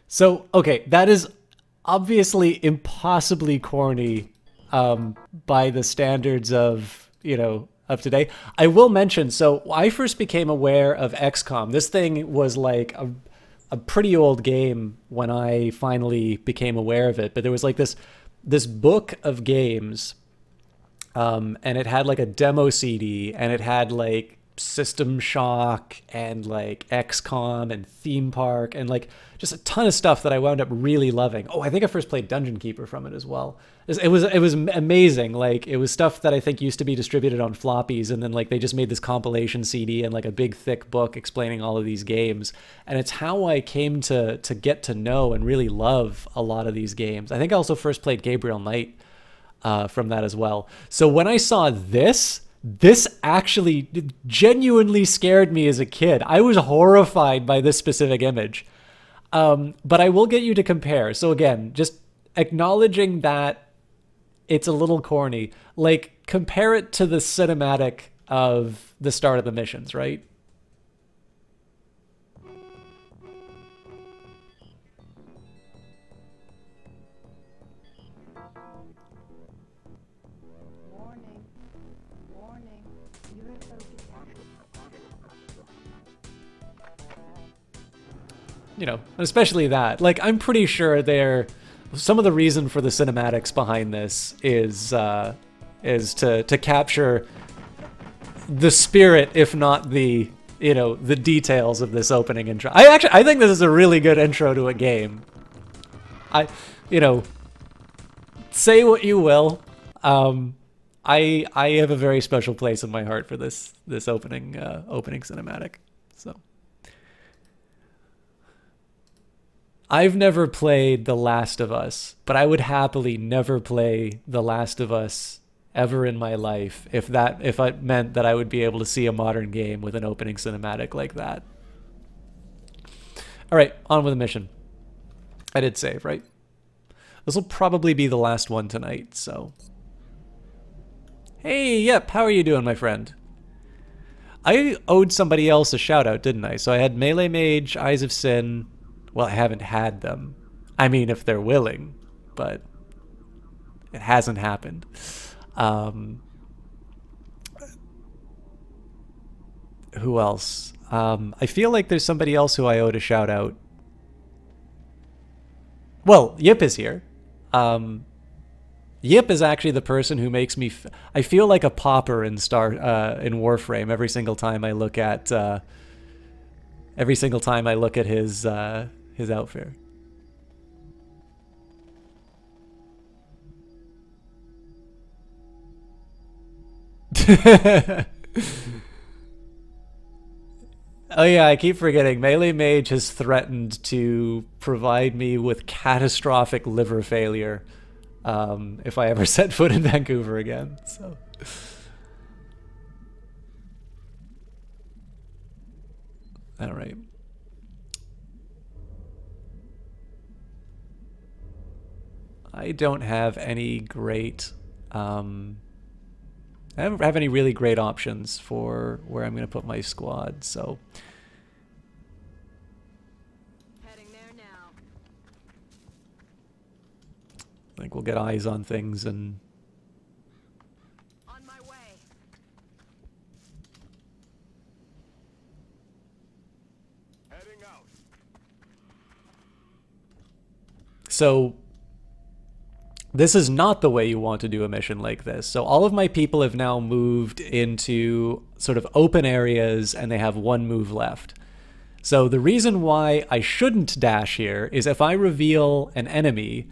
So, okay, that is obviously impossibly corny by the standards of, of today. I will mention, so I first became aware of XCOM. This thing was like a pretty old game when I finally became aware of it, but there was like this book of games, and it had like a demo CD, and it had like System Shock and like XCOM and Theme Park and like just a ton of stuff that I wound up really loving. Oh, I think I first played Dungeon Keeper from it as well. It was amazing. Like it was stuff that I think used to be distributed on floppies, and then like they just made this compilation CD and like a big thick book explaining all of these games. And it's how I came to get to know and really love a lot of these games. I think I also first played Gabriel Knight from that as well. So when I saw this actually genuinely scared me as a kid. I was horrified by this specific image. But I will get you to compare. So again, just acknowledging that it's a little corny, like compare it to the cinematic of the start of the missions, right? Warning. you know, especially that. Like, I'm pretty sure some of the reason for the cinematics behind this is to capture the spirit, if not the, you know, the details of this opening intro. I think this is a really good intro to a game. You know, say what you will. I have a very special place in my heart for this opening cinematic. So I've never played The Last of Us, but I would happily never play The Last of Us ever in my life if it meant that I would be able to see a modern game with an opening cinematic like that. All right, on with the mission. I did save, right? This will probably be the last one tonight, so. Hey, yep, how are you doing, my friend? I owed somebody else a shout out, didn't I? So I had Melee Mage, Eyes of Sin. Well, I haven't had them. I mean, if they're willing, but it hasn't happened. Who else? I feel like there's somebody else who I owed a shout out. Well, Yip is here. Yip is actually the person who makes me. I feel like a pauper in Warframe every single time I look at. Every single time I look at his outfit. Oh yeah, I keep forgetting. Melee Mage has threatened to provide me with catastrophic liver failure if I ever set foot in Vancouver again. So. All right. I don't have any great. I don't have any really great options for where I'm going to put my squad, so. Heading there now. I think we'll get eyes on things and. On my way. Heading out. So. This is not the way you want to do a mission like this. So all of my people have now moved into sort of open areas and they have one move left. So the reason why I shouldn't dash here is if I reveal an enemy,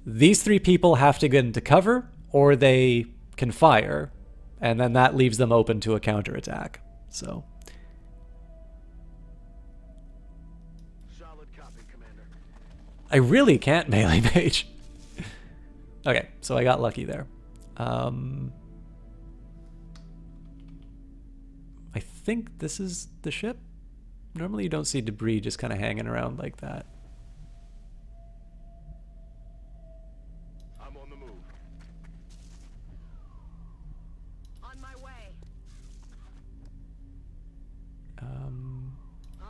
these three people have to get into cover or they can fire, and then that leaves them open to a counterattack. So. Solid copy, Commander. I really can't Melee Mage. Okay, so I got lucky there. I think this is the ship. Normally you don't see debris just kind of hanging around like that. I'm on the move. On my way. Um,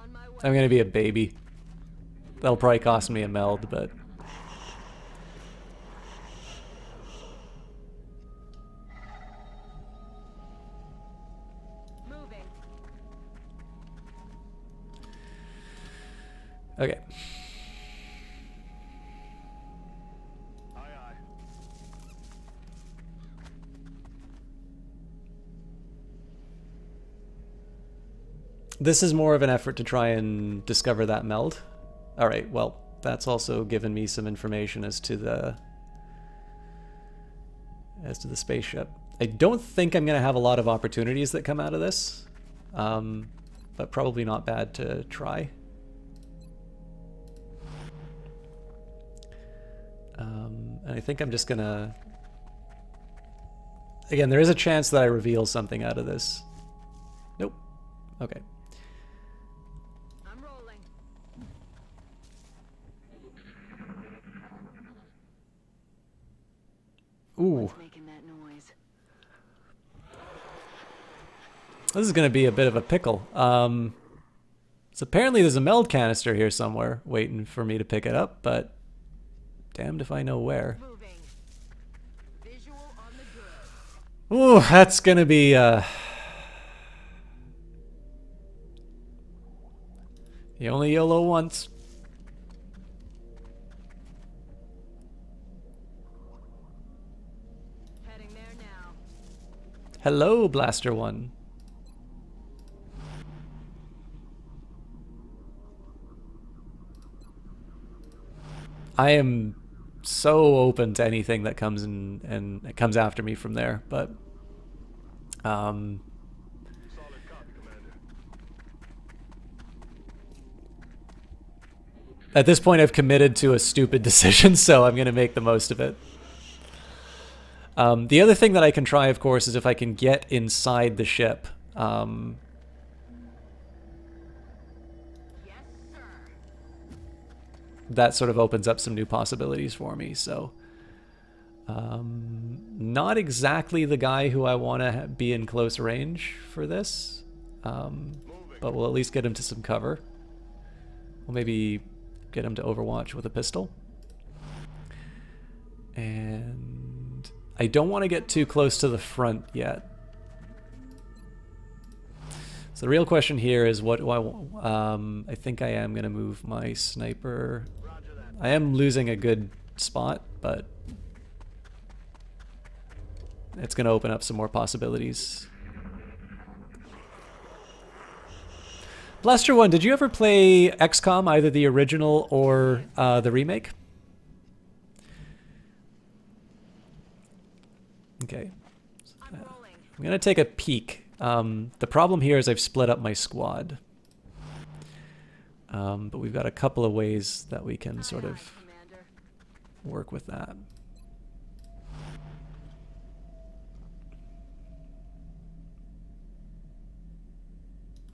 On my way. I'm gonna be a baby. That'll probably cost me a meld, but. Moving. Okay. Aye, aye. This is more of an effort to try and discover that meld. Alright, well, that's also given me some information as to the spaceship. I don't think I'm going to have a lot of opportunities that come out of this, but probably not bad to try. And I think I'm just going to... Again, there is a chance that I reveal something out of this. Nope. Okay. I'm rolling. Ooh. What's making that noise? This is going to be a bit of a pickle. So apparently there's a meld canister here somewhere waiting for me to pick it up, but damned if I know where. Moving. Visual on the good. Ooh, that's going to be... You only YOLO once. Hello, Blaster One. I am so open to anything that comes in and it comes after me from there, but at this point I've committed to a stupid decision, so I'm going to make the most of it. The other thing that I can try, of course, is if I can get inside the ship. That sort of opens up some new possibilities for me, so... not exactly the guy who I want to be in close range for this, but we'll at least get him to some cover. We'll maybe get him to overwatch with a pistol. And I don't want to get too close to the front yet. So the real question here is what do I want? I think I am going to move my sniper. I am losing a good spot, but it's going to open up some more possibilities. Blaster One, did you ever play XCOM, either the original or the remake? Okay. I'm going to take a peek. The problem here is I've split up my squad. But we've got a couple of ways that we can sort of work with that.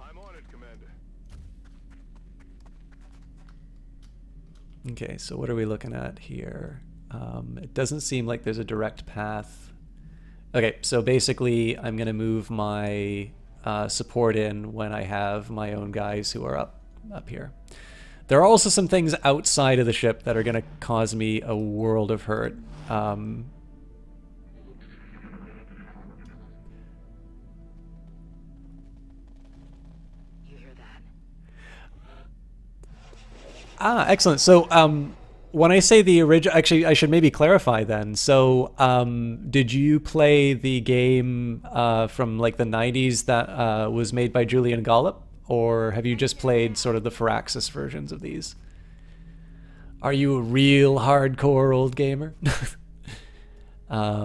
I'm on it, Commander. Okay, so what are we looking at here? It doesn't seem like there's a direct path. Okay, so basically I'm going to move my support in when I have my own guys who are up here. There are also some things outside of the ship that are going to cause me a world of hurt. You hear that? Ah, excellent. So when I say the original, actually I should maybe clarify then. So did you play the game from like the 90s that was made by Julian Gollop? Or have you just played sort of the Firaxis versions of these? Are you a real hardcore old gamer? Aye,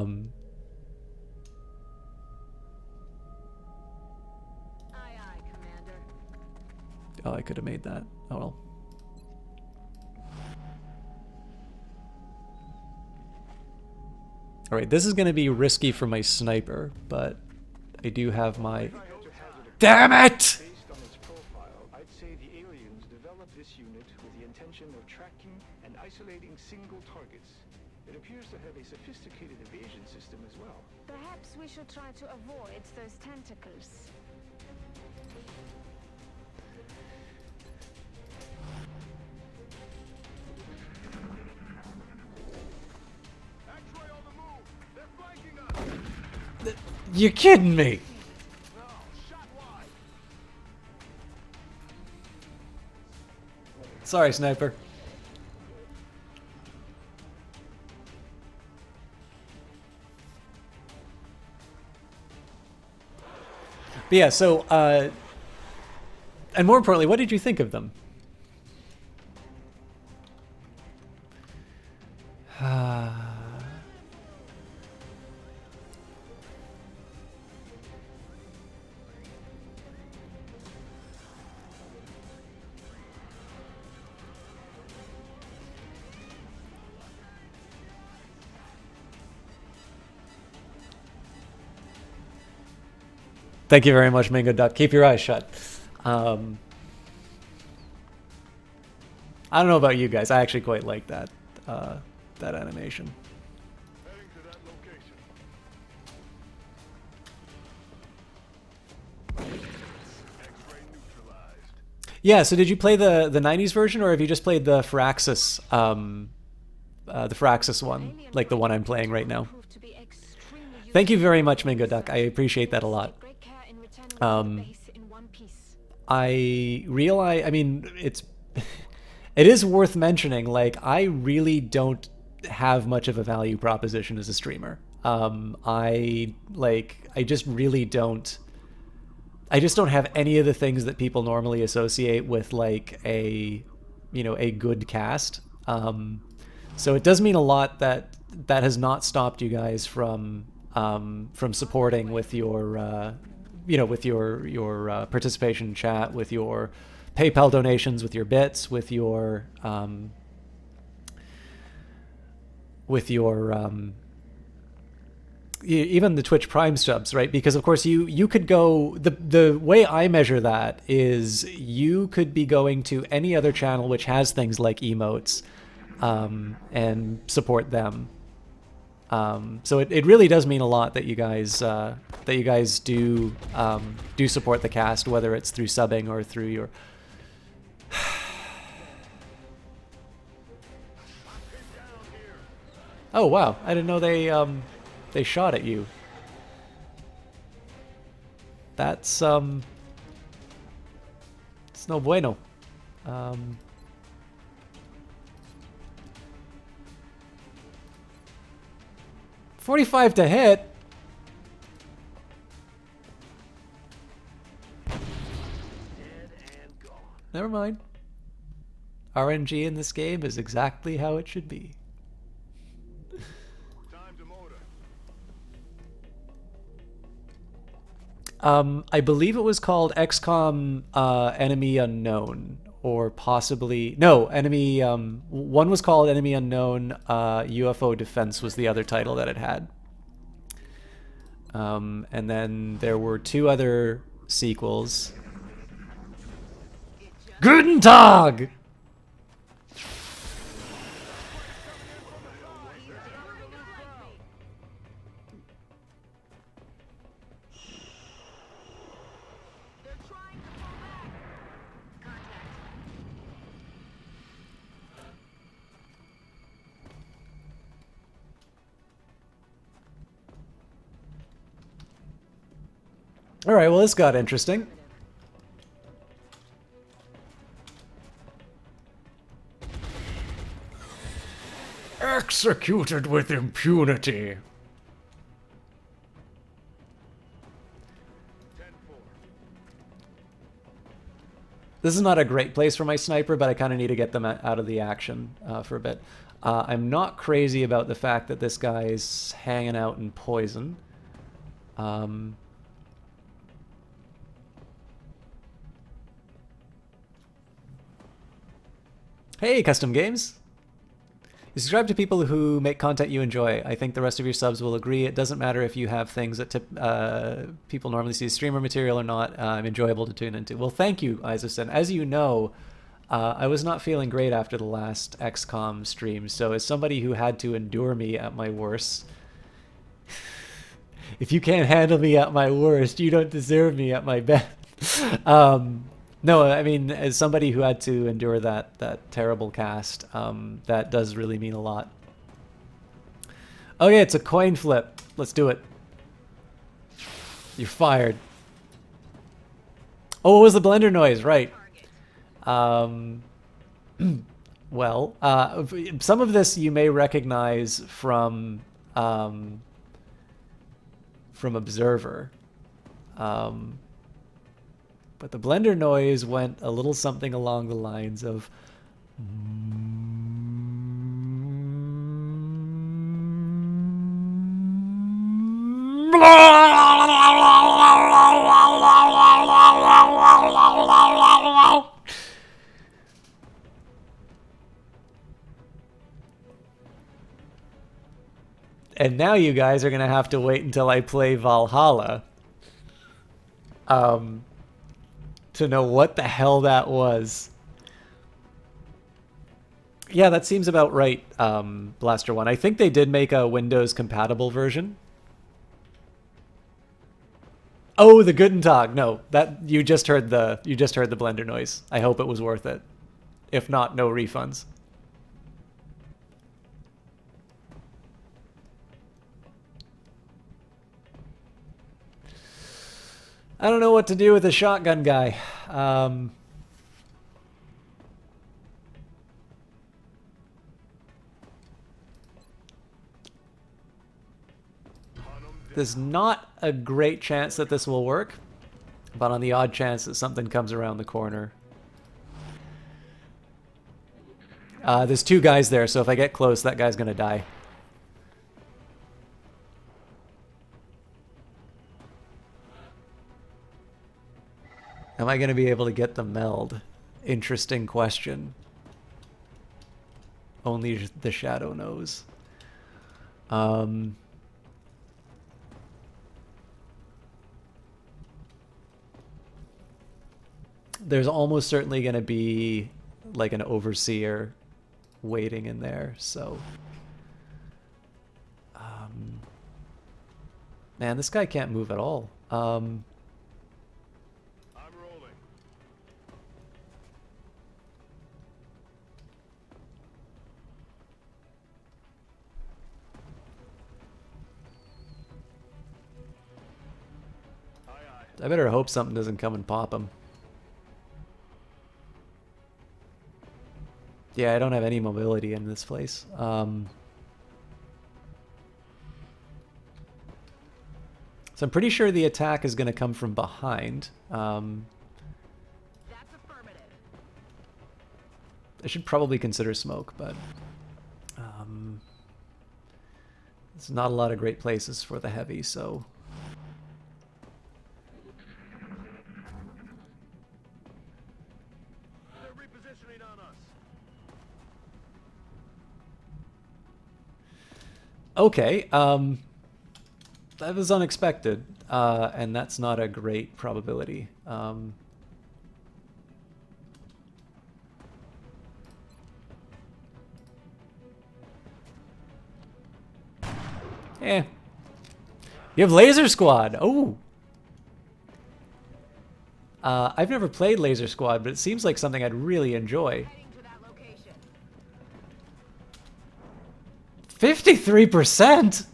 aye, Commander. Oh, I could have made that. Oh well. Alright, this is going to be risky for my sniper, but I do have my... Damn it! Isolating single targets. It appears to have a sophisticated evasion system as well. Perhaps we should try to avoid those tentacles. X-ray on the move! They're flanking us! You're kidding me! No, shot wide! Sorry, sniper. But yeah, so, and more importantly, what did you think of them? Thank you very much, Mingo Duck. Keep your eyes shut. I don't know about you guys. I actually quite like that that animation. Heading to that location. X-ray neutralized. Yeah. So did you play the 90s version, or have you just played the Firaxis one, like the one I'm playing right now? Thank you very much, Mingo Duck. I appreciate that a lot. I realize, I mean, it is worth mentioning, like, I really don't have much of a value proposition as a streamer. I just really don't. I just don't have any of the things that people normally associate with like a, you know, a good cast. So it does mean a lot that that has not stopped you guys from supporting with your, you know, with your participation in chat, with your PayPal donations, with your bits, with your even the Twitch Prime subs, right? Because of course you could go, the way I measure that is you could be going to any other channel which has things like emotes and support them. So it really does mean a lot that you guys do support the cast, whether it's through subbing or through your Oh wow, I didn't know they shot at you. That's it's no bueno. 45 to hit. Never mind. RNG in this game is exactly how it should be. I believe it was called XCOM Enemy Unknown, or possibly no, Enemy. One was called Enemy Unknown. UFO Defense was the other title that it had. And then there were 2 other sequels. Guten Tag! All right, well, this got interesting. Executed with impunity. This is not a great place for my sniper, but I kind of need to get them out of the action for a bit. I'm not crazy about the fact that this guy's hanging out in poison. Hey, Custom Games! You subscribe to people who make content you enjoy. I think the rest of your subs will agree. It doesn't matter if you have things that people normally see as streamer material or not. Enjoyable to tune into. Well, thank you, Isaacson. As you know, I was not feeling great after the last XCOM stream, so as somebody who had to endure me at my worst, if you can't handle me at my worst, you don't deserve me at my best. No, I mean, as somebody who had to endure that terrible cast, that does really mean a lot. Okay, it's a coin flip. Let's do it. You're fired. Oh, what was the blender noise? Right. Well, some of this you may recognize from Observer. But the blender noise went a little something along the lines of... And now you guys are going to have to wait until I play Valhalla. To know what the hell that was. Yeah, that seems about right, Blaster One. I think they did make a Windows compatible version. Oh, the Guten Tag. No, that you just heard the blender noise. I hope it was worth it. If not, no refunds. I don't know what to do with a shotgun guy. There's not a great chance that this will work, but on the odd chance that something comes around the corner. There's two guys there, so if I get close, that guy's gonna die. Am I gonna be able to get the meld? Interesting question. Only the shadow knows. There's almost certainly going to be like an overseer waiting in there, so... man, this guy can't move at all. I'm rolling. Aye, aye. I better hope something doesn't come and pop him. Yeah, I don't have any mobility in this place. So I'm pretty sure the attack is going to come from behind. That's affirmative. I should probably consider smoke, but there's not a lot of great places for the heavy, so... They're repositioning on us. Okay, that was unexpected, and that's not a great probability. You have Laser Squad. Oh. I've never played Laser Squad, but it seems like something I'd really enjoy. Heading to that location. 53%?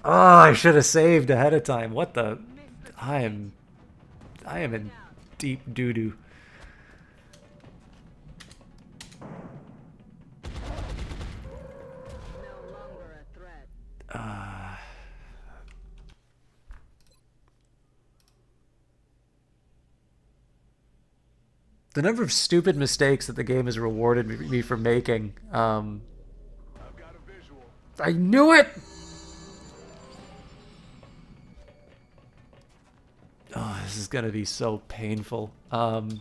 Oh, I should have saved ahead of time. What the? I am in deep doo-doo. No longer a threat. The number of stupid mistakes that the game has rewarded me for making. I've got a visual. I knew it! Oh, this is gonna be so painful. Bird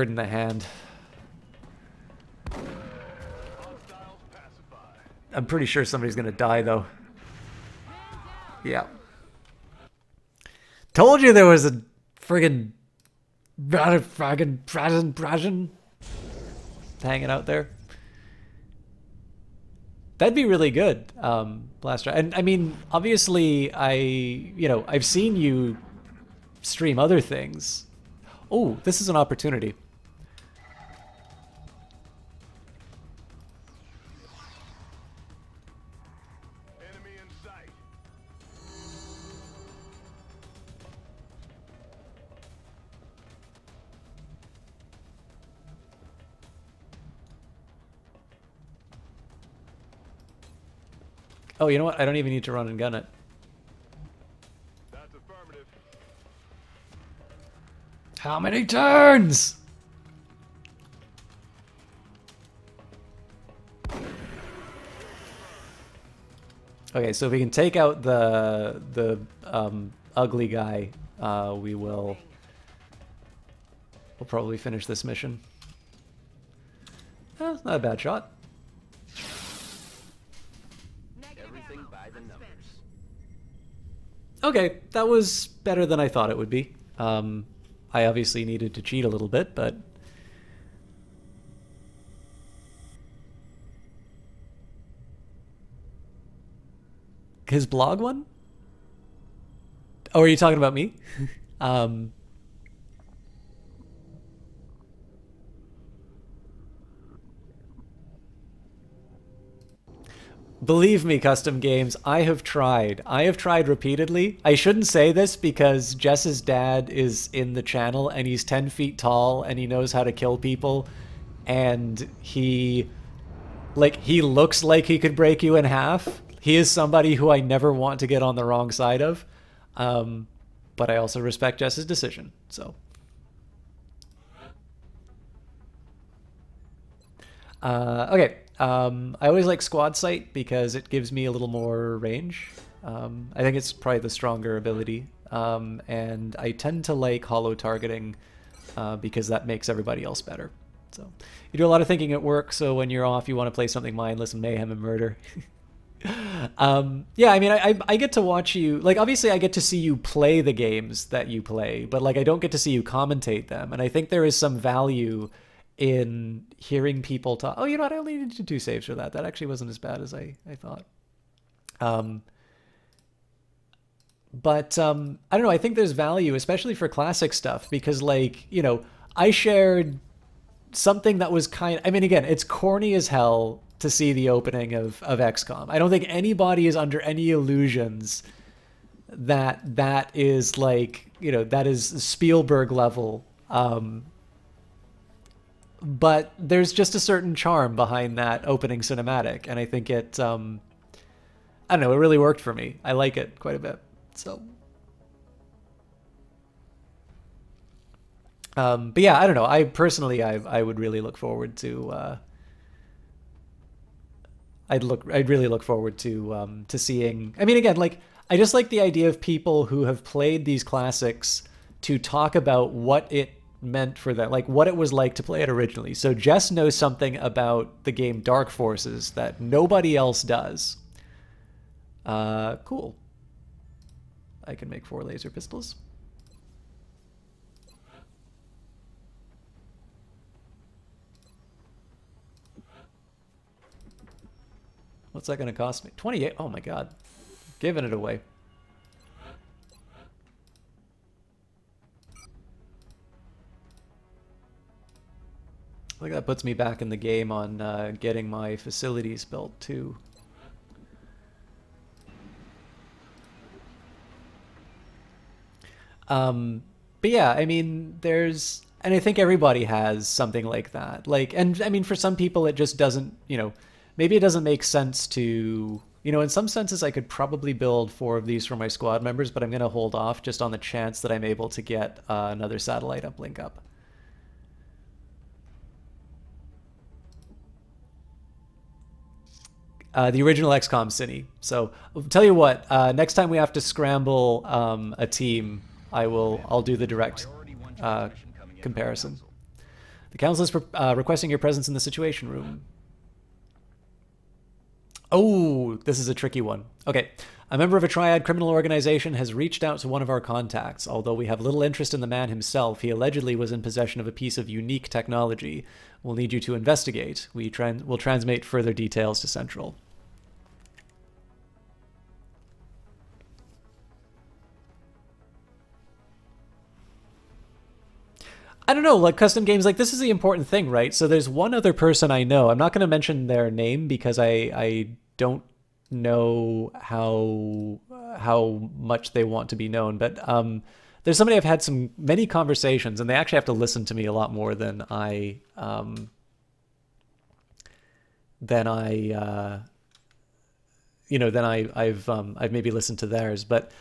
in the hand. Hostiles pacified. I'm pretty sure somebody's gonna die, though. Yeah. Told you there was a friggin' hanging out there. That'd be really good, Blaster. And I mean, obviously, I've seen you stream other things. Oh, this is an opportunity. Enemy in sight. Oh, you know what? I don't even need to run and gun it. That's affirmative. How many turns? Okay, so if we can take out the ugly guy, we'll probably finish this mission. It's not a bad shot. Everything by the numbers. Okay, that was better than I thought it would be. I obviously needed to cheat a little bit, but... His blog one? Oh, are you talking about me? Believe me, Custom Games, I have tried. I have tried repeatedly. I shouldn't say this because Jess's dad is in the channel and he's 10 feet tall and he knows how to kill people. And he Like, he looks like he could break you in half. He is somebody who I never want to get on the wrong side of. But I also respect Jess's decision, so. Okay, I always like Squad Sight because it gives me a little more range. I think it's probably the stronger ability. And I tend to like holo targeting because that makes everybody else better. So you do a lot of thinking at work, so when you're off you want to play something mindless and mayhem and murder. Yeah, I mean, I get to watch you, like, obviously I get to see you play the games that you play, but like I don't get to see you commentate them, and I think there is some value in hearing people talk. Oh, you know what, I only needed 2 saves for that. That actually wasn't as bad as I thought. But I don't know, I think there's value, especially for classic stuff, because, like, you know, I shared something that was kind of, I mean, again, it's corny as hell to see the opening of XCOM. I don't think anybody is under any illusions that that is, like, you know, that is Spielberg level. But there's just a certain charm behind that opening cinematic, and I think it, I don't know, it really worked for me. I like it quite a bit. So, but yeah, I don't know. I personally, I would really look forward to. I'd really look forward to seeing. I mean, again, like, I just like the idea of people who have played these classics to talk about what it meant for them, like what it was like to play it originally. So Jess knows something about the game Dark Forces that nobody else does. Cool. I can make 4 laser pistols. What's that going to cost me? 28. Oh my god. Giving it away. I think that puts me back in the game on getting my facilities built too. But yeah, I mean, there's, and I think everybody has something like that. Like, and I mean, for some people it just doesn't, you know, maybe it doesn't make sense to, you know, in some senses I could probably build 4 of these for my squad members, but I'm going to hold off just on the chance that I'm able to get another satellite uplink up. The original XCOM Cine. So I'll tell you what, next time we have to scramble a team, I'll do the direct comparison. The council is requesting your presence in the Situation Room. Oh, this is a tricky one. Okay. A member of a triad criminal organization has reached out to one of our contacts. Although we have little interest in the man himself, he allegedly was in possession of a piece of unique technology. We'll need you to investigate. We'll transmit further details to Central. I don't know, like, custom games, like, this is the important thing, right? So there's one other person I know. I'm not going to mention their name because I don't know how much they want to be known, but there's somebody I've had many conversations, and they actually have to listen to me a lot more than I've maybe listened to theirs, but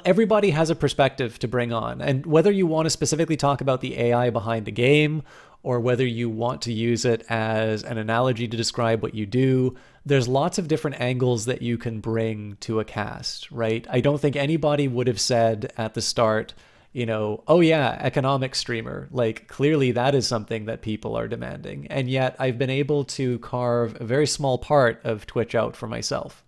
everybody has a perspective to bring on, and whether you want to specifically talk about the AI behind the game or whether you want to use it as an analogy to describe what you do, there's lots of different angles that you can bring to a cast, right? I don't think anybody would have said at the start, you know, oh yeah, economic streamer. Like, clearly that is something that people are demanding. And yet I've been able to carve a very small part of Twitch out for myself.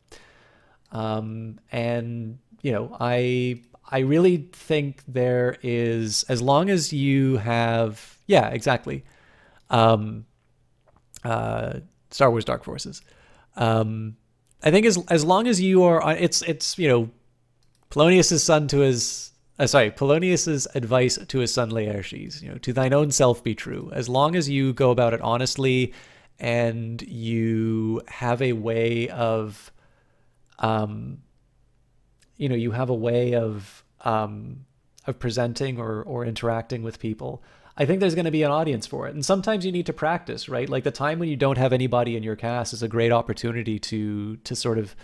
And you know, I really think there is, as long as you have, yeah, exactly, Star Wars Dark Forces. I think as long as you are on, it's you know, Polonius's advice to his son Laertes, you know, to thine own self be true. As long as you go about it honestly, and you have a way of, you know, you have a way of presenting or interacting with people. I think there's going to be an audience for it. And sometimes you need to practice, right? Like the time when you don't have anybody in your cast is a great opportunity to sort of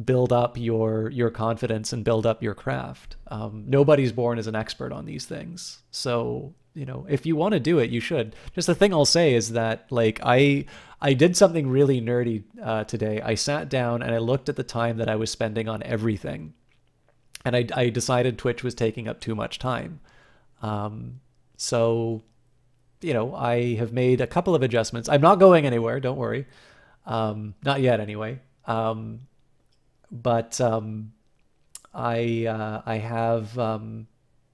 build up your confidence and build up your craft. Nobody's born as an expert on these things. So, you know, if you want to do it, you should. Just the thing I'll say is that, like, I did something really nerdy today. I sat down and I looked at the time that I was spending on everything. And I decided Twitch was taking up too much time. So, you know, I have made a couple of adjustments. I'm not going anywhere, don't worry. Not yet anyway. But I have,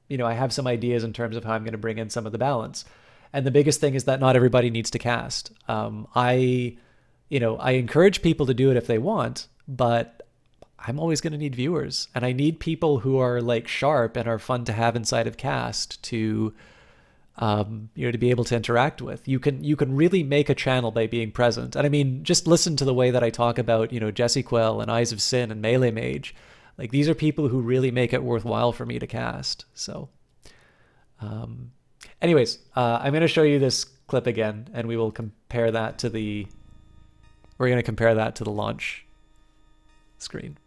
you know, I have some ideas in terms of how I'm going to bring in some of the balance. And the biggest thing is that not everybody needs to cast. I encourage people to do it if they want, but I'm always going to need viewers, and I need people who are like sharp and are fun to have inside of cast to, to be able to interact with. You can really make a channel by being present. And I mean, just listen to the way that I talk about, Jesse Quell and Eyes of Sin and Melee Mage. Like, these are people who really make it worthwhile for me to cast. So, anyways, I'm going to show you this clip again, and we will compare that to the launch screen.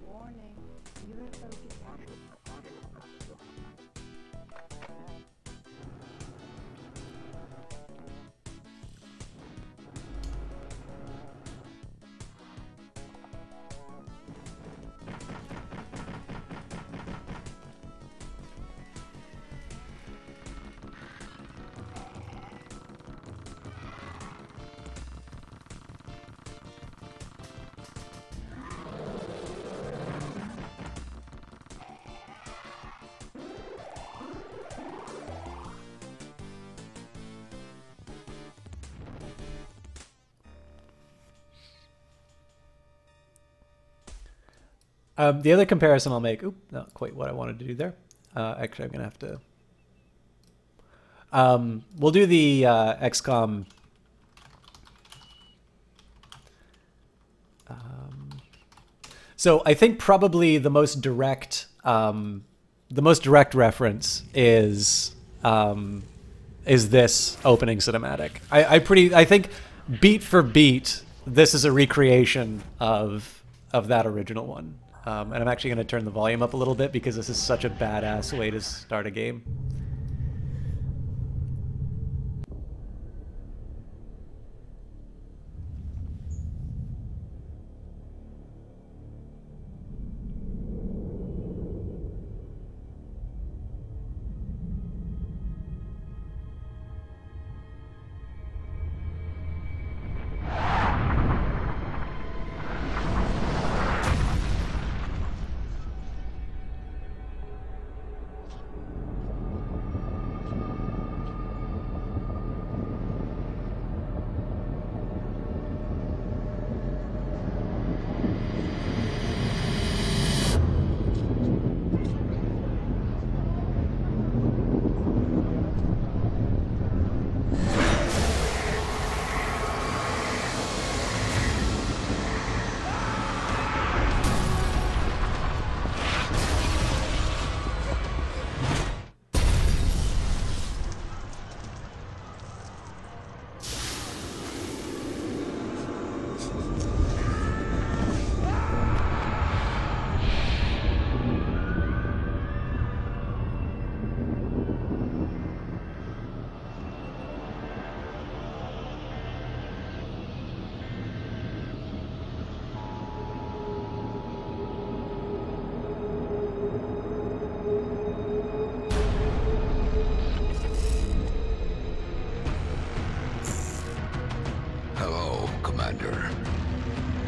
Warning. UFO detected. The other comparison I'll make, not quite what I wanted to do there. Actually, I'm going to have to... we'll do the XCOM... So I think probably the most direct reference is this opening cinematic. I think beat for beat, this is a recreation of that original one. And I'm actually going to turn the volume up a little bit because this is such a badass way to start a game.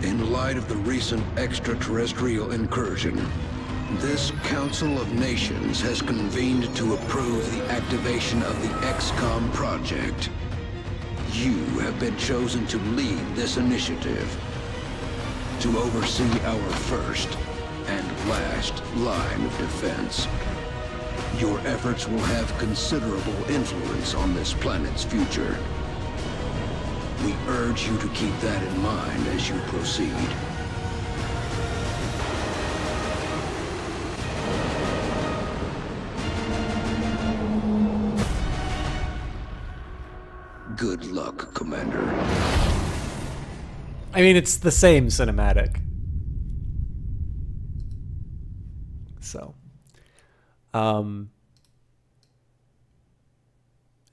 In light of the recent extraterrestrial incursion, this Council of Nations has convened to approve the activation of the XCOM project. You have been chosen to lead this initiative, to oversee our first and last line of defense. Your efforts will have considerable influence on this planet's future. We urge you to keep that in mind as you proceed. Good luck, Commander. I mean, it's the same cinematic. So,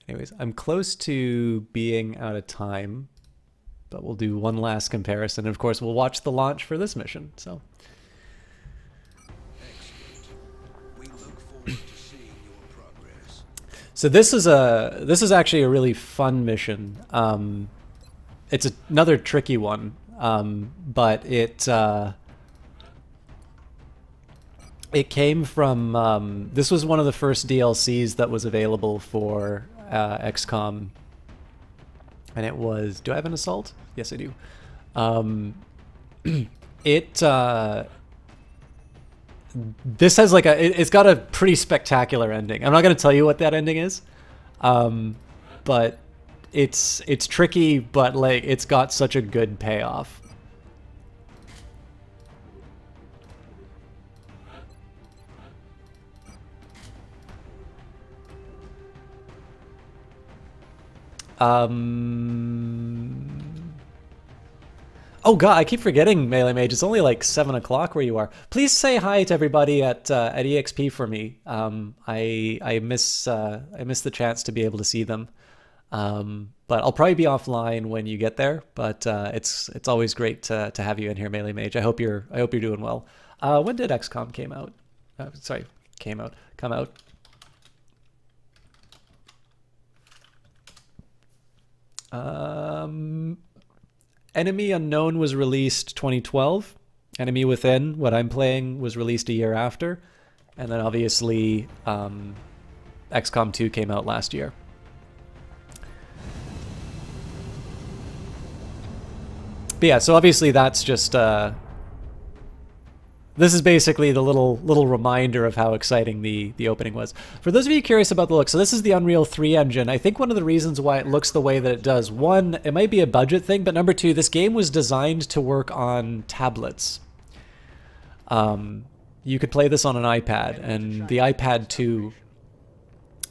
anyways, I'm close to being out of time, but we'll do one last comparison. And of course, we'll watch the launch for this mission. So, We look forward to seeing your progress. so this is actually a really fun mission. It's another tricky one, but it came from, this was one of the first DLCs that was available for XCOM, and it was, do I have an assault? Yes, I do. This has like it's got a pretty spectacular ending. I'm not going to tell you what that ending is, but it's tricky, but like it's got such a good payoff. Oh god, I keep forgetting, Melee Mage. It's only like 7 o'clock where you are. Please say hi to everybody at EXP for me. I miss the chance to be able to see them. But I'll probably be offline when you get there. But it's always great to have you in here, Melee Mage. I hope you're doing well. When did XCOM come out? Come out. Enemy Unknown was released 2012. Enemy Within, what I'm playing, was released a year after. And then obviously XCOM 2 came out last year. But yeah, so obviously that's just this is basically the little reminder of how exciting the opening was. For those of you curious about the look, so this is the Unreal 3 engine. I think one of the reasons why it looks the way that it does, one, it might be a budget thing, but number two, this game was designed to work on tablets. You could play this on an iPad, and the iPad 2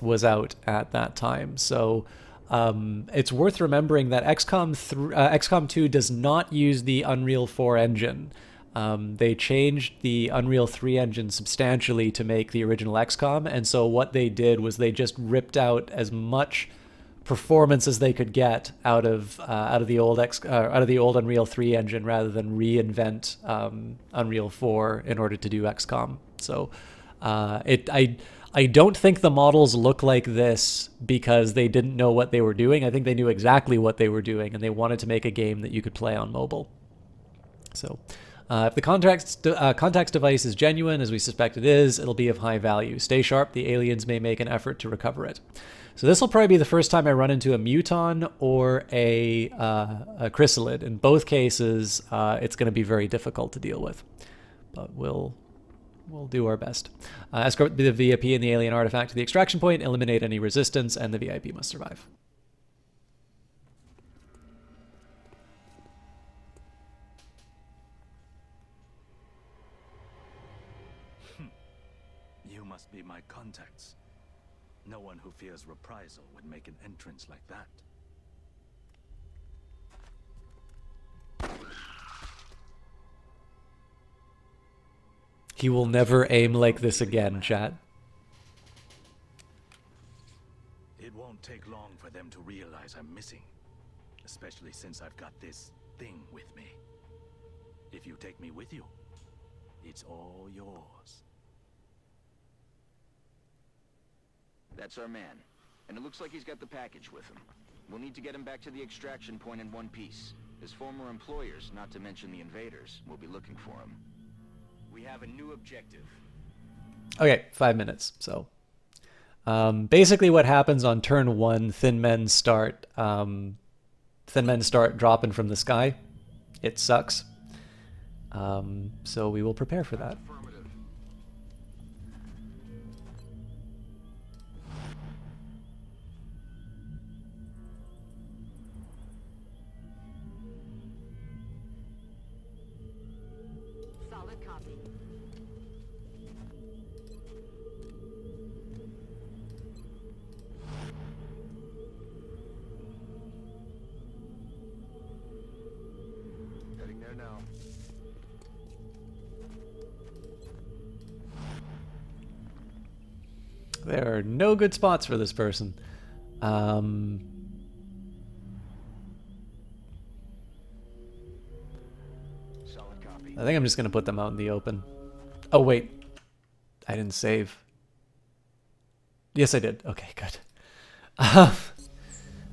was out at that time. So it's worth remembering that XCOM 2 does not use the Unreal 4 engine. They changed the Unreal 3 engine substantially to make the original XCOM, and so what they did was they just ripped out as much performance as they could get out of the old Unreal 3 engine rather than reinvent Unreal 4 in order to do XCOM. So I don't think the models look like this because they didn't know what they were doing. I think they knew exactly what they were doing, and they wanted to make a game that you could play on mobile. So. If the contact device is genuine, as we suspect it is, it'll be of high value. Stay sharp, the aliens may make an effort to recover it. So this will probably be the first time I run into a Muton or a Chrysalid. In both cases, it's going to be very difficult to deal with. But we'll do our best. Escort the VIP and the alien artifact to the extraction point, eliminate any resistance, and the VIP must survive. Must be my contacts. No one who fears reprisal would make an entrance like that. He will never aim like this again, chat. It won't take long for them to realize I'm missing, especially since I've got this thing with me. If you take me with you, it's all yours. That's our man. And it looks like he's got the package with him. We'll need to get him back to the extraction point in one piece. His former employers, not to mention the invaders, will be looking for him. We have a new objective. Okay, 5 minutes. So, basically, what happens on turn 1? Thin men start dropping from the sky. It sucks. So we will prepare for that. Solid copy. Heading there now. There are no good spots for this person. Solid copy. I think I'm just going to put them out in the open. Oh, wait. I didn't save. Yes, I did. Okay, good.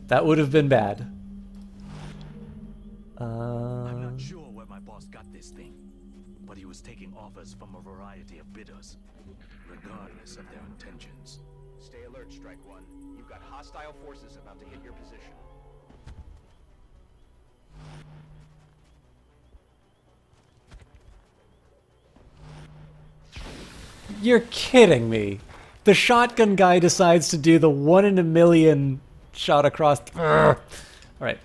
That would have been bad. I'm not sure where my boss got this thing, but he was taking offers from a variety of bidders, regardless of their intentions. Stay alert, Strike One. You've got hostile forces about to hit your position. You're kidding me. The shotgun guy decides to do the 1 in a million shot across. All right.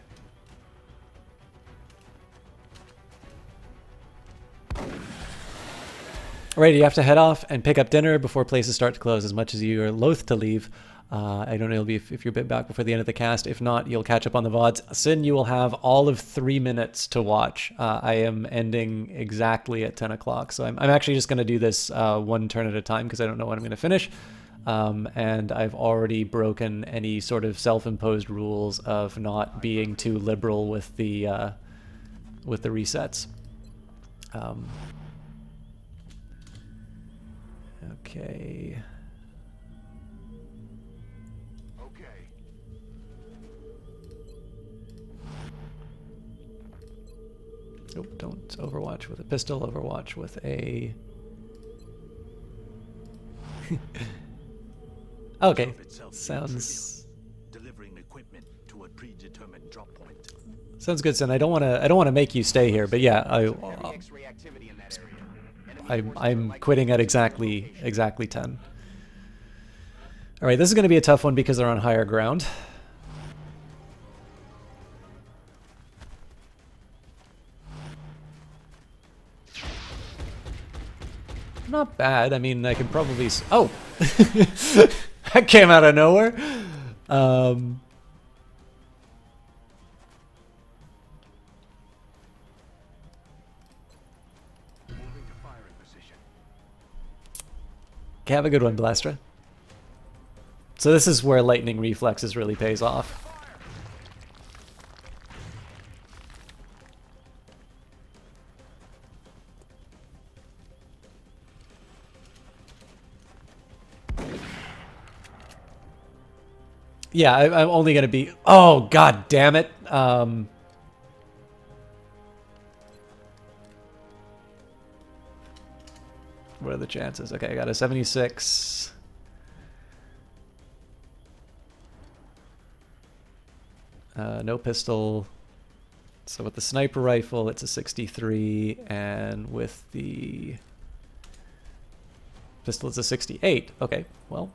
Alright, you have to head off and pick up dinner before places start to close, as much as you are loath to leave. I don't know if you're a bit back before the end of the cast. If not, you'll catch up on the VODs. Sin, you will have all of 3 minutes to watch. I am ending exactly at 10 o'clock, so I'm actually just going to do this one turn at a time because I don't know when I'm going to finish. And I've already broken any sort of self-imposed rules of not being too liberal with the resets. Okay. Okay. Nope, don't overwatch with a pistol, overwatch with a... Okay, sounds... delivering equipment to a predetermined drop point. Sounds good, Sin. I don't want to make you stay here, but yeah, Heavy X-ray activity in that area. Enemy forces are I'm likely quitting at to exactly location. 10. All right, this is going to be a tough one because they're on higher ground. Not bad. I mean, I could probably... Oh! That came out of nowhere. Moving to firing position. Okay, have a good one, Blastra. So this is where lightning reflexes really pays off. Yeah, I'm only gonna be... Oh, god damn it. What are the chances? Okay, I got a 76. No pistol. So with the sniper rifle, it's a 63, and with the pistol, it's a 68. Okay, well,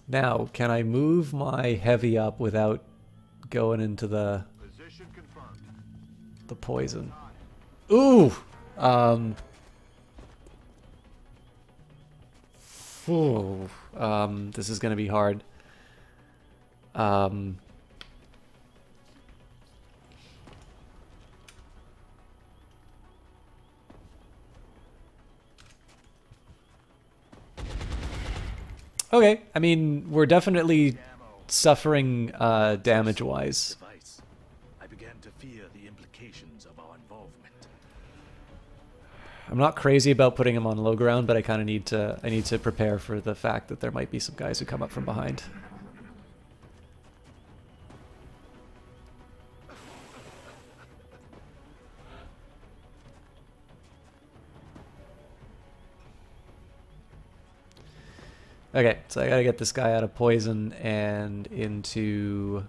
now, can I move my heavy up without going into the poison? Ooh! This is gonna be hard. Okay, I mean, we're definitely suffering damage-wise. Device. I began to fear the implications of our I'm not crazy about putting him on low ground, but I kind of need to prepare for the fact that there might be some guys who come up from behind. Okay, so I gotta get this guy out of poison and into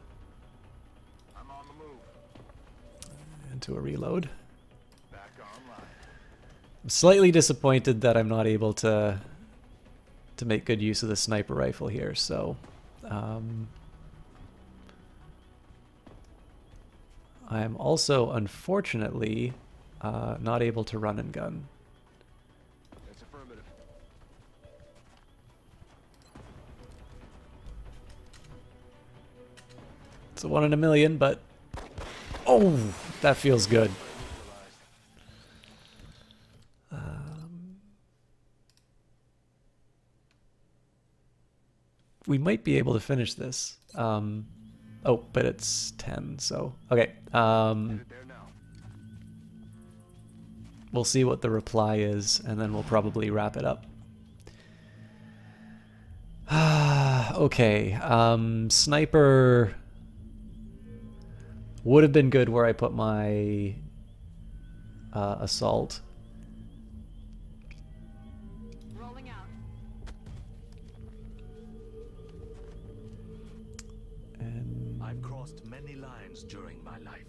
a reload. I'm slightly disappointed that I'm not able to make good use of the sniper rifle here, so I am also unfortunately not able to run and gun. That's affirmative. It's a 1 in a million, but oh, that feels good. We might be able to finish this. Oh, but it's 10, so okay. We'll see what the reply is, and then we'll probably wrap it up. Okay, sniper would have been good where I put my assault. Rolling out. And I've crossed many lines during my life,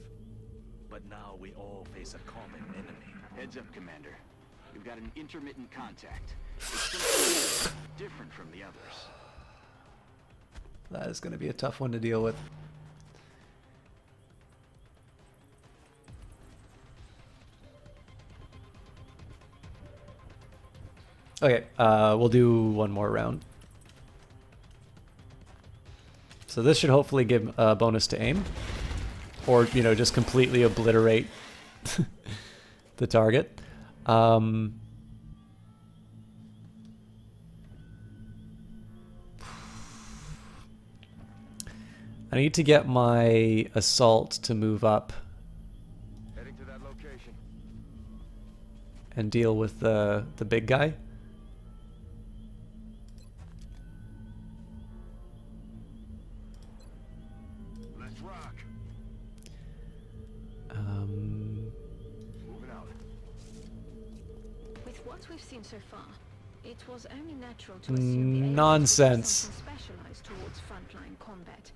but now we all face a common enemy. Heads up, Commander. We've got an intermittent contact. It's something different from the others. that is going to be a tough one to deal with. Okay, we'll do one more round. So this should hopefully give a bonus to aim. Or, you know, just completely obliterate the target. I need to get my assault to move up Heading to that location. and deal with the big guy. Let's rock. Moving out. With what we've seen so far, it was only natural to assume the aliens Nonsense. would be something specialized towards frontline combat.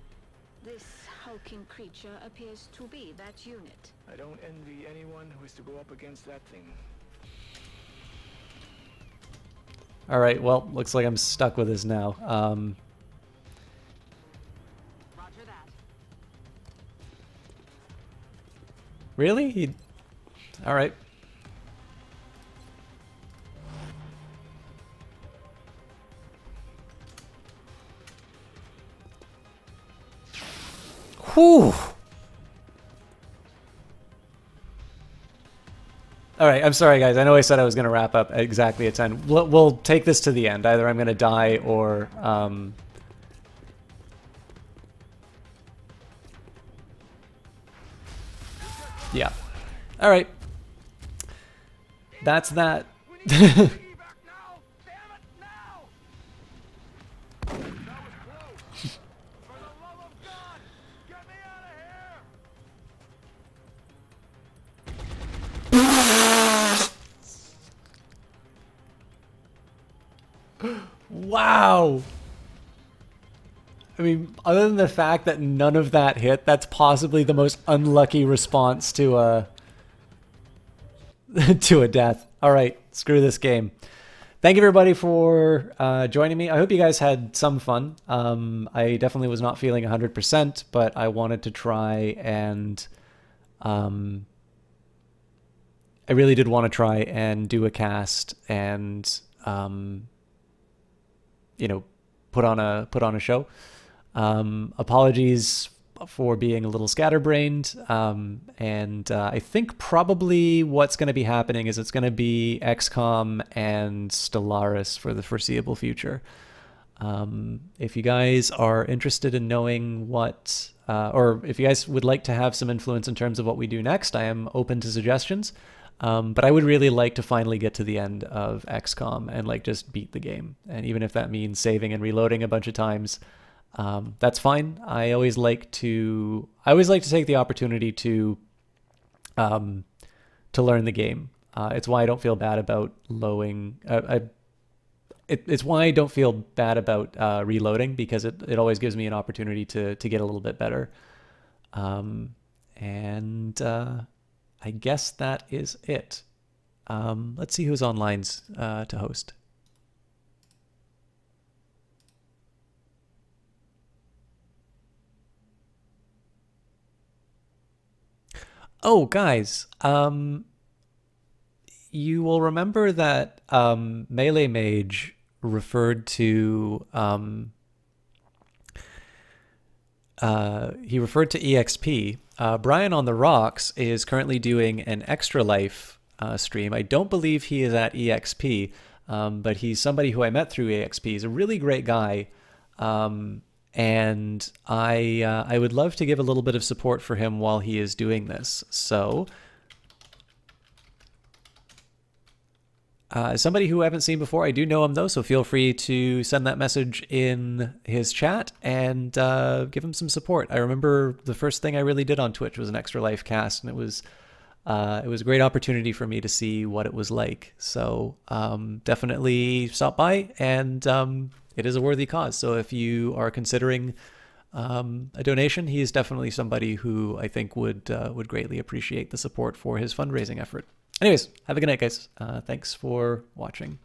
This hulking creature appears to be that unit. I don't envy anyone who has to go up against that thing. Alright, well, looks like I'm stuck with this now. Roger that. Really? Alright. Whew! Alright, I'm sorry guys. I know I said I was going to wrap up exactly at 10. We'll take this to the end. Either I'm going to die or... yeah. Alright. That's that. Wow. I mean, other than the fact that none of that hit, that's possibly the most unlucky response to a to a death. All right, screw this game. Thank you everybody for joining me. I hope you guys had some fun. I definitely was not feeling 100%, but I wanted to try and I really did want to try and do a cast and you know, put on a show. Apologies for being a little scatterbrained, and I think probably what's going to be happening is it's going to be XCOM and Stellaris for the foreseeable future. If you guys are interested in knowing what, or if you guys would like to have some influence in terms of what we do next, I am open to suggestions. But I would really like to finally get to the end of XCOM and like just beat the game. And even if that means saving and reloading a bunch of times, that's fine. I always like to take the opportunity to learn the game. It's why I don't feel bad about it's why I don't feel bad about reloading, because it always gives me an opportunity to get a little bit better. I guess that is it. Let's see who's online to host. Oh, guys, you will remember that Melee Mage referred to EXP. Brian on the Rocks is currently doing an Extra Life stream. I don't believe he is at EXP, but he's somebody who I met through EXP. He's a really great guy, and I would love to give a little bit of support for him while he is doing this. So somebody who I haven't seen before, I do know him though, so feel free to send that message in his chat and give him some support. I remember the first thing I really did on Twitch was an Extra Life cast, and it was a great opportunity for me to see what it was like. So definitely stop by, and it is a worthy cause. So if you are considering a donation, he is definitely somebody who I think would greatly appreciate the support for his fundraising effort. Anyways, have a good night, guys. Thanks for watching.